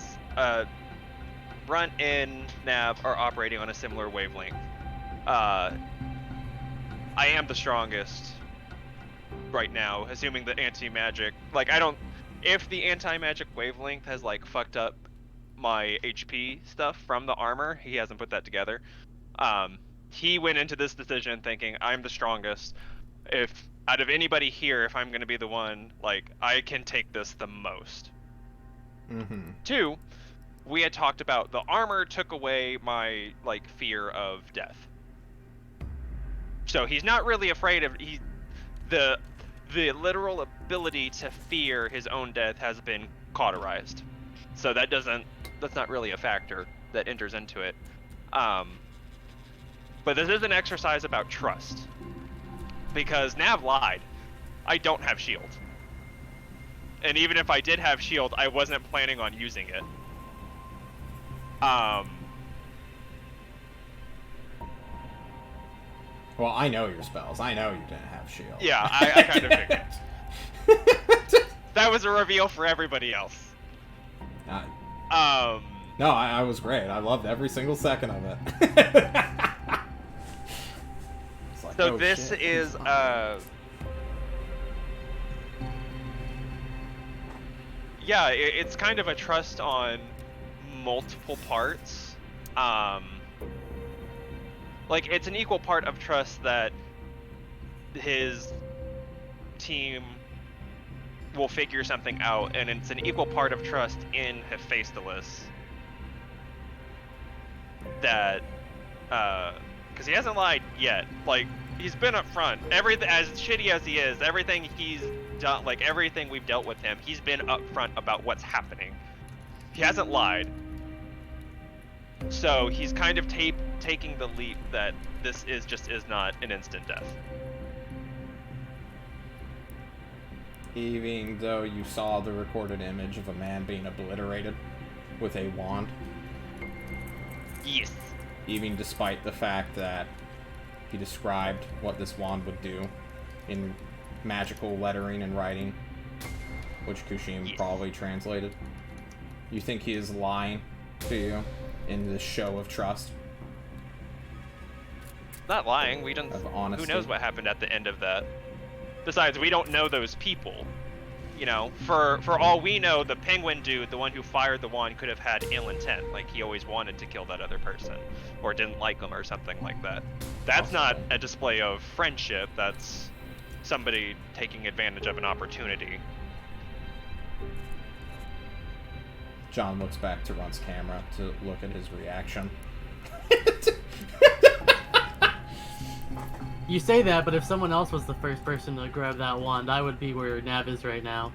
Runt and Nav are operating on a similar wavelength. I am the strongest right now, assuming the anti-magic, like, if the anti-magic wavelength has, like, fucked up my HP stuff from the armor, he hasn't put that together. He went into this decision thinking, I'm the strongest. If, out of anybody here, if I'm gonna be the one, like, I can take this the most. Mm-hmm. 2, we had talked about the armor took away my, like, fear of death. So he's not really afraid of the literal ability to fear his own death has been cauterized. So that's not really a factor that enters into it. But this is an exercise about trust. Because Nav lied. I don't have shield. And even if I did have shield, I wasn't planning on using it. Well, I know your spells. I know you didn't have shield. Yeah, I kind of figured. That was a reveal for everybody else. No, I was great. I loved every single second of it. Like, so this shit, is yeah, it's kind of a trust on multiple parts. Like, it's an equal part of trust that his team will figure something out, and it's an equal part of trust in Hephaestus that, because he hasn't lied yet. Like, he's been up front. As shitty as he is, everything he's done, like, everything we've dealt with him, he's been up front about what's happening. He hasn't lied. So he's kind of taking the leap that this is not an instant death. Even though you saw the recorded image of a man being obliterated with a wand? Yes. Even despite the fact that he described what this wand would do in magical lettering and writing, which Kushim probably translated. You think he is lying to you in this show of trust? Not lying. We don't. Who knows what happened at the end of that? Besides, we don't know those people. You know, for all we know, the penguin dude, the one who fired the wand, could have had ill intent. Like, he always wanted to kill that other person, or didn't like them, or something like that. That's not a display of friendship. That's somebody taking advantage of an opportunity. John looks back to Run's camera to look at his reaction. You say that, but if someone else was the first person to grab that wand, I would be where Nav is right now.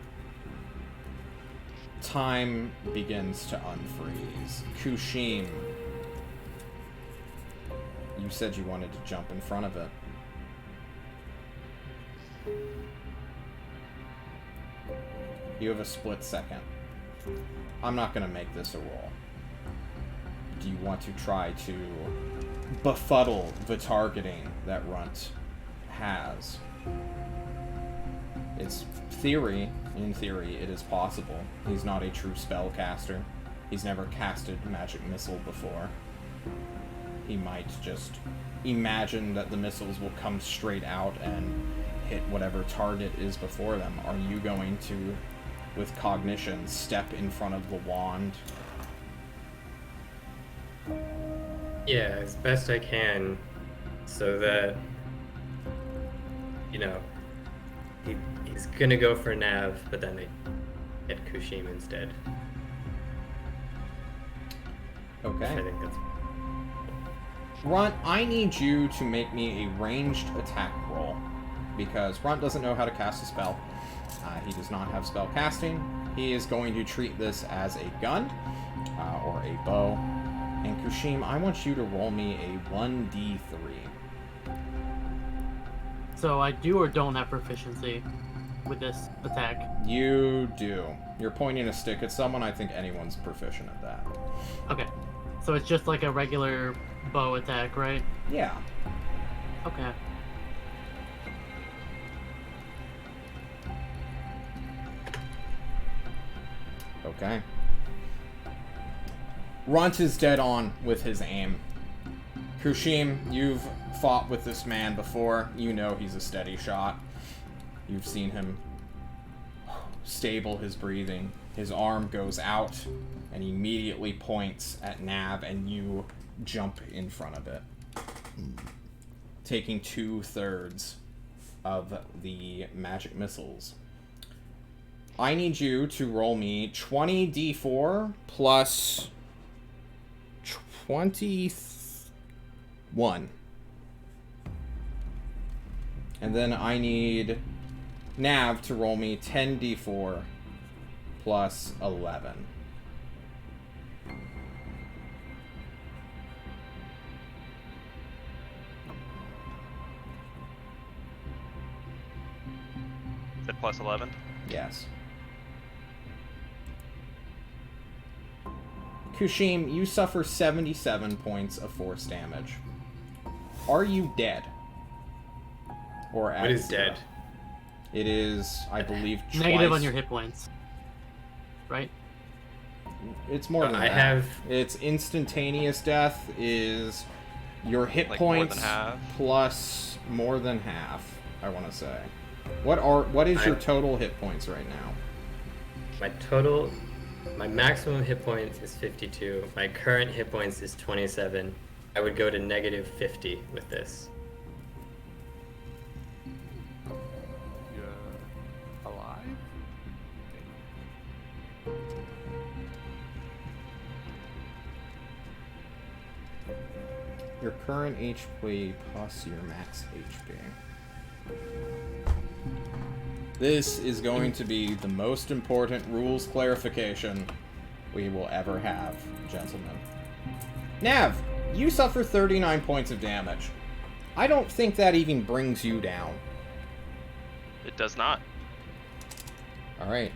Time begins to unfreeze. Kushim, you said you wanted to jump in front of it. You have a split second. I'm not gonna make this a roll. Do you want to try to befuddle the targeting that Runt has? It's theory. In theory, it is possible. He's not a true spellcaster. He's never casted magic missile before. He might just imagine that the missiles will come straight out and hit whatever target is before them. Are you going to, with cognition, step in front of the wand? Yeah, as best I can, so that, you know, he's gonna go for Nav, but then they hit Kushim instead. Okay. I think that's... Runt, I need you to make me a ranged attack roll, because Runt doesn't know how to cast a spell. He does not have spell casting. He is going to treat this as a gun, or a bow. And Kushim, I want you to roll me a 1d3. So I do or don't have proficiency with this attack? You do. You're pointing a stick at someone. I think anyone's proficient at that. Okay. So it's just like a regular bow attack, right? Yeah. Okay. Okay. Runt is dead on with his aim. Kushim, you've fought with this man before. You know he's a steady shot. You've seen him stable his breathing. His arm goes out and he immediately points at Nav, and you jump in front of it, taking 2/3 of the magic missiles. I need you to roll me 20d4 plus 21. And then I need Nav to roll me 10d4 plus 11. Is it plus 11? Yes. Kushim, you suffer 77 points of force damage. Are you dead? Or What is dead? It is, I believe, twice. Negative on your hit points. Right? It's more than I that. have... It's instantaneous death is your hit Like points more than half? plus more than half, I want to say. What is your total hit points right now? My maximum hit points is 52. My current hit points is 27. I would go to negative 50 with this. You're alive? Your current HP plus your max HP. This is going to be the most important rules clarification we will ever have, gentlemen. Nav, you suffer 39 points of damage. I don't think that even brings you down. It does not. Alright.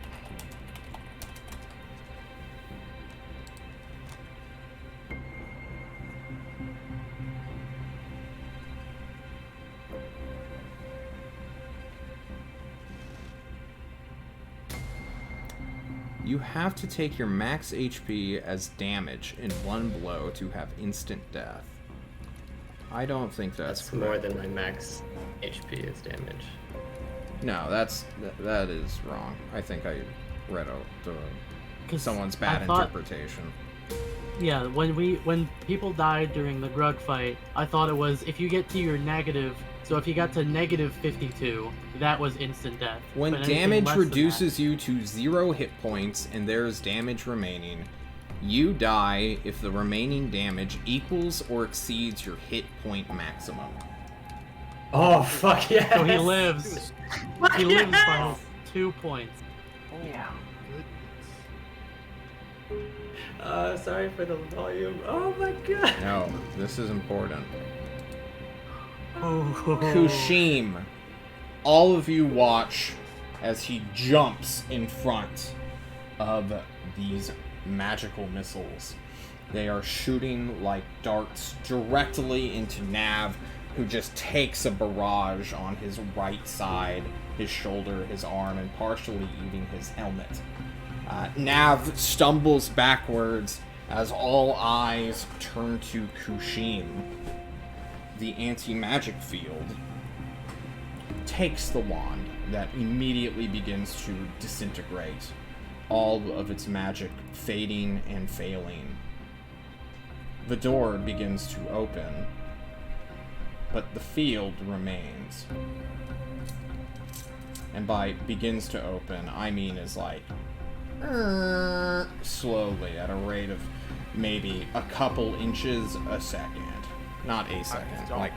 You have to take your max HP as damage in one blow to have instant death. I don't think that's correct. More than my max HP is damage. No, that is wrong. I think I read someone's bad interpretation. Yeah, when people died during the Grug fight, I thought it was if you get to your negative. So if you got to negative 52, that was instant death. When damage reduces you to 0 hit points and there is damage remaining, you die if the remaining damage equals or exceeds your hit point maximum. Oh, fuck yeah! So he lives. He lives by 2 points. Yeah. Sorry for the volume. Oh my god! No, this is important. Oh. Kushim, all of you watch as he jumps in front of these magical missiles. They are shooting like darts directly into Nav, who just takes a barrage on his right side, his shoulder, his arm, and partially even his helmet. Nav stumbles backwards as all eyes turn to Kushim. The anti-magic field takes the wand that immediately begins to disintegrate, all of its magic fading and failing. The door begins to open, but the field remains. And by begins to open, I mean is like slowly at a rate of maybe a couple inches a second. Not a second. Like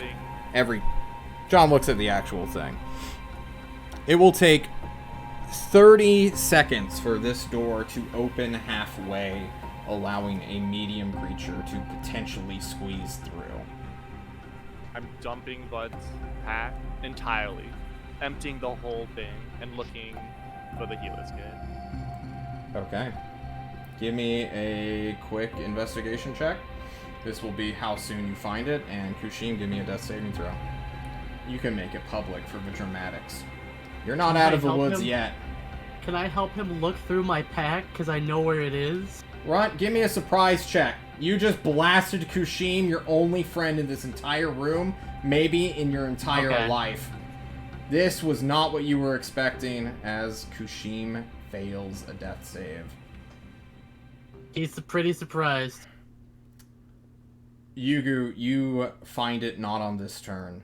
every... John looks at the actual thing. It will take 30 seconds for this door to open halfway, allowing a medium creature to potentially squeeze through. I'm dumping Bud's pack entirely, emptying the whole thing, and looking for the healer's kit. Okay. Give me a quick investigation check. This will be how soon you find it, and Kushim, give me a death saving throw. You can make it public for the dramatics. You're not out of the woods yet. Can I help him look through my pack, because I know where it is? Runt, give me a surprise check. You just blasted Kushim, your only friend in this entire room, maybe in your entire life. This was not what you were expecting, as Kushim fails a death save. He's pretty surprised. Yugu, you find it not on this turn,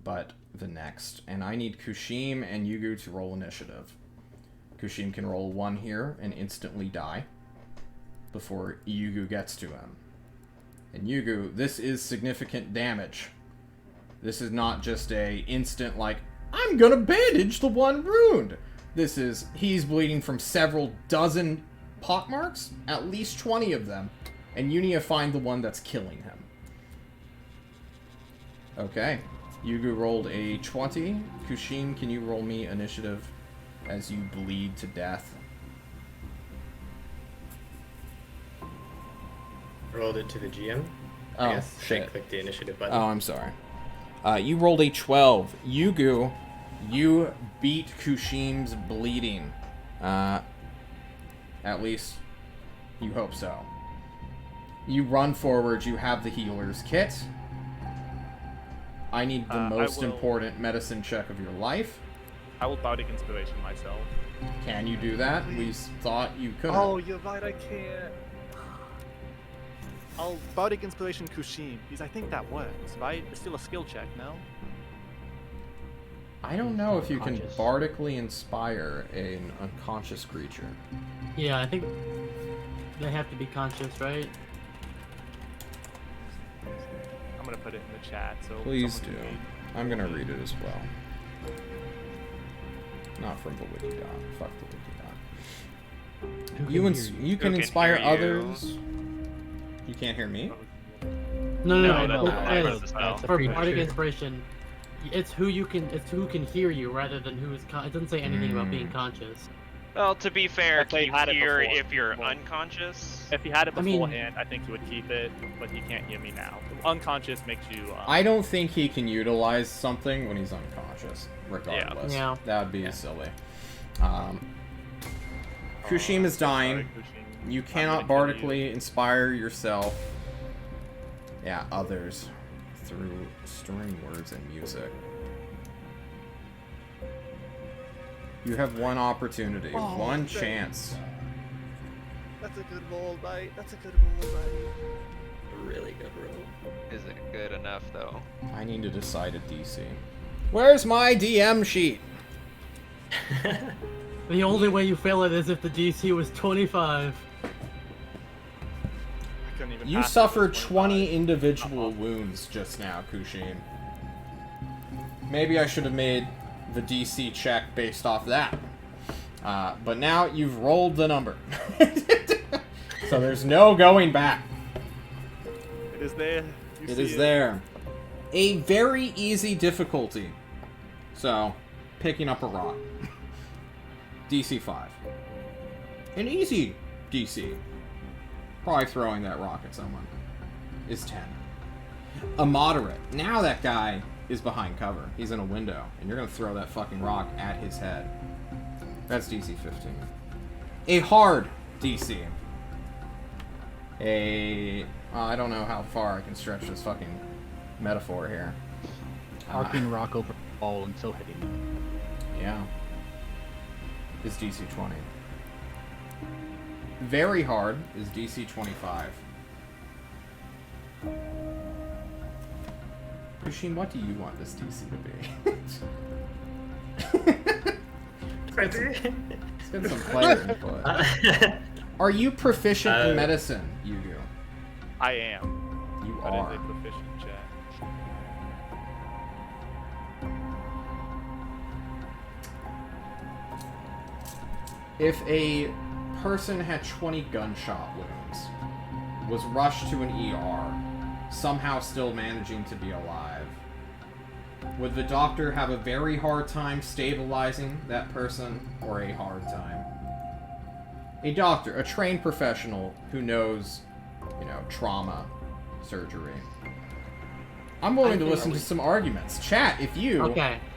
but the next. And I need Kushim and Yugu to roll initiative. Kushim can roll 1 here and instantly die before Yugu gets to him. And Yugu, this is significant damage. This is not just a instant like, I'm gonna bandage the one wound. This is, he's bleeding from several dozen pockmarks, at least 20 of them. And you need to find the one that's killing him. Okay. Yugu rolled a 20. Kushim, can you roll me initiative as you bleed to death? Rolled it to the GM. Oh, I guess. shit. I clicked the initiative button. Oh, I'm sorry. You rolled a 12. Yugu, you beat Kushim's bleeding. At least, you hope so. You run forward, you have the healer's kit. I need the most important medicine check of your life. I will Bardic Inspiration myself. Can you do that? We thought you could. Oh, you're right, I can't. I'll Bardic Inspiration Kushim, because I think that works, right? It's still a skill check, no? I don't know if you can bardically inspire an unconscious creature. Yeah, I think they have to be conscious, right? I'm gonna put it in the chat, so please do. Can read. I'm gonna read it as well. Not from the Wikidot. Fuck the Wikidot. You can inspire others. You can't hear me? No. That's for Bardic Inspiration, it's who can hear you rather than who is. It doesn't say anything about being conscious. Well, to be fair, If they can had you it hear before. if you're unconscious? If he had it I mean- beforehand, I think he would keep it, but he can't hear me now. Unconscious makes you. I don't think he can utilize something when he's unconscious, regardless. Yeah. That would be silly. Kushim is dying. You cannot bardically inspire yourself. Yeah, others. Through stirring words and music. You have one opportunity, one chance. That's a good roll, mate. That's a good roll, mate. Really good roll. Is it good enough though? I need to decide a DC. Where's my DM sheet? The only way you fail it is if the DC was 25. You suffered 20 individual wounds just now, Kushim. Maybe I should have made the DC check based off that. But now you've rolled the number. So there's no going back. It is there. It is there. A very easy difficulty. So, picking up a rock. DC 5. An easy DC, probably throwing that rock at someone, is 10. A moderate, now that guy is behind cover. He's in a window, and you're going to throw that fucking rock at his head. That's DC 15. A hard DC. I don't know how far I can stretch this fucking metaphor here. Arcing rock over the ball until hitting him. Yeah. Is DC 20. Very hard is DC 25. Kushim, what do you want this DC to be? Let's get some player input. Are you proficient in medicine, Yugu? I am. You That are. is a proficient check. If a person had 20 gunshot wounds, was rushed to an ER, somehow still managing to be alive, would the doctor have a very hard time stabilizing that person, or a hard time? A doctor, a trained professional who knows, trauma, surgery. I'm willing to listen to some arguments. Chat, if you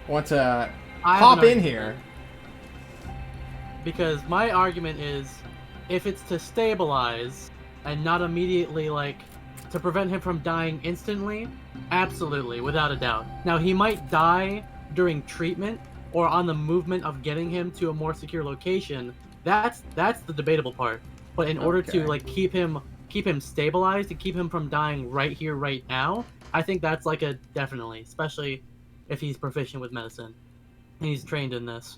want to hop in here. Because my argument is, if it's to stabilize and not immediately, to prevent him from dying instantly, absolutely, without a doubt. Now, he might die during treatment or on the movement of getting him to a more secure location. That's the debatable part. But in order to keep him stabilized and keep him from dying right here, right now, I think that's a definitely, especially if he's proficient with medicine and he's trained in this.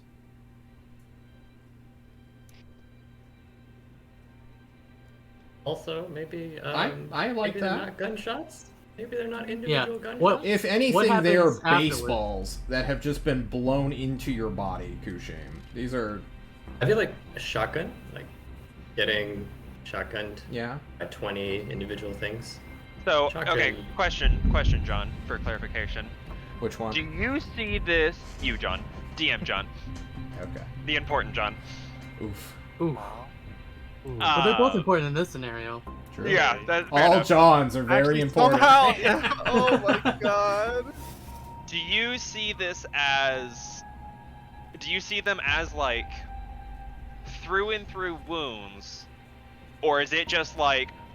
Also, maybe I like maybe that. They're not gunshots. Maybe they're not individual gunshots. What If anything, they are happens afterwards? baseballs that have just been blown into your body, Kushim. These are... I feel like a shotgun, getting shotgunned Yeah. at 20 individual things. So, Shotgun. okay, question, John, for clarification. Which one? Do you see this, you, John, DM John, Okay. the important John? Oof. Ooh. But they're both important in this scenario. True. Yeah, that's fair All enough. Johns are very Actually, important. Somehow, oh my god. Do you see this as... Do you see them as, through and through wounds? Or is it just,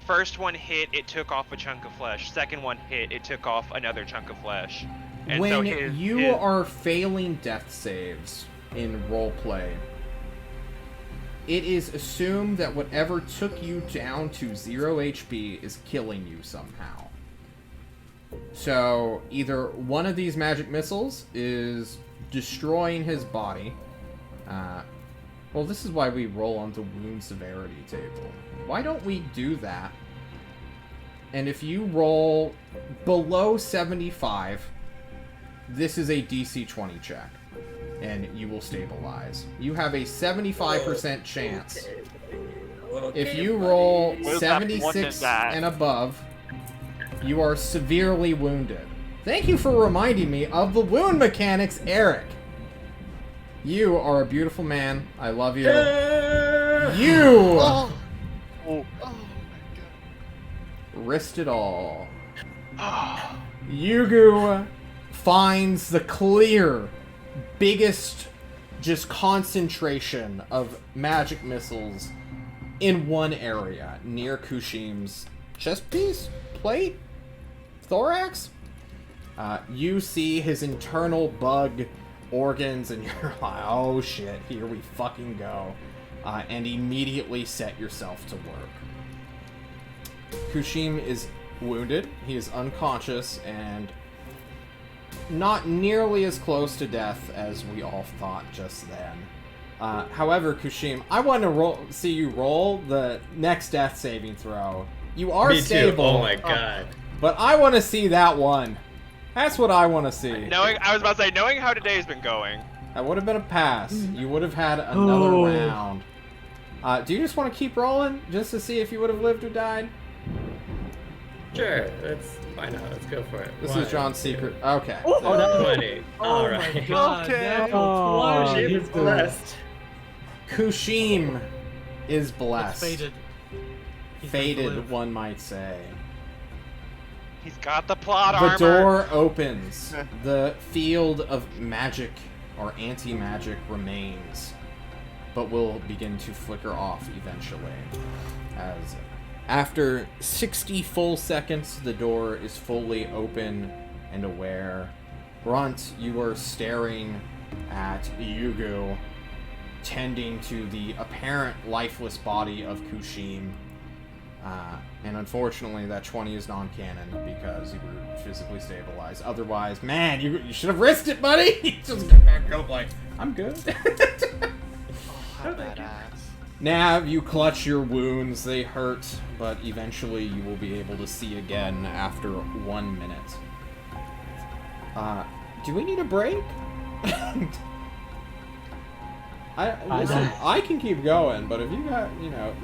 first one hit, it took off a chunk of flesh. Second one hit, it took off another chunk of flesh. And When so you are failing death saves in roleplay, it is assumed that whatever took you down to 0 HP is killing you somehow. So, either one of these magic missiles is destroying his body. Well, this is why we roll on the wound severity table. Why don't we do that? And if you roll below 75, this is a DC 20 check. And you will stabilize. You have a 75% chance. If you roll 76 and above, you are severely wounded. Thank you for reminding me of the wound mechanics, Eric. You are a beautiful man. I love you. You Oh my god. risked it all. Yugu finds the clear, biggest just concentration of magic missiles in one area near Kushim's chest piece, plate, thorax. You see his internal bug organs and you're like, oh shit, here we fucking go. And immediately set yourself to work. Kushim is wounded, he is unconscious, and not nearly as close to death as we all thought just then. However, Kushim, I want to see you roll the next death saving throw. You are Me stable. too. Oh my god. But I want to see that one. That's what I want to see. I was about to say, knowing how today's been going. That would have been a pass. You would have had another round. Do you just want to keep rolling just to see if you would have lived or died? Sure, why not? Let's go for it. This is John's secret. Okay. Oh, that's 20. Oh Alright. my god, Okay. natural Oh, 20. She was blessed. Kushim is It's blessed. faded. He's going to Faded, live. one might say. He's got the plot The armor. door opens. The field of magic or anti-magic remains, but will begin to flicker off eventually. As after 60 full seconds, the door is fully open and aware. Brunt, you are staring at Yugu, tending to the apparent lifeless body of Kushim. And unfortunately, that 20 is non-canon because you were physically stabilized. Otherwise, man, you should have risked it, buddy! You just get back up like, I'm good. How badass. Nav, you clutch your wounds. They hurt, but eventually you will be able to see again after 1 minute. Do we need a break? Listen, I can keep going, but if you got,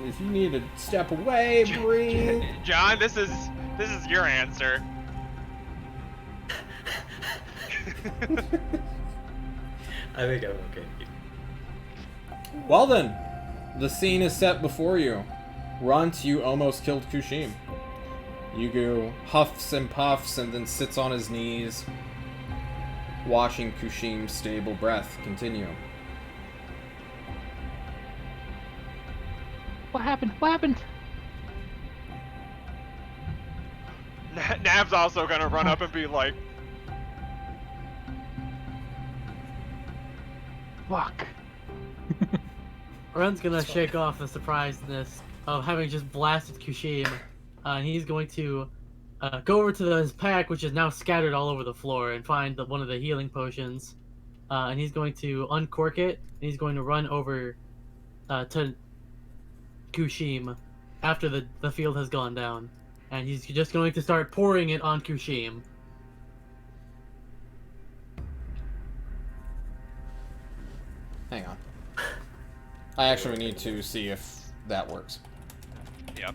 if you need to step away, breathe. John, this is your answer. I think I'm okay. Well then, the scene is set before you. Runt, you almost killed Kushim. Yugu huffs and puffs and then sits on his knees, watching Kushim's stable breath continue. What happened? What happened? Nav's also gonna run up and be like, Fuck. Ren's gonna shake off the surprisedness of having just blasted Kushim, and he's going to go over to his pack, which is now scattered all over the floor, and find one of the healing potions, and he's going to uncork it, and he's going to run over to Kushim after the field has gone down, and he's just going to start pouring it on Kushim. Hang on. I actually need to see if that works. yep.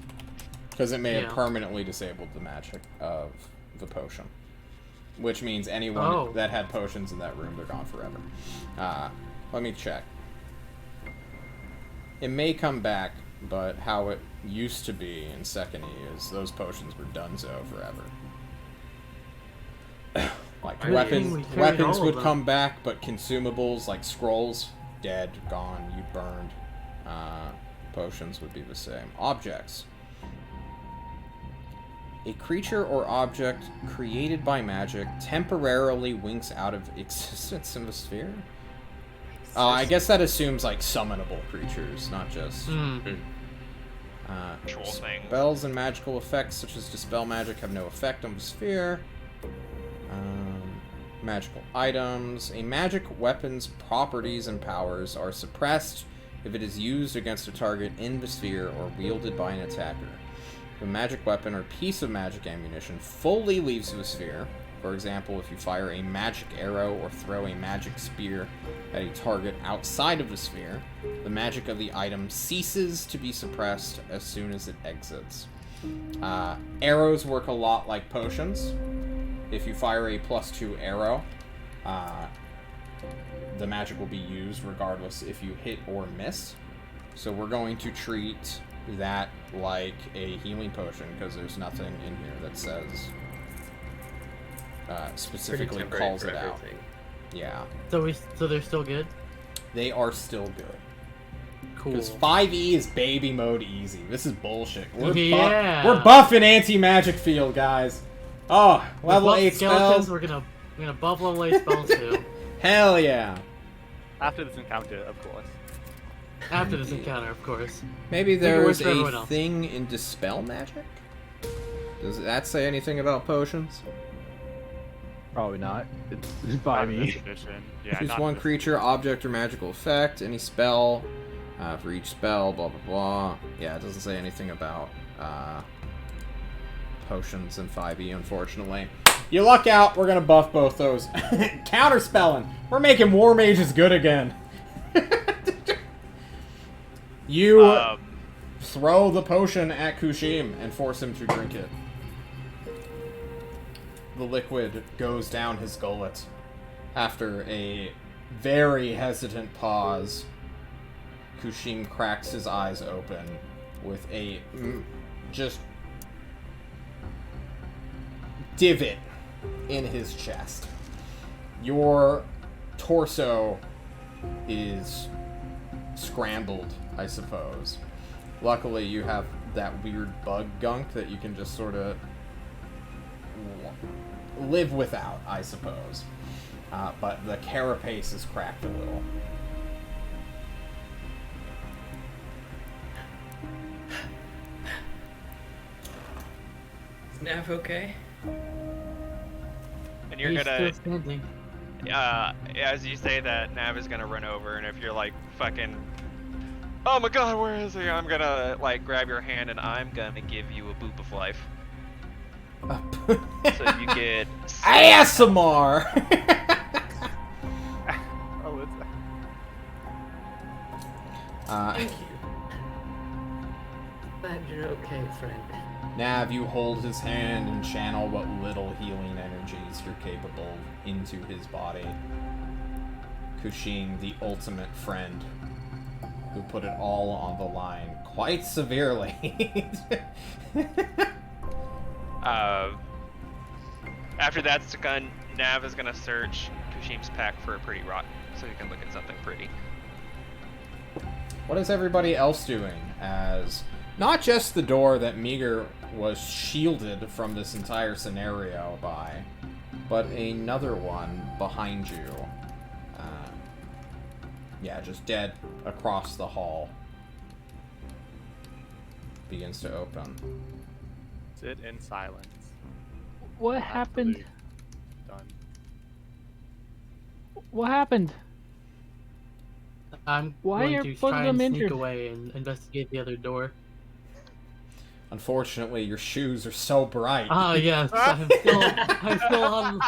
Because it may have Yeah. permanently disabled the magic of the potion. Which means anyone that had potions in that room, they're gone forever. Let me check. It may come back, but how it used to be in Second E is those potions were donezo forever. Like Really? We carried all weapons of would them. come back, but consumables like scrolls, dead, gone, you burned. Potions would be the same. Objects. A creature or object created by magic temporarily winks out of existence in the sphere? I guess that assumes like summonable creatures, not just Troll thing. spells and magical effects such as dispel magic have no effect on the sphere. Magical items. A magic weapon's properties and powers are suppressed if it is used against a target in the sphere or wielded by an attacker. If a magic weapon or piece of magic ammunition fully leaves the sphere, for example, if you fire a magic arrow or throw a magic spear at a target outside of the sphere, the magic of the item ceases to be suppressed as soon as it exits. Arrows work a lot like potions. If you fire a +2 arrow, the magic will be used regardless if you hit or miss. So we're going to treat that like a healing potion because there's nothing in here that says specifically calls it out. Yeah. So they're still good? They are still good. Cool. Because 5e is baby mode easy. This is bullshit. We're Yeah. we're buffing anti-magic field, guys. Oh, level With 8 skeletons, spells. we're gonna buff level 8 spells too. Hell yeah. After this encounter, of course. After this encounter, of course. Maybe Make it worse there's for everyone a else. thing in dispel magic? Does that say anything about potions? Probably not. It's by Not in this me. edition. Yeah, Choose not in one this creature, object, or magical effect, any spell, for each spell, blah blah blah. Yeah, it doesn't say anything about potions in 5e, unfortunately. You luck out, we're gonna buff both those. Counterspelling! We're making War Mages good again. You throw the potion at Kushim and force him to drink it. The liquid goes down his gullet after a very hesitant pause. Kushim cracks his eyes open with a just divot in his chest. Your torso is scrambled, I suppose. Luckily, you have that weird bug gunk that you can just sort of live without, I suppose. But the carapace is cracked a little. Is Nav okay? And you're He's gonna, still standing. as you say that, Nav is gonna run over, and if you're like fucking, oh my god, where is he? I'm gonna like grab your hand, and I'm gonna give you a boop of life. So you get ASMR! Oh, it's Thank you. Glad you're okay, friend. Nav, you hold his hand and channel what little healing energies you're capable into his body. Kushim, the ultimate friend, who put it all on the line quite severely. After that's done, Nav is gonna search Kushim's pack for a pretty rock, so he can look at something pretty. What is everybody else doing as not just the door that Meager was shielded from this entire scenario by, but another one behind you? Yeah, just dead across the hall. Begins to open. sit in silence. What happened? Done. What happened? I'm Why going are to both of try them and sneak injured? away and investigate the other door. Unfortunately, your shoes are so bright. Ah, yes, I'm still on.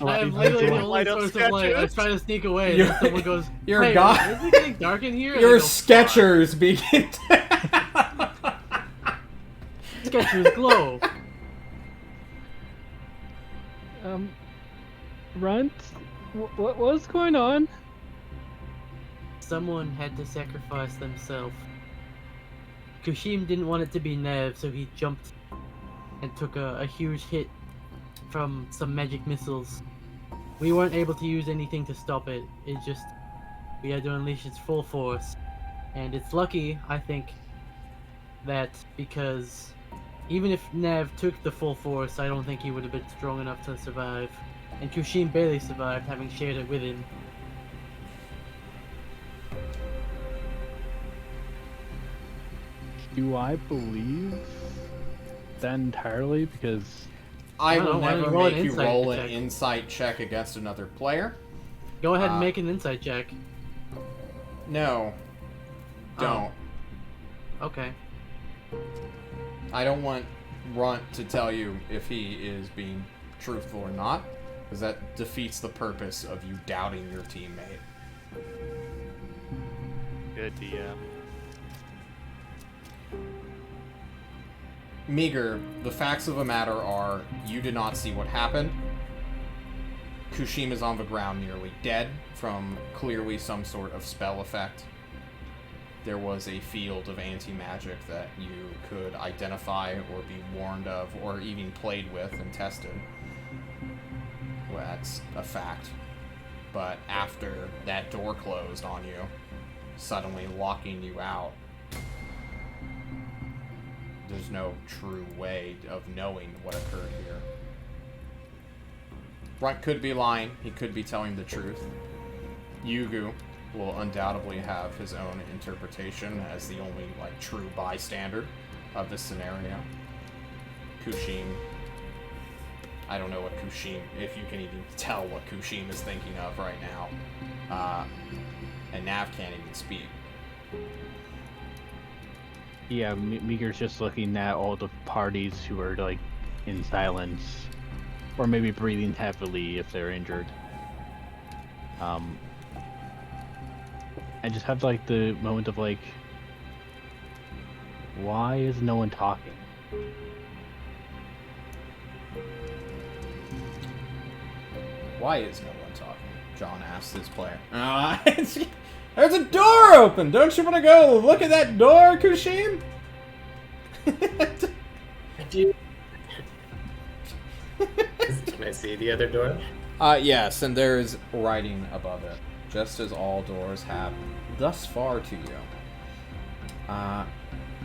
I have literally the only Light up source of light. I Skechers? try to sneak away, and You're- then someone goes, you're "Hey, God. is it getting dark in here?" And Your I go, Skechers begin to... Skechers glow. Runt? What was going on? Someone had to sacrifice themselves. Kushim didn't want it to be Nev, so he jumped and took a huge hit from some magic missiles. We weren't able to use anything to stop it. We had to unleash its full force. And it's lucky, I think, that because even if Nev took the full force, I don't think he would have been strong enough to survive. And Kushim barely survived, having shared it with him. Do I believe that entirely? Because I No, will why don't never you roll an make you insight roll an check? insight check against another player. Go ahead and Uh, make an insight check. No. Don't. Okay. I don't want Runt to tell you if he is being truthful or not, because that defeats the purpose of you doubting your teammate. Good DM. Meager, the facts of the matter are you did not see what happened. Kushim is on the ground nearly dead from clearly some sort of spell effect. There was a field of anti-magic that you could identify or be warned of or even played with and tested. Well, that's a fact. But after that door closed on you, suddenly locking you out, there's no true way of knowing what occurred here. Runt could be lying. He could be telling the truth. Yugu will undoubtedly have his own interpretation as the only, true bystander of this scenario. Kushim, I don't know what Kushim, if you can even tell what Kushim is thinking of right now. And Nav can't even speak. yeah, Meager's just looking at all the parties who are in silence, or maybe breathing heavily if they're injured. And just have the moment of why is no one talking? Why is no one talking? John asks his player. There's a door open! Don't you want to go look at that door, Kushim? Do Can I see the other door? Yes, and there is writing above it, just as all doors have thus far to you.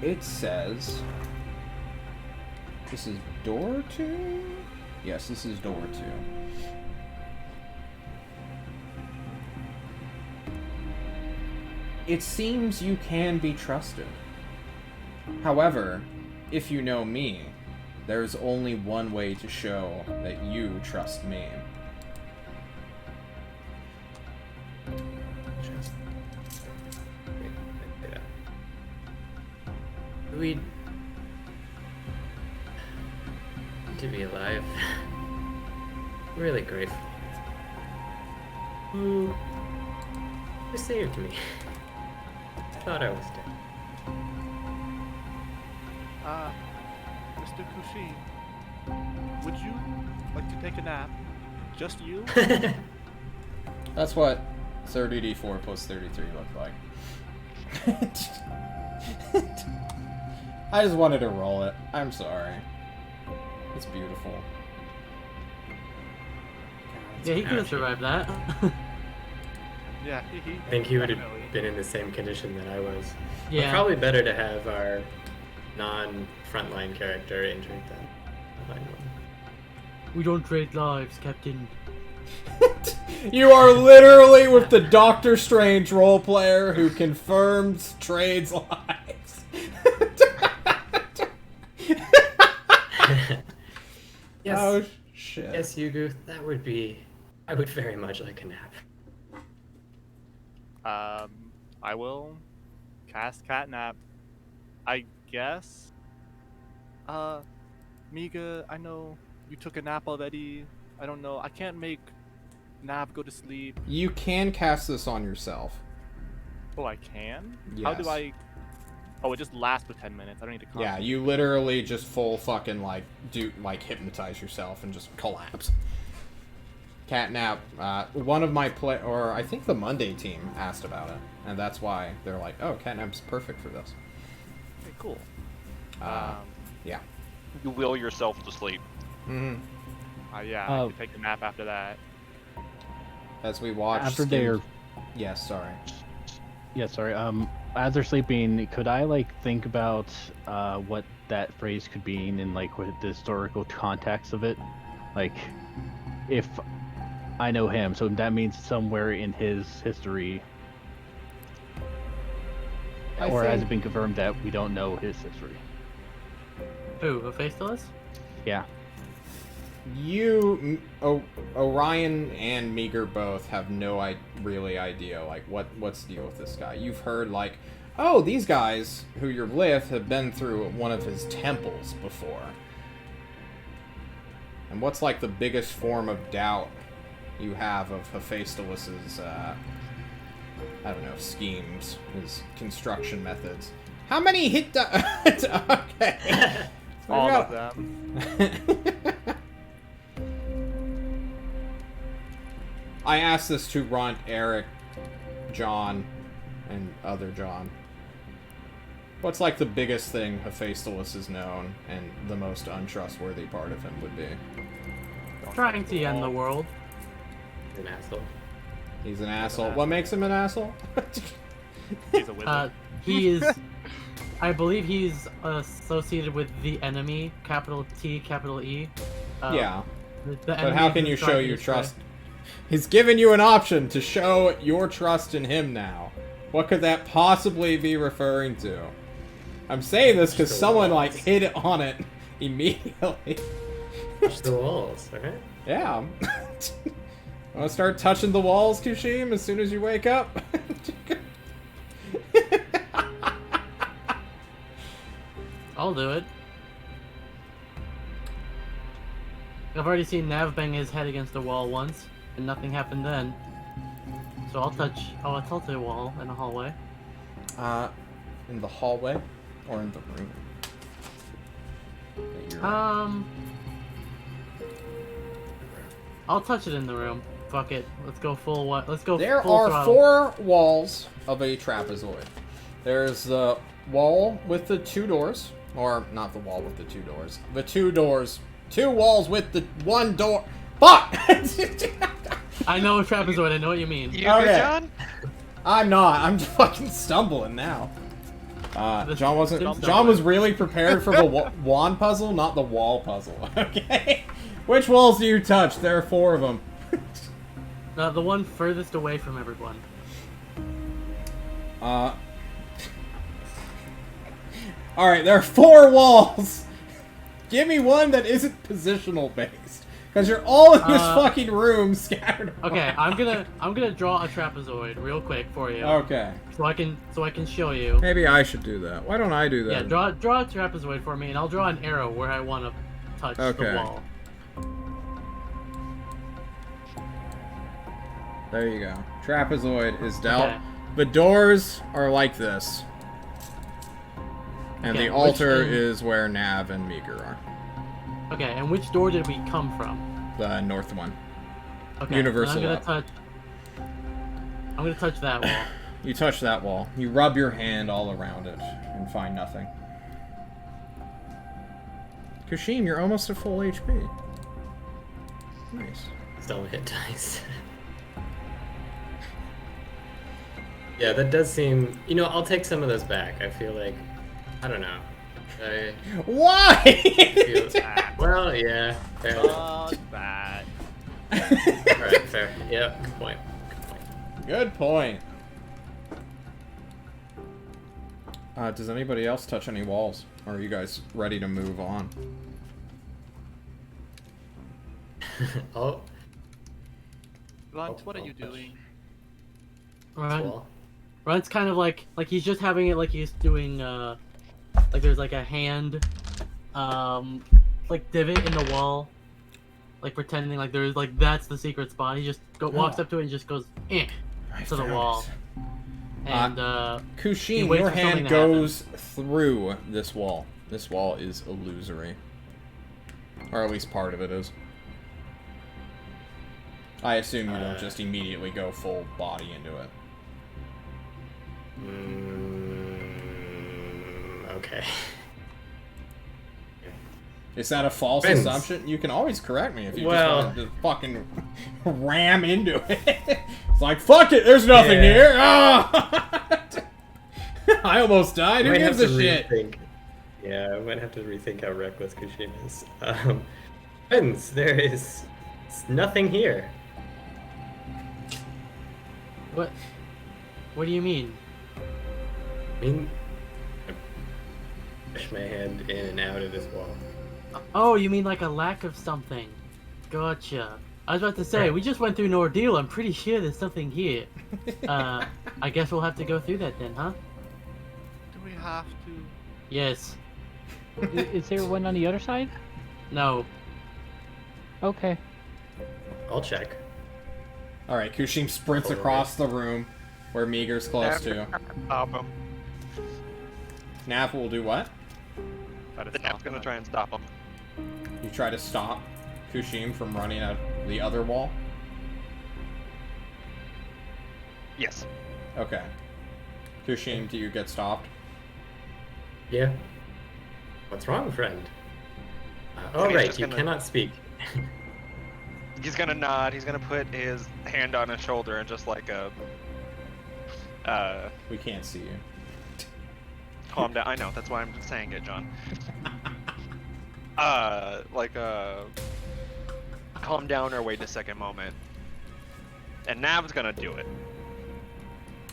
It says... This is door 2? Yes, this is door 2. It seems you can be trusted. However, if you know me, there's only one way to show that you trust me. We to be alive. Really grateful. Who saved me? Thought I was dead. Mr. Kushi, would you like to take a nap? Just you? That's what 30d4 plus 33 looked like. I just wanted to roll it. I'm sorry. It's beautiful. Yeah, he could have survived that. Yeah, I think he would have been in the same condition that I was. Yeah. But probably better to have our non-frontline character injured than frontline one. We don't trade lives, Captain. You are literally with the Doctor Strange role player who confirms trades lives. Yes. Oh shit. Yes, Yugu, that would be. I would very much like a nap. I will cast Catnap. I guess. Miga, I know you took a nap already. I don't know. I can't make Nav go to sleep. You can cast this on yourself. Oh, I can? Yes. How do I... Oh, it just lasts for 10 minutes. I don't need to Yeah, you literally just full fucking hypnotize yourself and just collapse. Catnap, one of my or I think the Monday team asked about it, and that's why they're like, oh, Catnap's perfect for this. Okay, cool. Yeah. You will yourself to sleep. Mm-hmm. Yeah, I could take a nap after that. As we watch... After they're... Yes, sorry. Yeah, sorry. As they're sleeping, could I, think about, what that phrase could mean in, what the historical context of it? If I know him, so that means somewhere in his history... has it been confirmed that we don't know his history? Who, Hephaestus? Yeah. You, Orion and Meager both have no idea, what's the deal with this guy. You've heard, oh, these guys who you're with have been through one of his temples before. And what's, the biggest form of doubt you have of Hephaestus's, I don't know, schemes, his construction methods? How many hit okay. All of them. I asked this to Runt, Eric, John, and other John. What's the biggest thing Hephaestus is known and the most untrustworthy part of him would be? Trying to end the world. An asshole. He's an asshole. What makes him an asshole? He's a wizard. He is... I believe he's associated with the enemy, capital T, capital E. Yeah. But how can you show your trust? He's given you an option to show your trust in him now. What could that possibly be referring to? I'm saying this because someone hit on it immediately. Touch the walls, okay? Yeah. Want to start touching the walls, Kushim, as soon as you wake up? I'll do it. I've already seen Nav bang his head against the wall once, and nothing happened then. So I'll touch the wall in the hallway. In the hallway? Or in the room? I'll touch it in the room. Fuck it. Let's go full what? Let's go There full are throttle. 4 walls of a trapezoid. There's the wall with the 2 doors. Or, not the wall with the 2 doors. The 2 doors. 2 walls with the 1 door. Fuck! I know a trapezoid. I know what you mean. You Okay. good, John? I'm not. I'm fucking stumbling now. John wasn't. John was really prepared for the wand puzzle, not the wall puzzle. Okay. Which walls do you touch? There are 4 of them. The one furthest away from everyone. All right. There are 4 walls. Give me one that isn't positional based, because you're all in this fucking room scattered. Okay, I'm gonna draw a trapezoid real quick for you. Okay. So I can show you. Maybe I should do that. Why don't I do that? Yeah, draw a trapezoid for me, and I'll draw an arrow where I want to touch Okay. the wall. There you go. Trapezoid is dealt. Okay. The doors are like this. And Okay, the altar which- is where Nav and Meager are. Okay, and which door did we come from? The north one. Okay, Universal then up. I'm gonna touch that wall. You touch that wall. You rub your hand all around it and find nothing. Kushim, you're almost at full HP. Nice. Still hit dice. Yeah, that does seem. You know, I'll take some of those back. I feel like. I don't know. Why? Feel, well, yeah. Fair. Bad. Alright, fair. Yeah, good point. Good point. Does anybody else touch any walls? Or are you guys ready to move on? Oh. Blunt, what are you doing? Run. Well, Run's kind of like he's just having it like he's doing like there's like a hand like divot in the wall, like pretending like there's like that's the secret spot. He just walks up to it and just goes to the found wall. it. And he Kushim, waits your for something hand to goes through this wall. This wall is illusory. Or at least part of it is. I assume you don't just immediately go full body into it. okay. Is that a false Depends. assumption? You can always correct me if you Well- just want to fucking ram into it. It's like, fuck it, there's nothing Yeah. here. Ah! I almost died. Who Might gives have a to shit? rethink. Yeah, I might have to rethink how reckless Kushim is. Friends, there is nothing here. what do you mean? I mean, I push my hand in and out of this wall. Oh, you mean like a lack of something? Gotcha. I was about to say, we just went through an ordeal. I'm pretty sure there's something here. I guess we'll have to go through that then, huh? Do we have to? Yes. Is there one on the other side? No. Okay. I'll check. Alright, Kushim sprints across the room where Meager's close to. Stop him. Nav will do what? The Nap's gonna try and stop him. You try to stop Kushim from running out the other wall? Yes. Okay. Kushim, do you get stopped? Yeah. What's wrong, friend? Oh, he's right, just you gonna- cannot speak. He's gonna nod. He's gonna put his hand on his shoulder and just like We can't see you. calm down. I know. That's why I'm just saying it, John. Calm down or wait a second moment. And Nav's gonna do it.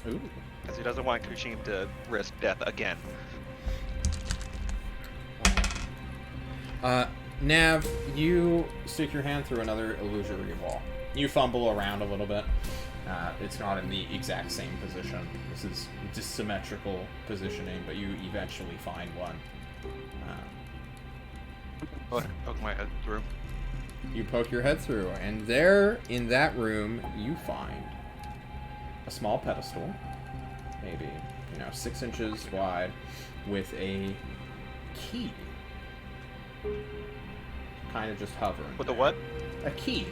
Ooh. Because he doesn't want Kushim to risk death again. Nav, you stick your hand through another illusory wall. You fumble around a little bit. It's not in the exact same position. This is just symmetrical positioning, but you eventually find one. Poke my head through. You poke your head through, and there, in that room, you find a small pedestal, maybe, 6 inches wide, with a key. Kind of just hovering. With a there. what? A key.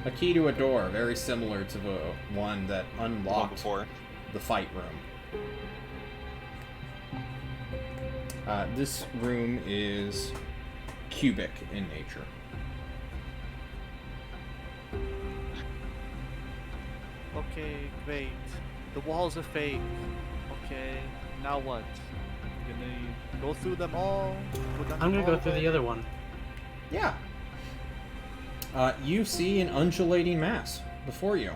A key to a door, very similar to the one that The one unlocked before. the fight room. This room is cubic in nature. Okay, great. The walls are fake. Okay, now what? You gonna go through them all? I'm gonna go through the other one. Yeah. You see an undulating mass before you.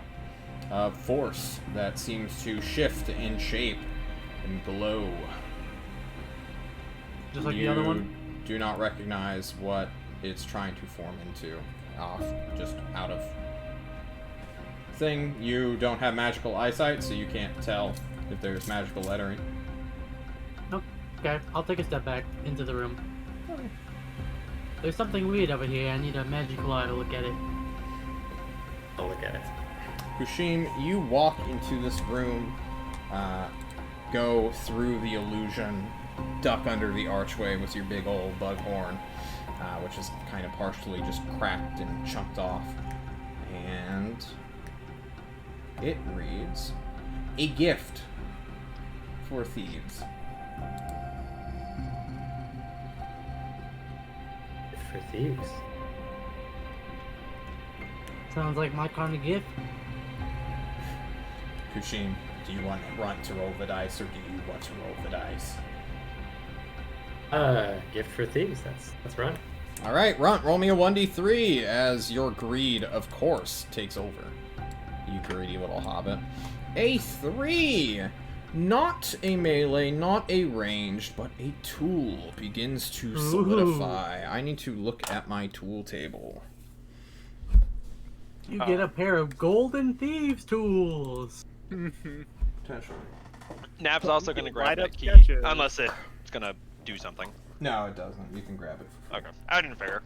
A force that seems to shift in shape and glow. Just like you the other one? do not recognize what it's trying to form into. Just out of thing. You don't have magical eyesight, so you can't tell if there's magical lettering. Okay, I'll take a step back into the room. There's something weird over here. I need a magical eye to look at it. I'll look at it. Kushim, you walk into this room, go through the illusion, duck under the archway with your big old bug horn, which is kind of partially just cracked and chunked off. And it reads, "A gift for thieves." For thieves. Sounds like my kind of gift. Kushim, do you want Runt to roll the dice, or do you want to roll the dice? Gift for thieves. That's right. All right, Runt, roll me a 1d3 as your greed, of course, takes over. You greedy little hobbit. A 3! Not a melee, not a ranged, but a tool begins to solidify. I need to look at my tool table. You get a pair of golden thieves tools. Potentially. Nap's also gonna grab Right that up key, sketches. unless it's gonna do something. No, it doesn't. You can grab it. Okay, I didn't figure.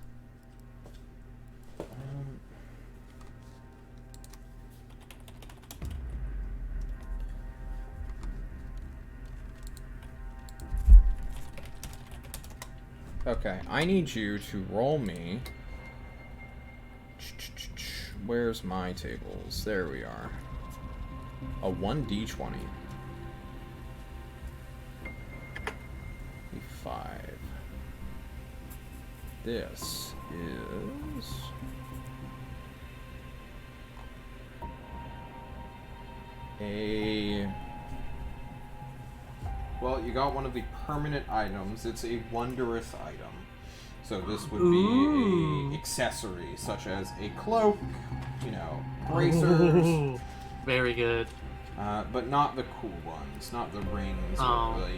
Okay, I need you to roll me. Where's my tables? There we are. A 1d20. 5. This is a... Well, you got one of the permanent items. It's a wondrous item. So this would be a accessory, such as a cloak, you know, bracers. Ooh, very good. But not the cool ones, not the rings Oh. or the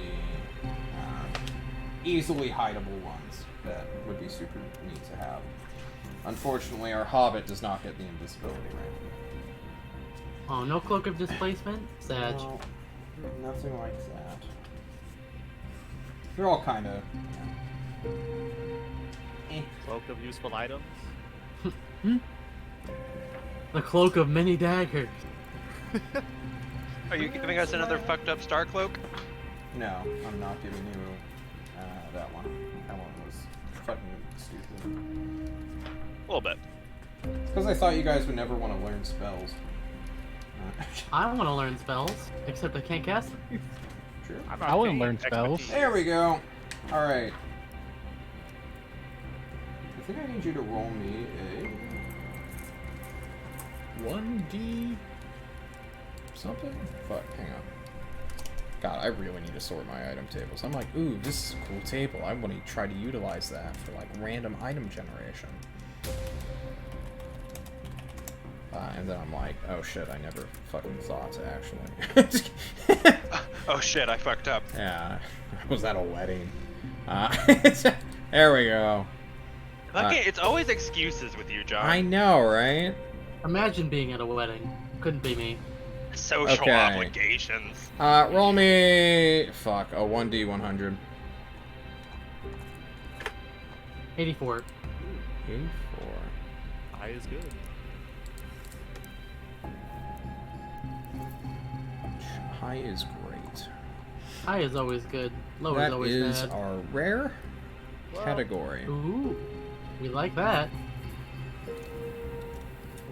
easily hideable ones that would be super neat to have. Unfortunately, our hobbit does not get the invisibility rank. Oh, no cloak of displacement? Sag. No, nothing like that. They're all kind of... Cloak of useful items. The cloak of many daggers. Are you giving us another fucked up star cloak? No, I'm not giving you that one. That one was fucking stupid. A little bit. It's because I thought you guys would never want to learn spells. I want to learn spells, except I can't cast them. True. I'm not I wouldn't paying learn spells. expertise. There we go. Alright. I think I need you to roll me a 1d something? Fuck, hang on. God, I really need to sort my item tables. I'm like, ooh, this is a cool table. I want to try to utilize that for like random item generation. And then I'm like, oh shit, I never fucking thought to actually. Oh shit, I fucked up. Yeah, I was at a wedding. There we go. Okay, it's always excuses with you, John. I know, right? Imagine being at a wedding. Couldn't be me. Social Okay. obligations. Roll me... Fuck, a 1d100. 84. 84. High is good. High is great. High is always good. Low is That always is bad. our rare category. Ooh, we like that.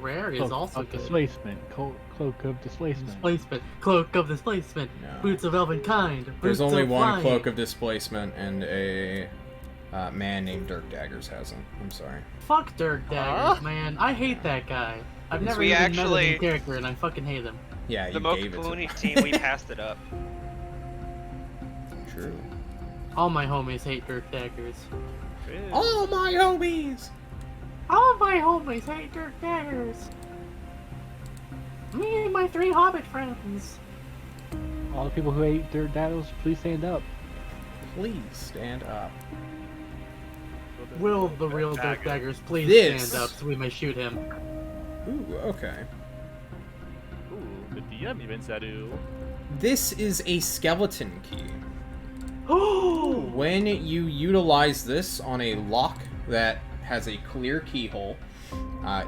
Rare is Cloak also of good. displacement. Cloak of displacement. Displacement. Cloak of displacement. No. Boots of elven kind. There's Boots only of one flying. cloak of displacement, and a man named Dirk Daggers has him. I'm sorry. Fuck Dirk Daggers, man. I hate that guy. I've never We even actually- met him in character, and I fucking hate him. Yeah, you The gave it to Mokuluni him. team, we passed it up. True. All my homies hate Dirk Daggers. All my homies! All my homies hate Dirk Daggers. Me and my 3 hobbit friends. All the people who hate dirt daddles, please stand up. Please stand up. Will the real Dirk Daggers please This- stand up so we may shoot him? Ooh, okay. Ooh, the DM even said ooh. This is a skeleton key. Oh! When you utilize this on a lock that has a clear keyhole,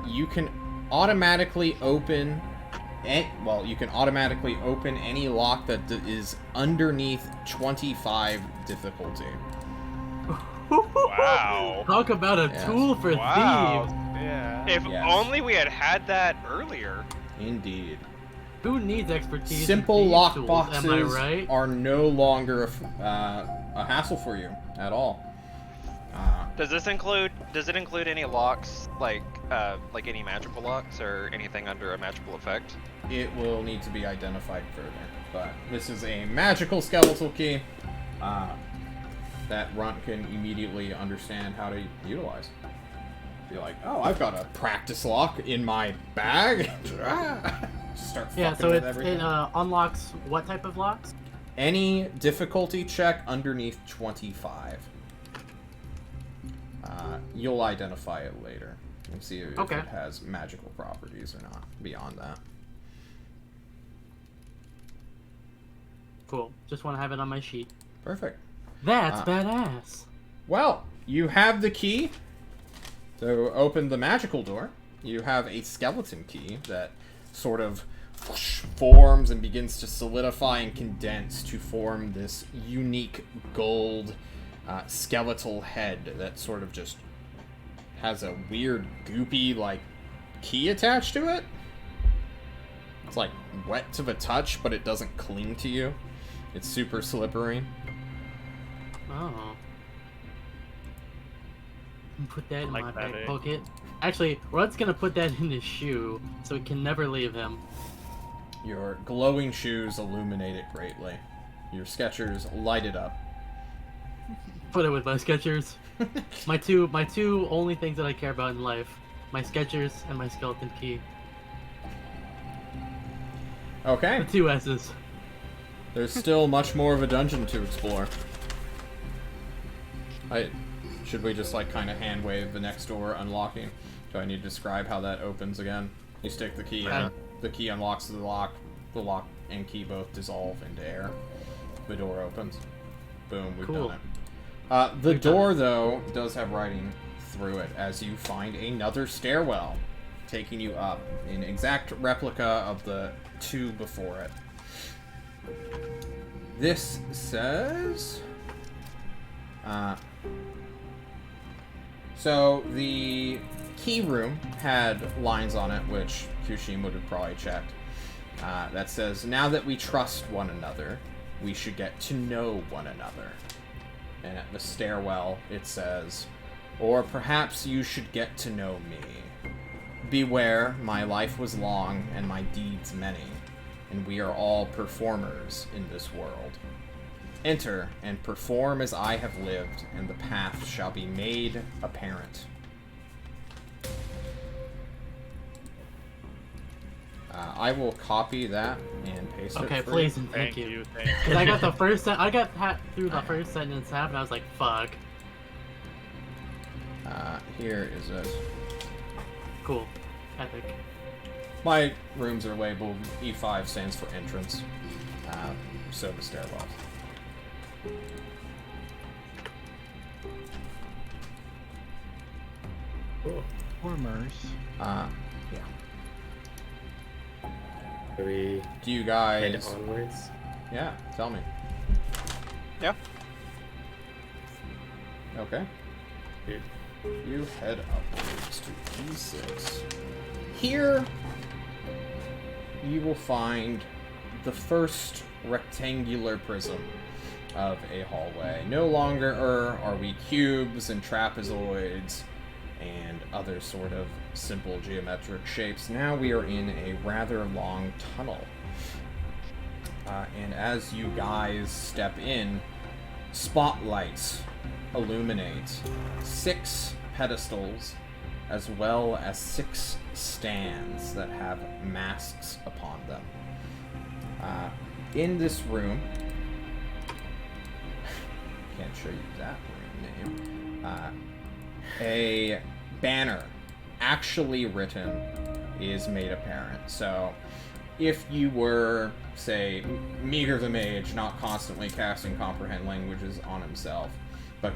you can automatically open you can automatically open any lock that is underneath 25 difficulty. Wow. Talk about a Yes. tool for Wow. thieves. Yeah. If Yes. only we had had that earlier. Indeed. Who needs expertise? Simple in thieves lock tools, boxes Am I right? are no longer a hassle for you at all. Does it include any locks like any magical locks or anything under a magical effect? It will need to be identified further, but this is a magical skeletal key that Runt can immediately understand how to utilize. Be like, oh, I've got a practice lock in my bag. Just start fucking Yeah, so with it everything. unlocks what type of locks? Any difficulty check underneath 25. You'll identify it later and see if Okay. it has magical properties or not beyond that. Cool. Just want to have it on my sheet. Perfect. That's badass. Well, you have the key to open the magical door. You have a skeleton key that sort of forms and begins to solidify and condense to form this unique gold skeletal head that sort of just has a weird goopy like key attached to it. It's like wet to the touch, but it doesn't cling to you. It's super slippery. Oh. Put that in Like my that, back eh? pocket. Actually, Rod's gonna put that in his shoe so it can never leave him. Your glowing shoes illuminate it greatly. Your Skechers light it up. Put it with my Skechers. my two only things that I care about in life. My Skechers and my skeleton key. Okay, The 2 S's. there's still much more of a dungeon to explore. Should we just like kind of hand wave the next door unlocking? Do I need to describe how that opens again? You stick the key in, the key unlocks the lock and key both dissolve into air. The door opens. Boom, we've Cool. done it. The door, though, does have writing through it as you find another stairwell taking you up, an exact replica of the 2 before it. This says... so the key room had lines on it, which Kushin would have probably checked. That says, now that we trust one another, we should get to know one another. And at the stairwell, it says, or perhaps you should get to know me. Beware, my life was long and my deeds many, and we are all performers in this world. Enter and perform as I have lived, and the path shall be made apparent. I will copy that and paste it. Okay, for please you. and thank you. Thank you. Cause I got the first I got through the first sentence half and I was like, fuck. Here is it. Cool. Epic. My rooms are labeled E5 stands for entrance. So the stairwell. Cool. Formers. Yeah. Do we Do you head guys? onwards? Yeah. Tell me. Yeah. Okay. Dude. You head upwards to E6. Here, you will find the first rectangular prism of a hallway. No longer are we cubes and trapezoids and other sort of simple geometric shapes. Now we are in a rather long tunnel. And as you guys step in, spotlights illuminate 6 pedestals as well as 6 stands that have masks upon them. In this room, can't show you that room name, a banner actually written is made apparent. So if you were, say, Meager the Mage, not constantly casting Comprehend Languages on himself, but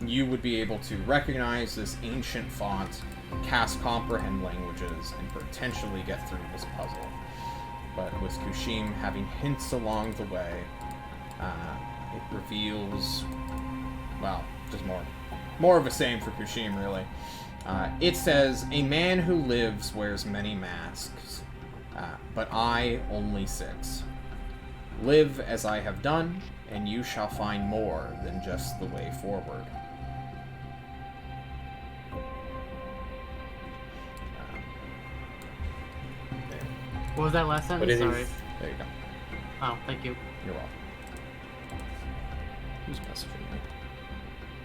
you would be able to recognize this ancient font, cast Comprehend Languages, and potentially get through this puzzle. But with Kushim having hints along the way, it reveals, well, just more of the same for Kushim, really. It says, "A man who lives wears many masks, but I only 6. Live as I have done, and you shall find more than just the way forward." What was that last sentence? Sorry. There you go. Oh, thank you. You're welcome. Who's messaging me?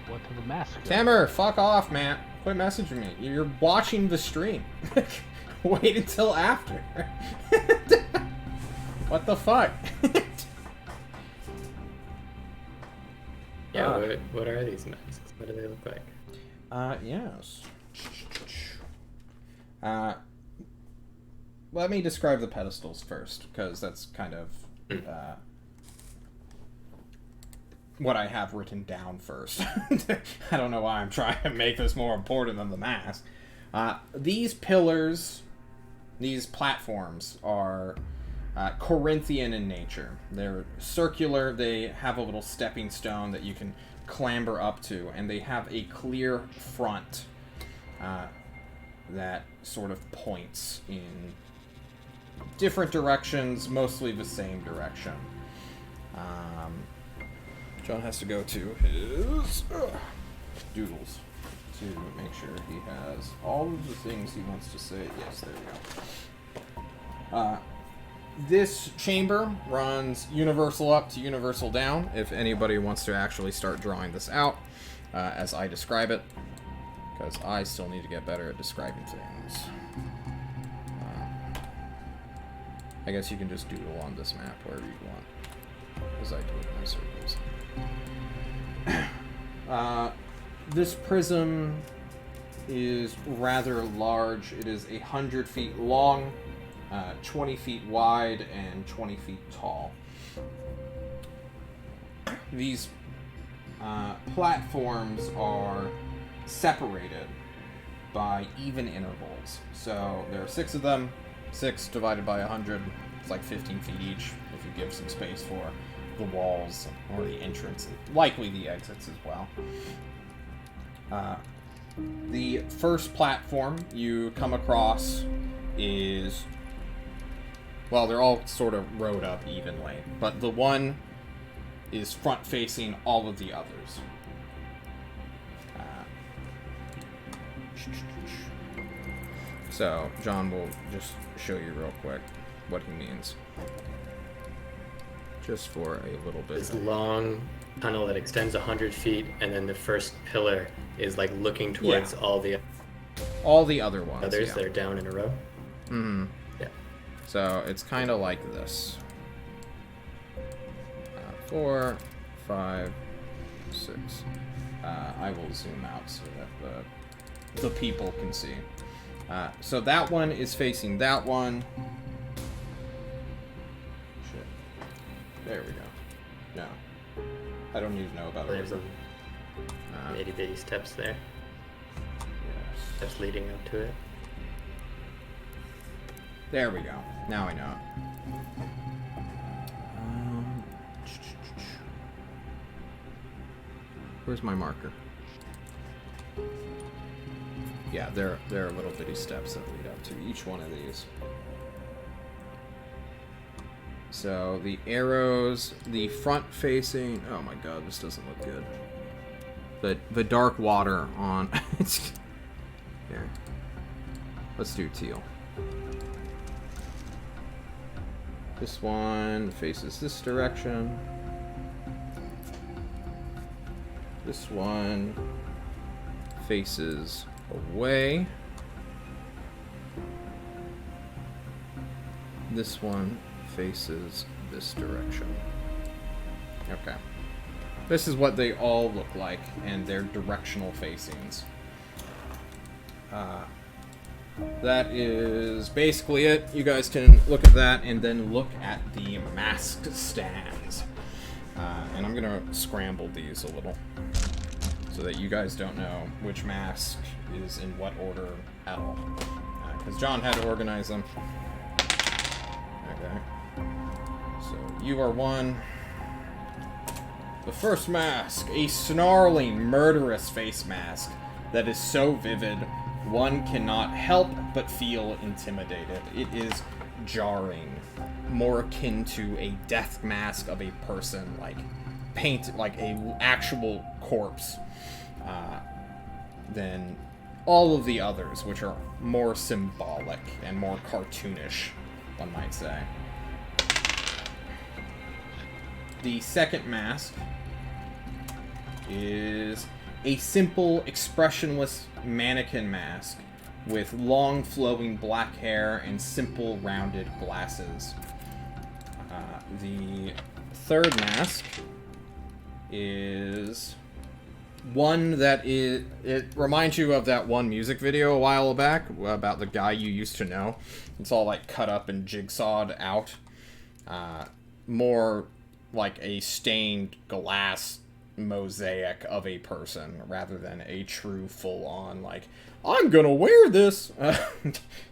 What type of mask? Tamer, fuck off, man. Quit messaging me. You're watching the stream. Wait until after. What the fuck? Yeah, what are these masks? What do they look like? Yes. Let me describe the pedestals first, because that's kind of what I have written down first. I don't know why I'm trying to make this more important than the mask. These pillars, these platforms, are Corinthian in nature. They're circular, they have a little stepping stone that you can clamber up to, and they have a clear front that sort of points in different directions, mostly the same direction. John has to go to his doodles to make sure he has all of the things he wants to say. Yes, there we go. This chamber runs universal up to universal down, if anybody wants to actually start drawing this out as I describe it, because I still need to get better at describing things. I guess you can just doodle on this map wherever you want, as I do with my circles. This prism is rather large. It is 100 feet long, 20 feet wide, and 20 feet tall. These platforms are separated by even intervals. So there are 6 of them. 6 divided by 100, it's like 15 feet each, if you give some space for the walls or the entrance, and likely the exits as well. The first platform you come across is, well, they're all sort of rowed up evenly, but the one is front-facing all of the others. So, John will just show you real quick what he means. Just for a little bit. This long tunnel that extends 100 feet, and then the first pillar is like looking towards all the other ones. Others that are down in a row. Mm-hmm. Yeah. So it's kind of like this. 4, 5, 6. I will zoom out so that the people can see. So that one is facing that one. Shit. There we go. No. I don't need to know about There's it. some itty bitty steps there. Yes. Steps leading up to it. There we go. Now I know. Where's my marker? Yeah, there are little bitty steps that lead up to each one of these. So the arrows, the front facing. Oh my god, this doesn't look good. The dark water on. Here, let's do teal. This one faces this direction. This one faces away. This one faces this direction. Okay. This is what they all look like, and their directional facings. That is basically it. You guys can look at that and then look at the masked stands. And I'm gonna scramble these a little so that you guys don't know which mask is in what order at all. Because John had to organize them. Okay. So you are one. The first mask, a snarling, murderous face mask that is so vivid, one cannot help but feel intimidated. It is jarring, more akin to a death mask of a person, like painted like a actual corpse, than all of the others, which are more symbolic and more cartoonish, one might say. The second mask is a simple, expressionless mannequin mask with long, flowing black hair and simple, rounded glasses. The third mask is one that it reminds you of that one music video a while back about the guy you used to know. It's all like cut up and jigsawed out. More like a stained glass mosaic of a person rather than a true full-on, like, I'm gonna wear this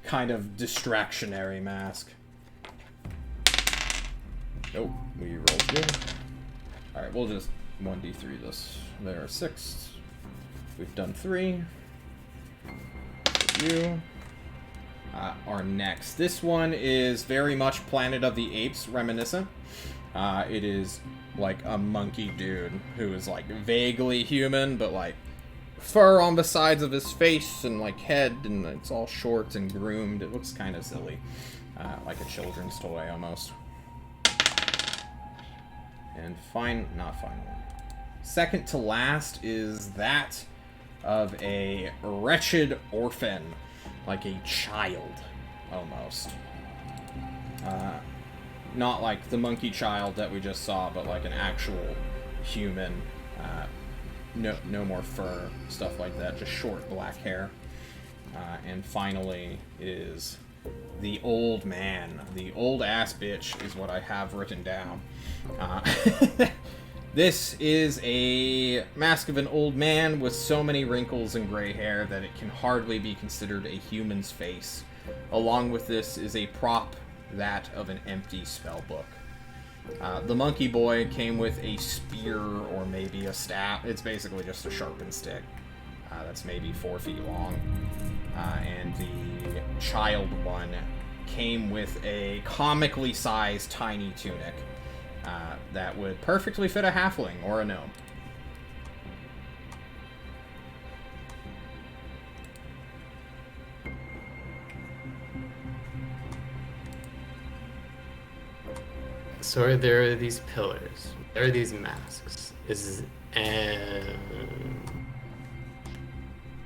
kind of distractionary mask. Nope, we rolled good. Alright, we'll just 1d3 this. There are 6. We've done 3. You are next. This one is very much Planet of the Apes reminiscent. It is like a monkey dude who is like vaguely human, but like fur on the sides of his face and like head, and it's all short and groomed. It looks kind of silly, like a children's toy almost. And not final. Second to last is that of a wretched orphan, like a child almost. Not like the monkey child that we just saw, but like an actual human. No more fur, stuff like that, just short black hair. And finally is the old man. The old ass bitch is what I have written down. This is a mask of an old man with so many wrinkles and gray hair that it can hardly be considered a human's face. Along with this is a prop, that of an empty spell book. The monkey boy came with a spear or maybe a staff. It's basically just a sharpened stick that's maybe 4 feet long. And the child one came with a comically sized tiny tunic that would perfectly fit a halfling or a gnome. So there are these pillars. There are these masks. So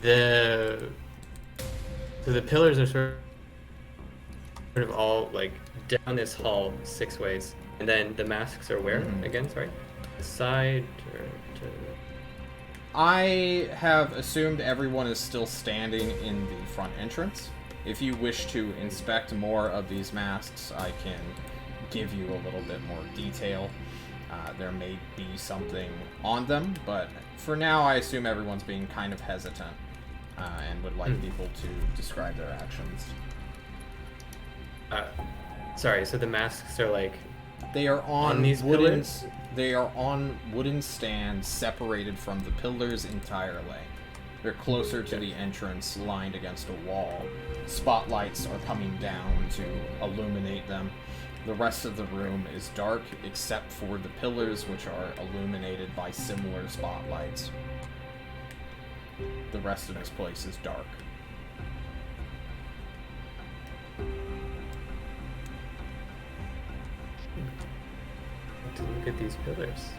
the pillars are sort of all like down this hall 6 ways, and then the masks are where again? Sorry, the side or to. I have assumed everyone is still standing in the front entrance. If you wish to inspect more of these masks, I can give you a little bit more detail. There may be something on them, but for now I assume everyone's being kind of hesitant and would like people to describe their actions. Sorry, so the masks are like they are on these wooden pillars? They are on wooden stands separated from the pillars entirely. They're closer to the entrance, lined against a wall. Spotlights are coming down to illuminate them. The rest of the room is dark, except for the pillars, which are illuminated by similar spotlights. The rest of this place is dark. To look at these pillars.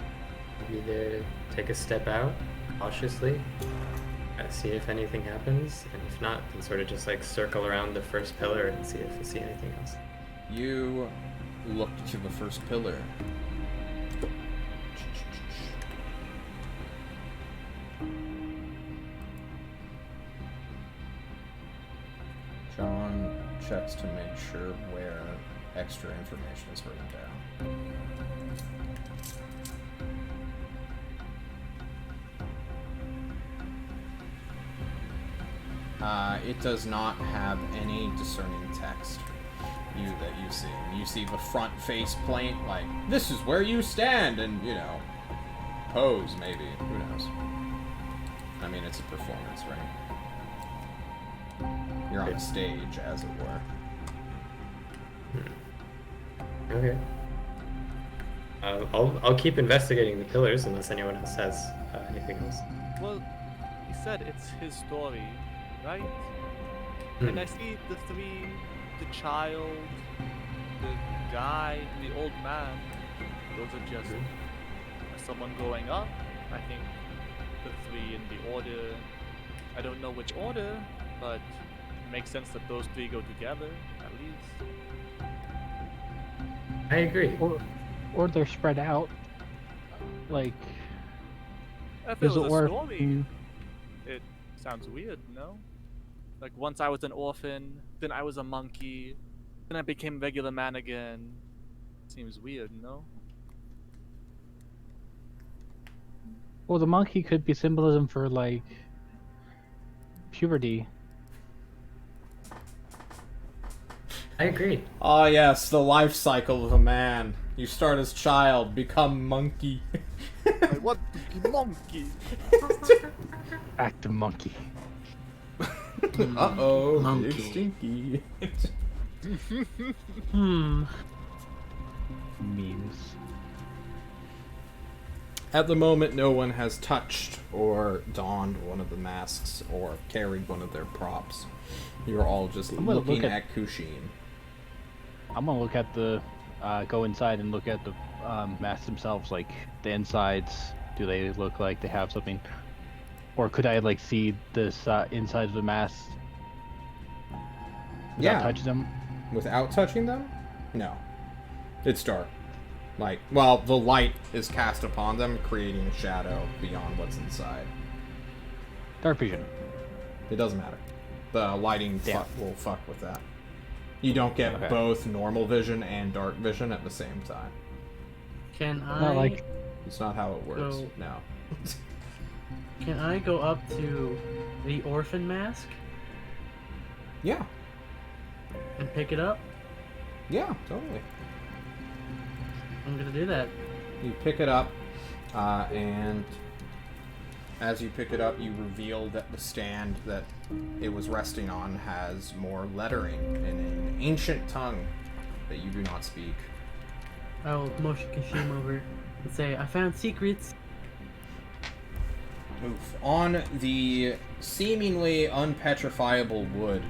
Either take a step out cautiously, see if anything happens, and if not, then sort of just like circle around the first pillar and see if you see anything else. You look to the first pillar. John checks to make sure where extra information is written down. It does not have any discerning text that you see. You see the front face plate, like, this is where you stand, and, you know, pose, maybe. Who knows? I mean, it's a performance, right? You're on a stage, as it were. Okay. I'll keep investigating the pillars unless anyone else has anything else. Well, he said it's his story, right? And I see the three, the child, the guy, and the old man. Those are just someone growing up. I think the three in the order. I don't know which order, but it makes sense that those three go together, at least. I agree. Or they're spread out. Like, If it was a or story, it sounds weird, no? Like, once I was an orphan, then I was a monkey, then I became regular man again. Seems weird, no? well, the monkey could be symbolism for like puberty. I agree. Ah, yes, the life cycle of a man. You start as child, become monkey. I want to be monkey. Back to monkey. Uh-oh, Monkey. it's stinky. Memes. At the moment, no one has touched or donned one of the masks or carried one of their props. You're all just I'm gonna looking look at Kushin. I'm gonna look at the, go inside and look at the masks themselves, like the insides. Do they look like they have something? Or could I like see this inside of the mask without touching them? Without touching them? No. It's dark. Like, well, the light is cast upon them, creating a shadow beyond what's inside. Dark vision. It doesn't matter. The lighting will fuck with that. You don't get both normal vision and dark vision at the same time. Can I? Not like It's not how it works. So- No. Can I go up to the orphan mask Yeah. and pick it up? Yeah, totally. I'm gonna do that. You pick it up, and as you pick it up, you reveal that the stand that it was resting on has more lettering in an ancient tongue that you do not speak. I will motion Kashim over and say, I found secrets. Move. On the seemingly unpetrifiable wood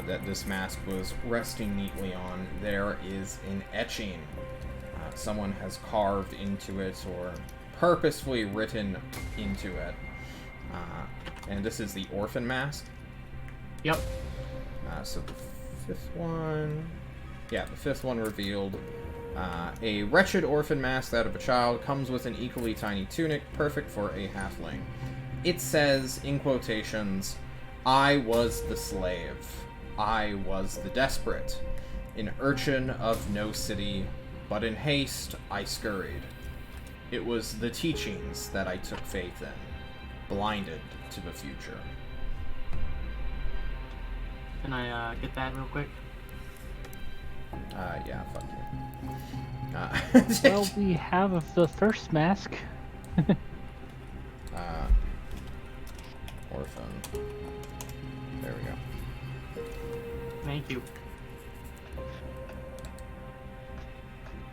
that this mask was resting neatly on, there is an etching. Someone has carved into it or purposefully written into it. And this is the orphan mask. Yep. So the fifth one... Yeah, the fifth one revealed. A wretched orphan mask, that of a child, comes with an equally tiny tunic, perfect for a halfling. It says, in quotations, I was the slave. I was the desperate. An urchin of no city, but in haste I scurried. It was the teachings that I took faith in, blinded to the future. Can I get that real quick? Yeah, fuck you. well, we have the first mask. Orphan. There we go. Thank you.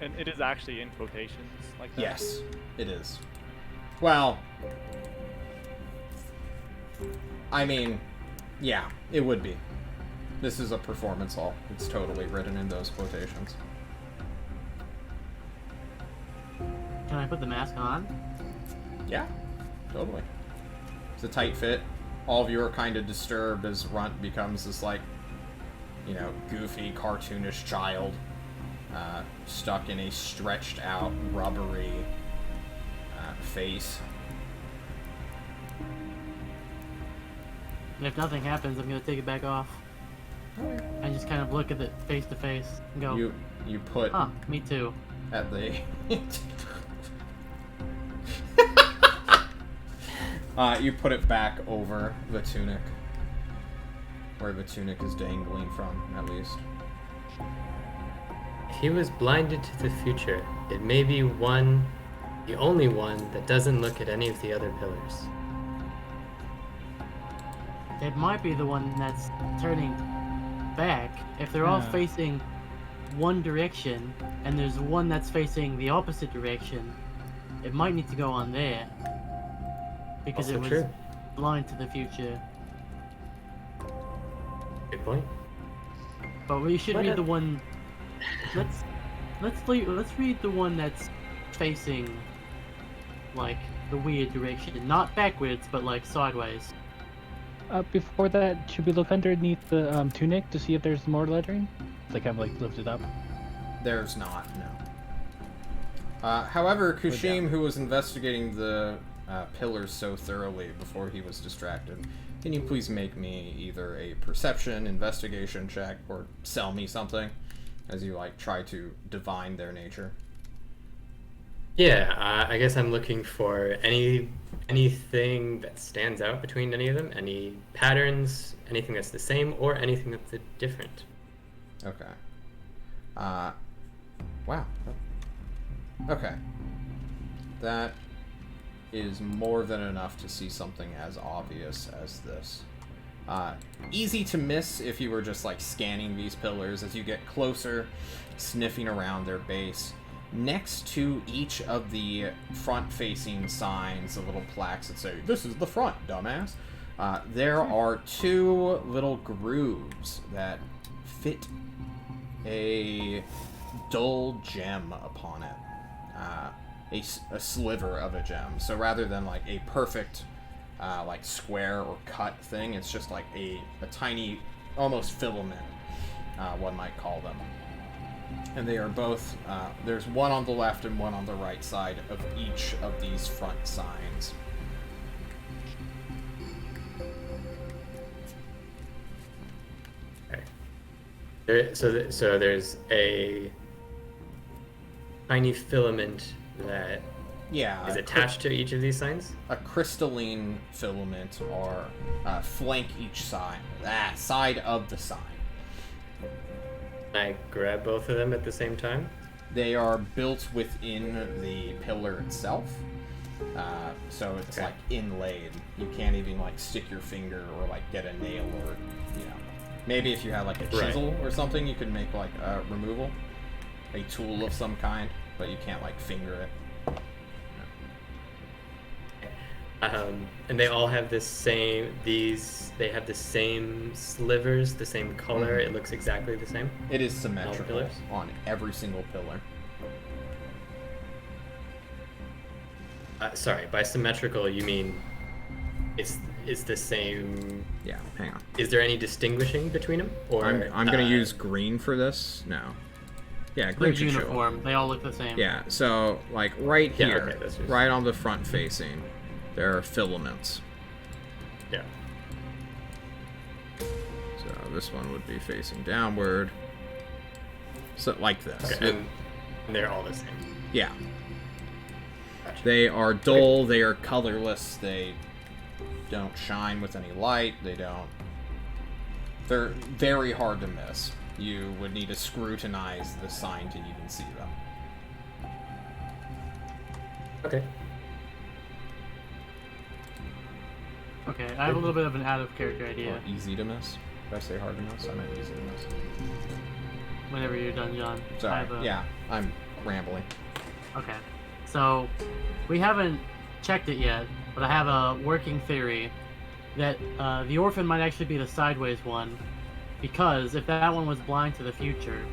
And it is actually in quotations like that? Yes, it is. Well, I mean, yeah, it would be. This is a performance hall. It's totally written in those quotations. Can I put the mask on? Yeah, totally. It's a tight fit. All of you are kind of disturbed as Runt becomes this, like, you know, goofy, cartoonish child stuck in a stretched out, rubbery face. And if nothing happens, I'm gonna take it back off. I just kind of look at it face to face and go, You put huh, me too. at the you put it back over the tunic, where the tunic is dangling from, at least. If he was blinded to the future, it may be the only one that doesn't look at any of the other pillars. It might be the one that's turning back. If they're all facing one direction, and there's one that's facing the opposite direction, it might need to go on there. Because Also it was true. blind to the future. Good point. But we should What read if- the one. Let's read the one that's facing, like, the weird direction, not backwards, but like sideways. Before that, should we look underneath the tunic to see if there's more lettering? It's like I've like lifted up. There's not, no. However, Kushim, who was investigating the pillars so thoroughly before he was distracted, can you please make me either a perception, investigation check, or sell me something, as you, like, try to divine their nature? Yeah, I guess I'm looking for anything that stands out between any of them, any patterns, anything that's the same, or anything that's different. Okay. Wow. Okay. That is more than enough to see something as obvious as this. Easy to miss if you were just, like, scanning these pillars. As you get closer, sniffing around their base, next to each of the front-facing signs, the little plaques that say, "This is the front, dumbass," there are two little grooves that fit a dull gem upon it. A sliver of a gem. So rather than, like, a perfect, like, square or cut thing, it's just, like, a tiny, almost filament, one might call them. And they are both, there's one on the left and one on the right side of each of these front signs. Okay. So there's a tiny filament that is attached to each of these signs? A crystalline filament or flank each side of the sign. Can I grab both of them at the same time? They are built within the pillar itself, so it's like inlaid. You can't even, like, stick your finger or, like, get a nail or, you know, maybe if you had, like, a chisel or something, you could make, like, a removal, a tool of some kind, but you can't, like, finger it. And they all have the same. They have the same slivers, the same color. It looks exactly the same. It is symmetrical pillars? on every single pillar. Sorry, by symmetrical you mean it's the same. Yeah, hang on. Is there any distinguishing between them? Or I'm gonna use green for this. No. Yeah, green They're should show. uniform. They all look the same. Yeah, so, like, right Yeah, here, okay, that's just- right on the front facing, there are filaments. Yeah. So this one would be facing downward. So, like this. Okay, and they're all the same. Yeah. Gotcha. They are dull, they are colorless, they don't shine with any light, they're very hard to miss. You would need to scrutinize the sign to even see them. Okay. Okay, I have a little bit of an out of character Or idea. easy to miss. Did I say hard to miss? I meant easy to miss. Whenever you're done, John. I Sorry. have a... Yeah, I'm rambling. Okay. So, we haven't checked it yet, but I have a working theory that the orphan might actually be the sideways one, because if that one was blind to the future,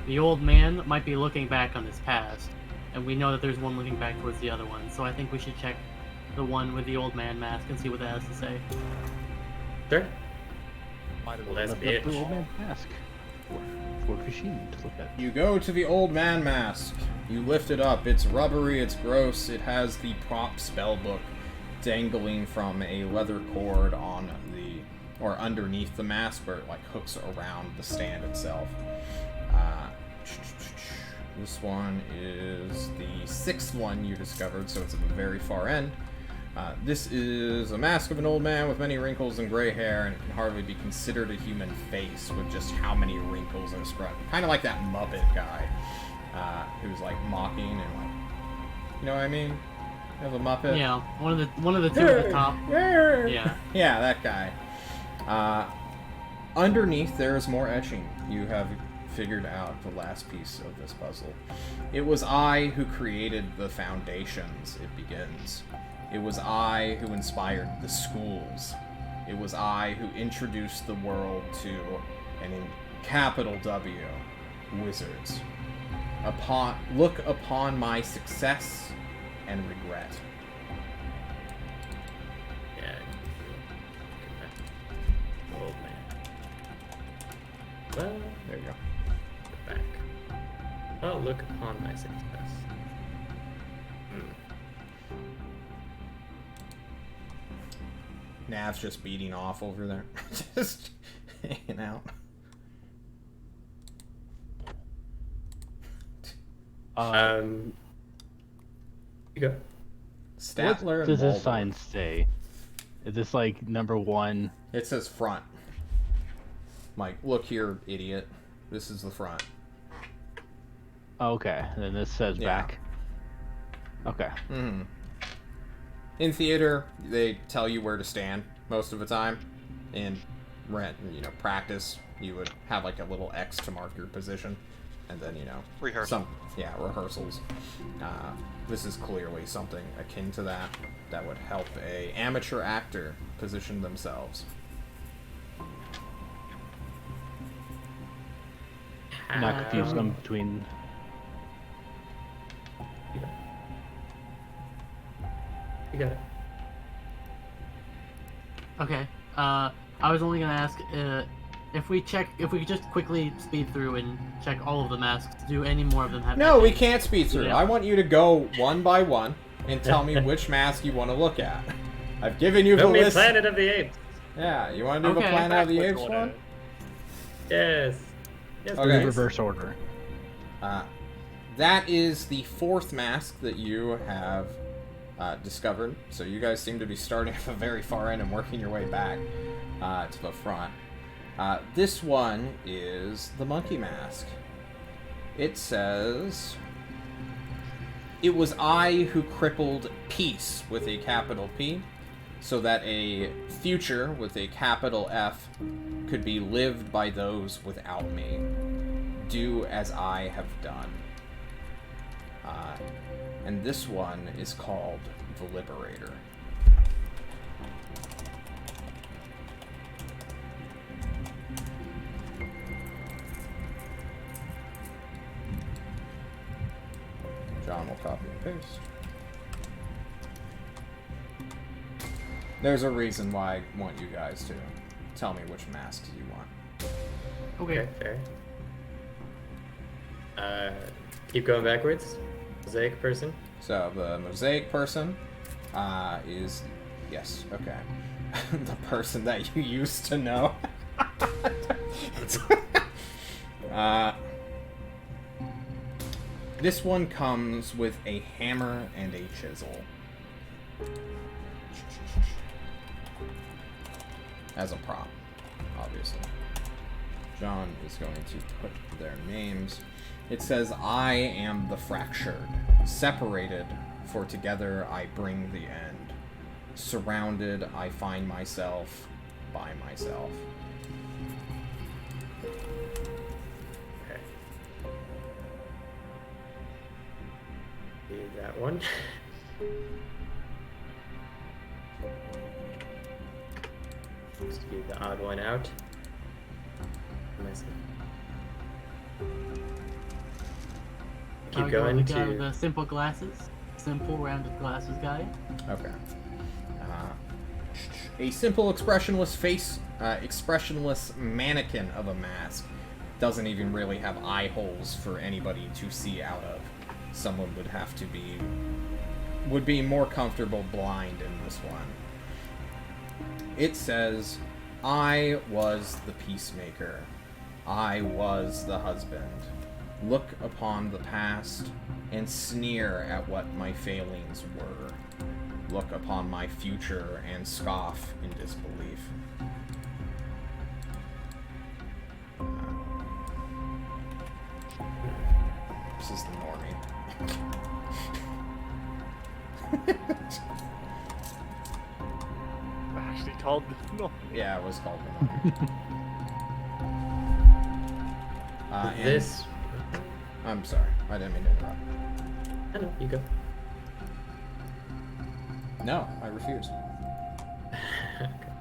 the old man might be looking back on his past, and we know that there's one looking back towards the other one, so I think we should check the one with the old man mask and see what that has to say. Sure. Might as Well, well. that's Let the bitch. old man ask for Kashin to look at. You go to the old man mask. You lift it up. It's rubbery, it's gross. It has the prop spell book dangling from a leather cord on the, or underneath the mask, where it like hooks around the stand itself. This one is the 6th one you discovered, so it's at the very far end. This is a mask of an old man with many wrinkles and gray hair, and it can hardly be considered a human face with just how many wrinkles are spread. Kind of like that Muppet guy, who's like mocking and like, you know what I mean? You have a Muppet. Yeah, one of the two at the top. Yeah. Yeah, that guy. Underneath there is more etching. You have figured out the last piece of this puzzle. It was I who created the foundations, it begins. It was I who inspired the schools. It was I who introduced the world to, and in capital W, wizards. Look upon my success and regret. Yeah. Old man. Well, There you go. go back. Oh, look upon my success. Nav's just beating off over there. Just hanging out. You go. Statler What and does this Waldorf. sign say? Is this like number 1? It says front. Mike, look here, idiot. This is the front. Okay, then this says Yeah. back. Okay. Mm-hmm. In theater, they tell you where to stand most of the time. In practice, you would have like a little X to mark your position, and then Rehearsal. rehearsals. This is clearly something akin to that would help a amateur actor position themselves. Not confused them between. You got it. Okay. I was only gonna ask if we could just quickly speed through and check all of the masks. Do any more of them have? No, we etchings? can't speed through. Yeah. I want you to go one by one and tell me which mask you want to look at. I've given you the Show me list. Planet of the Apes. Yeah, you want to do the Okay. Planet of the Backwards Apes order. one? Yes. Yes, Okay. please. Reverse order. That is the 4th mask that you have discovered. So you guys seem to be starting at the very far end and working your way back to the front. This one is the monkey mask. It says, "It was I who crippled peace with a capital P, so that a future with a capital F could be lived by those without me. Do as I have done." And this one is called the Liberator. John will copy and paste. There's a reason why I want you guys to tell me which masks you want. Okay. Okay, fair. Keep going backwards. Mosaic person. So the mosaic person is, yes, okay. The person that you used to know. This one comes with a hammer and a chisel. As a prop, obviously. John is going to put their names. It says, "I am the fractured, separated, for together I bring the end. surrounded, I find myself by myself. Okay. Do that one. Seems to be the odd one out. Keep going we got to the simple glasses. Simple rounded glasses guy. Okay. A simple expressionless face, expressionless mannequin of a mask. Doesn't even really have eye holes for anybody to see out of. Someone would be more comfortable blind in this one. It says, I was the peacemaker. I was the husband. Look upon the past and sneer at what my failings were. Look upon my future and scoff in disbelief. This is the normie. Actually called no. Yeah, it was called the normie. And- this. I'm sorry, I didn't mean to interrupt. I know, you go. No, I refuse.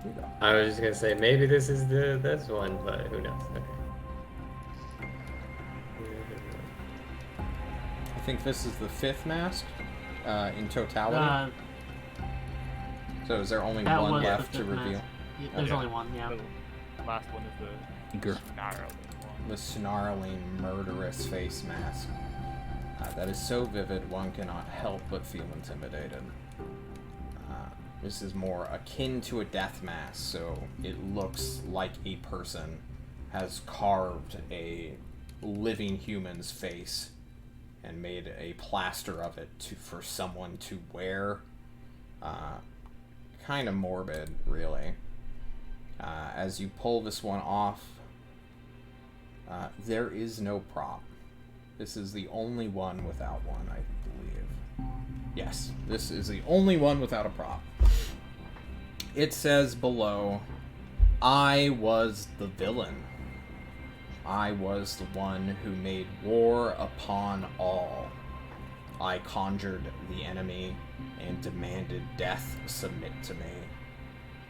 You go. I was just gonna say maybe this is this one, but who knows? Okay. I think this is the 5th mask in totality. So is there only That one was the left to 5th reveal? mask. There's only one, yeah. The last one is the Eager. snarling one. The snarling, murderous face mask. That is so vivid, one cannot help but feel intimidated. This is more akin to a death mask, so it looks like a person has carved a living human's face and made a plaster of it for someone to wear. Kind of morbid, really. As you pull this one off, there is no prop. This is the only one without one, I believe. Yes, this is the only one without a prop. It says below, I was the villain. I was the one who made war upon all. I conjured the enemy and demanded death submit to me.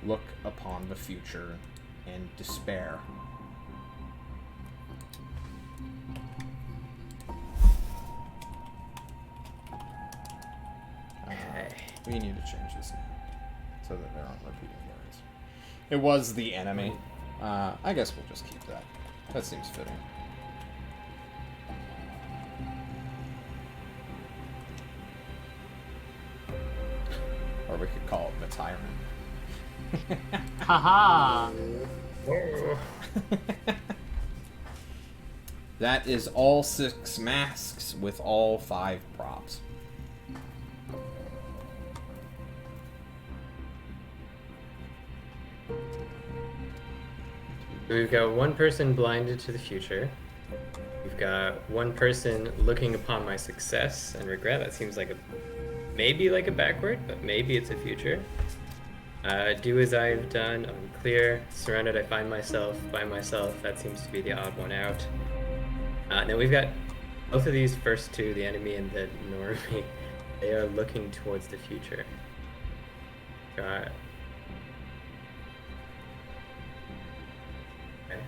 Look upon the future and despair. We need to change this now so that there aren't repeating words. It was the enemy. I guess we'll just keep that. That seems fitting. Or we could call it the tyrant. Haha! That is all 6 masks with all 5 props. We've got one person blinded to the future. We've got one person looking upon my success and regret. That seems like maybe like a backward, but maybe it's a future. Do as I've done, unclear. Surrounded, I find myself by myself. That seems to be the odd one out. Then we've got both of these first two, the enemy and the normie. They are looking towards the future. Got. Okay.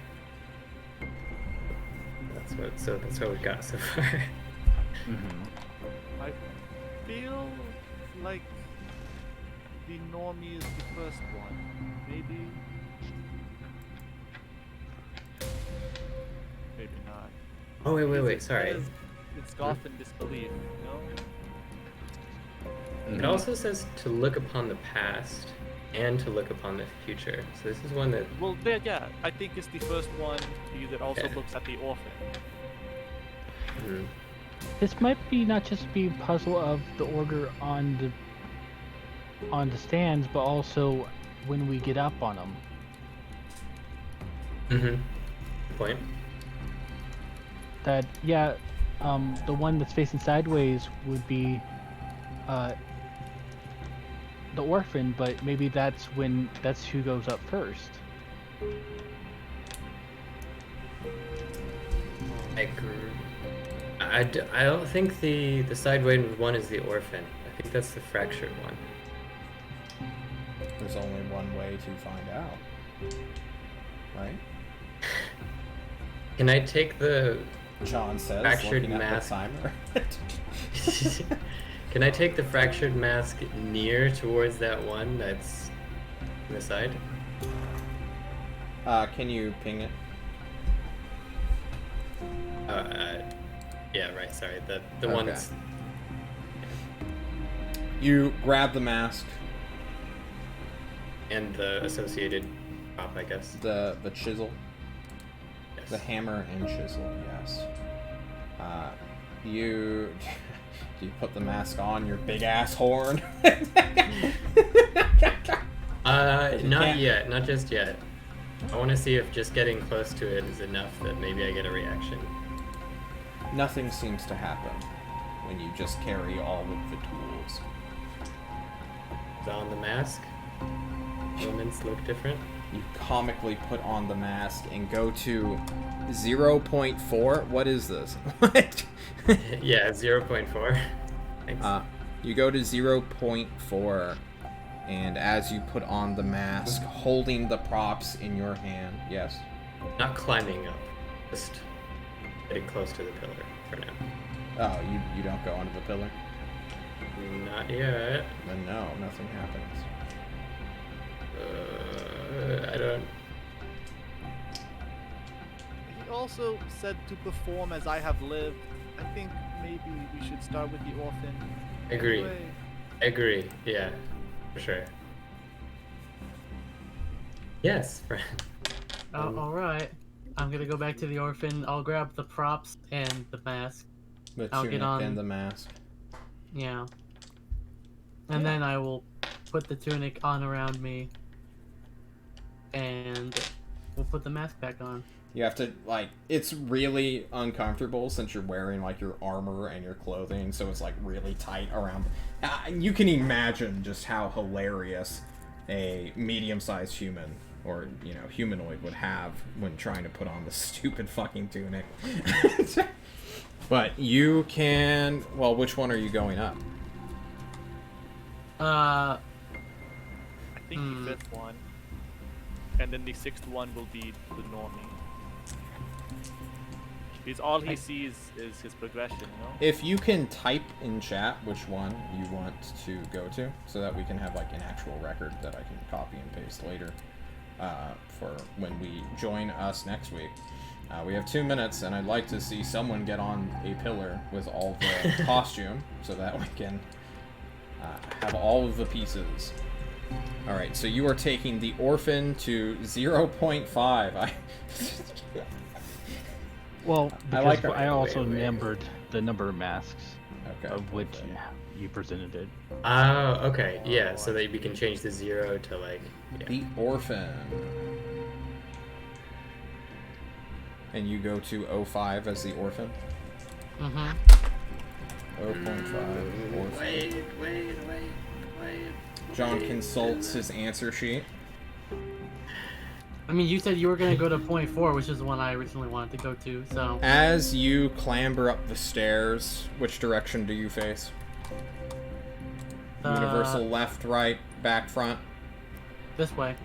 That's what we've got so far. I feel like the normie is the first one. Maybe. Maybe not. Oh wait, Because it sorry. says It's scoff and disbelief, you know? It also says to look upon the past and to look upon the future. So this is one that. Well, yeah, I think it's the first one because it also looks at the orphan. Mhm. This might be not just be a puzzle of the order on the stands, but also when we get up on them. Good point. That the one that's facing sideways would be the the orphan, but maybe that's who goes up first. I don't think the sideways one is the orphan. I think that's the fractured one. There's only one way to find out. Right? Can I take the John says, fractured looking at mask? the timer. Can I take the fractured mask near towards that one that's on the side? Can you ping it? Yeah, right. Sorry, the one Okay. that's. You grab the mask, And the associated prop, I guess. the chisel, Yes. the hammer and chisel. Yes. You put the mask on your big ass horn. Not yet. Not just yet. I want to see if just getting close to it is enough that maybe I get a reaction. Nothing seems to happen when you just carry all of the tools. Is that on the mask? Elements look different. You comically put on the mask and go to 0.4. What is this? What? Yeah, 0.4. Thanks. You go to 0.4, and as you put on the mask, holding the props in your hand, yes. Not climbing up, just getting close to the pillar for now. Oh, you don't go onto the pillar? Not yet. Then no, nothing happens. I don't. He also said to perform as I have lived. I think maybe we should start with the orphan. Agree. Anyway, Agree. Yeah, for sure. Yes, friend. Alright. I'm gonna go back to the orphan. I'll grab the props and the mask. The I'll get tunic on- and the mask. Yeah. And then I will put the tunic on around me. And we'll put the mask back on. You have to, like, it's really uncomfortable since you're wearing, like, your armor and your clothing, so it's, like, really tight around. You can imagine just how hilarious a medium-sized human, or, you know, humanoid would have when trying to put on the stupid fucking tunic. But you can, well, which one are you going up? I think the fifth one. And then the sixth one will be the normie. Because all he sees is his progression, you know? If you can type in chat which one you want to go to, so that we can have like an actual record that I can copy and paste later for when we join us next week. We have 2 minutes, and I'd like to see someone get on a pillar with all the costume, so that we can have all of the pieces. Alright, so you are taking the orphan to 0.5. Well, because like I our- also numbered the number of masks Okay. of which you presented it. Oh, okay. Yeah, so that we can change the 0 to like. Yeah. The orphan. And you go to 05 as the orphan? Mm-hmm. 0.5 orphan. Wait. John consults his answer sheet. I mean, you said you were gonna go to point 4, which is the one I originally wanted to go to, so... As you clamber up the stairs, which direction do you face? Universal left, right, back, front? This way.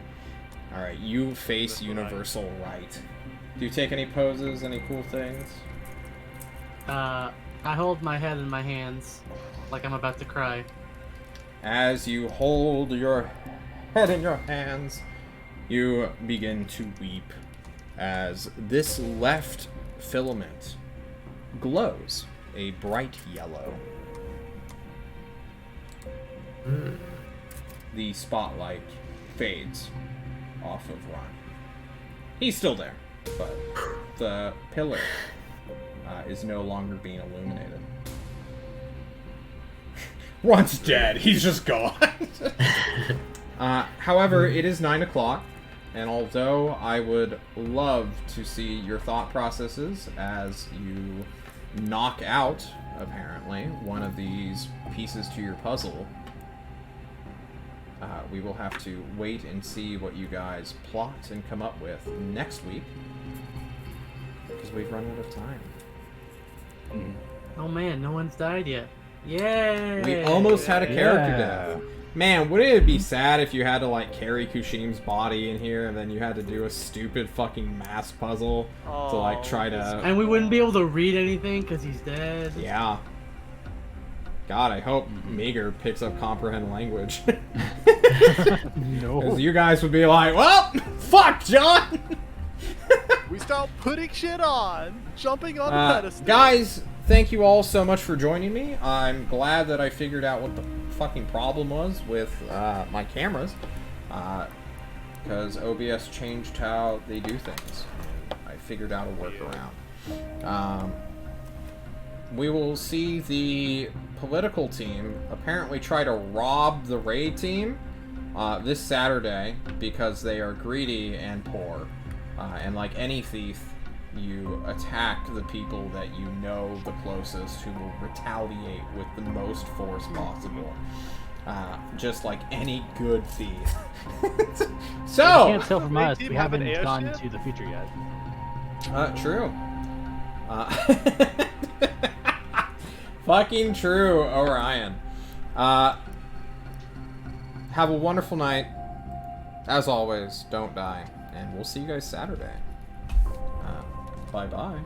Alright, you face universal right. Do you take any poses, any cool things? I hold my head in my hands, like I'm about to cry. As you hold your head in your hands, you begin to weep as this left filament glows a bright yellow. The spotlight fades off of Ron. He's still there, but the pillar is no longer being illuminated. Ron's dead. He's just gone. However, it is 9 o'clock, and although I would love to see your thought processes as you knock out, apparently, one of these pieces to your puzzle, we will have to wait and see what you guys plot and come up with next week, because we've run out of time. Oh man, no one's died yet. Yay! We almost had a character death. Man, wouldn't it be sad if you had to, like, carry Kushim's body in here and then you had to do a stupid fucking mask puzzle to, like, try to... And we wouldn't be able to read anything because he's dead. Yeah. God, I hope Meager picks up comprehend language. No. Because you guys would be like, well, fuck, John! We start putting shit on, jumping on the pedestal. Guys, thank you all so much for joining me. I'm glad that I figured out what the fucking problem was with my cameras. Because OBS changed how they do things. I figured out a workaround. We will see the political team apparently try to rob the raid team this Saturday because they are greedy and poor. And like any thief, you attack the people that you know the closest who will retaliate with the most force possible. Just like any good thief. So! You can't tell from us, Team we have an haven't gone airship? to the future yet. True. Fucking true, Orion. Have a wonderful night. As always, don't die. And we'll see you guys Saturday. Bye-bye.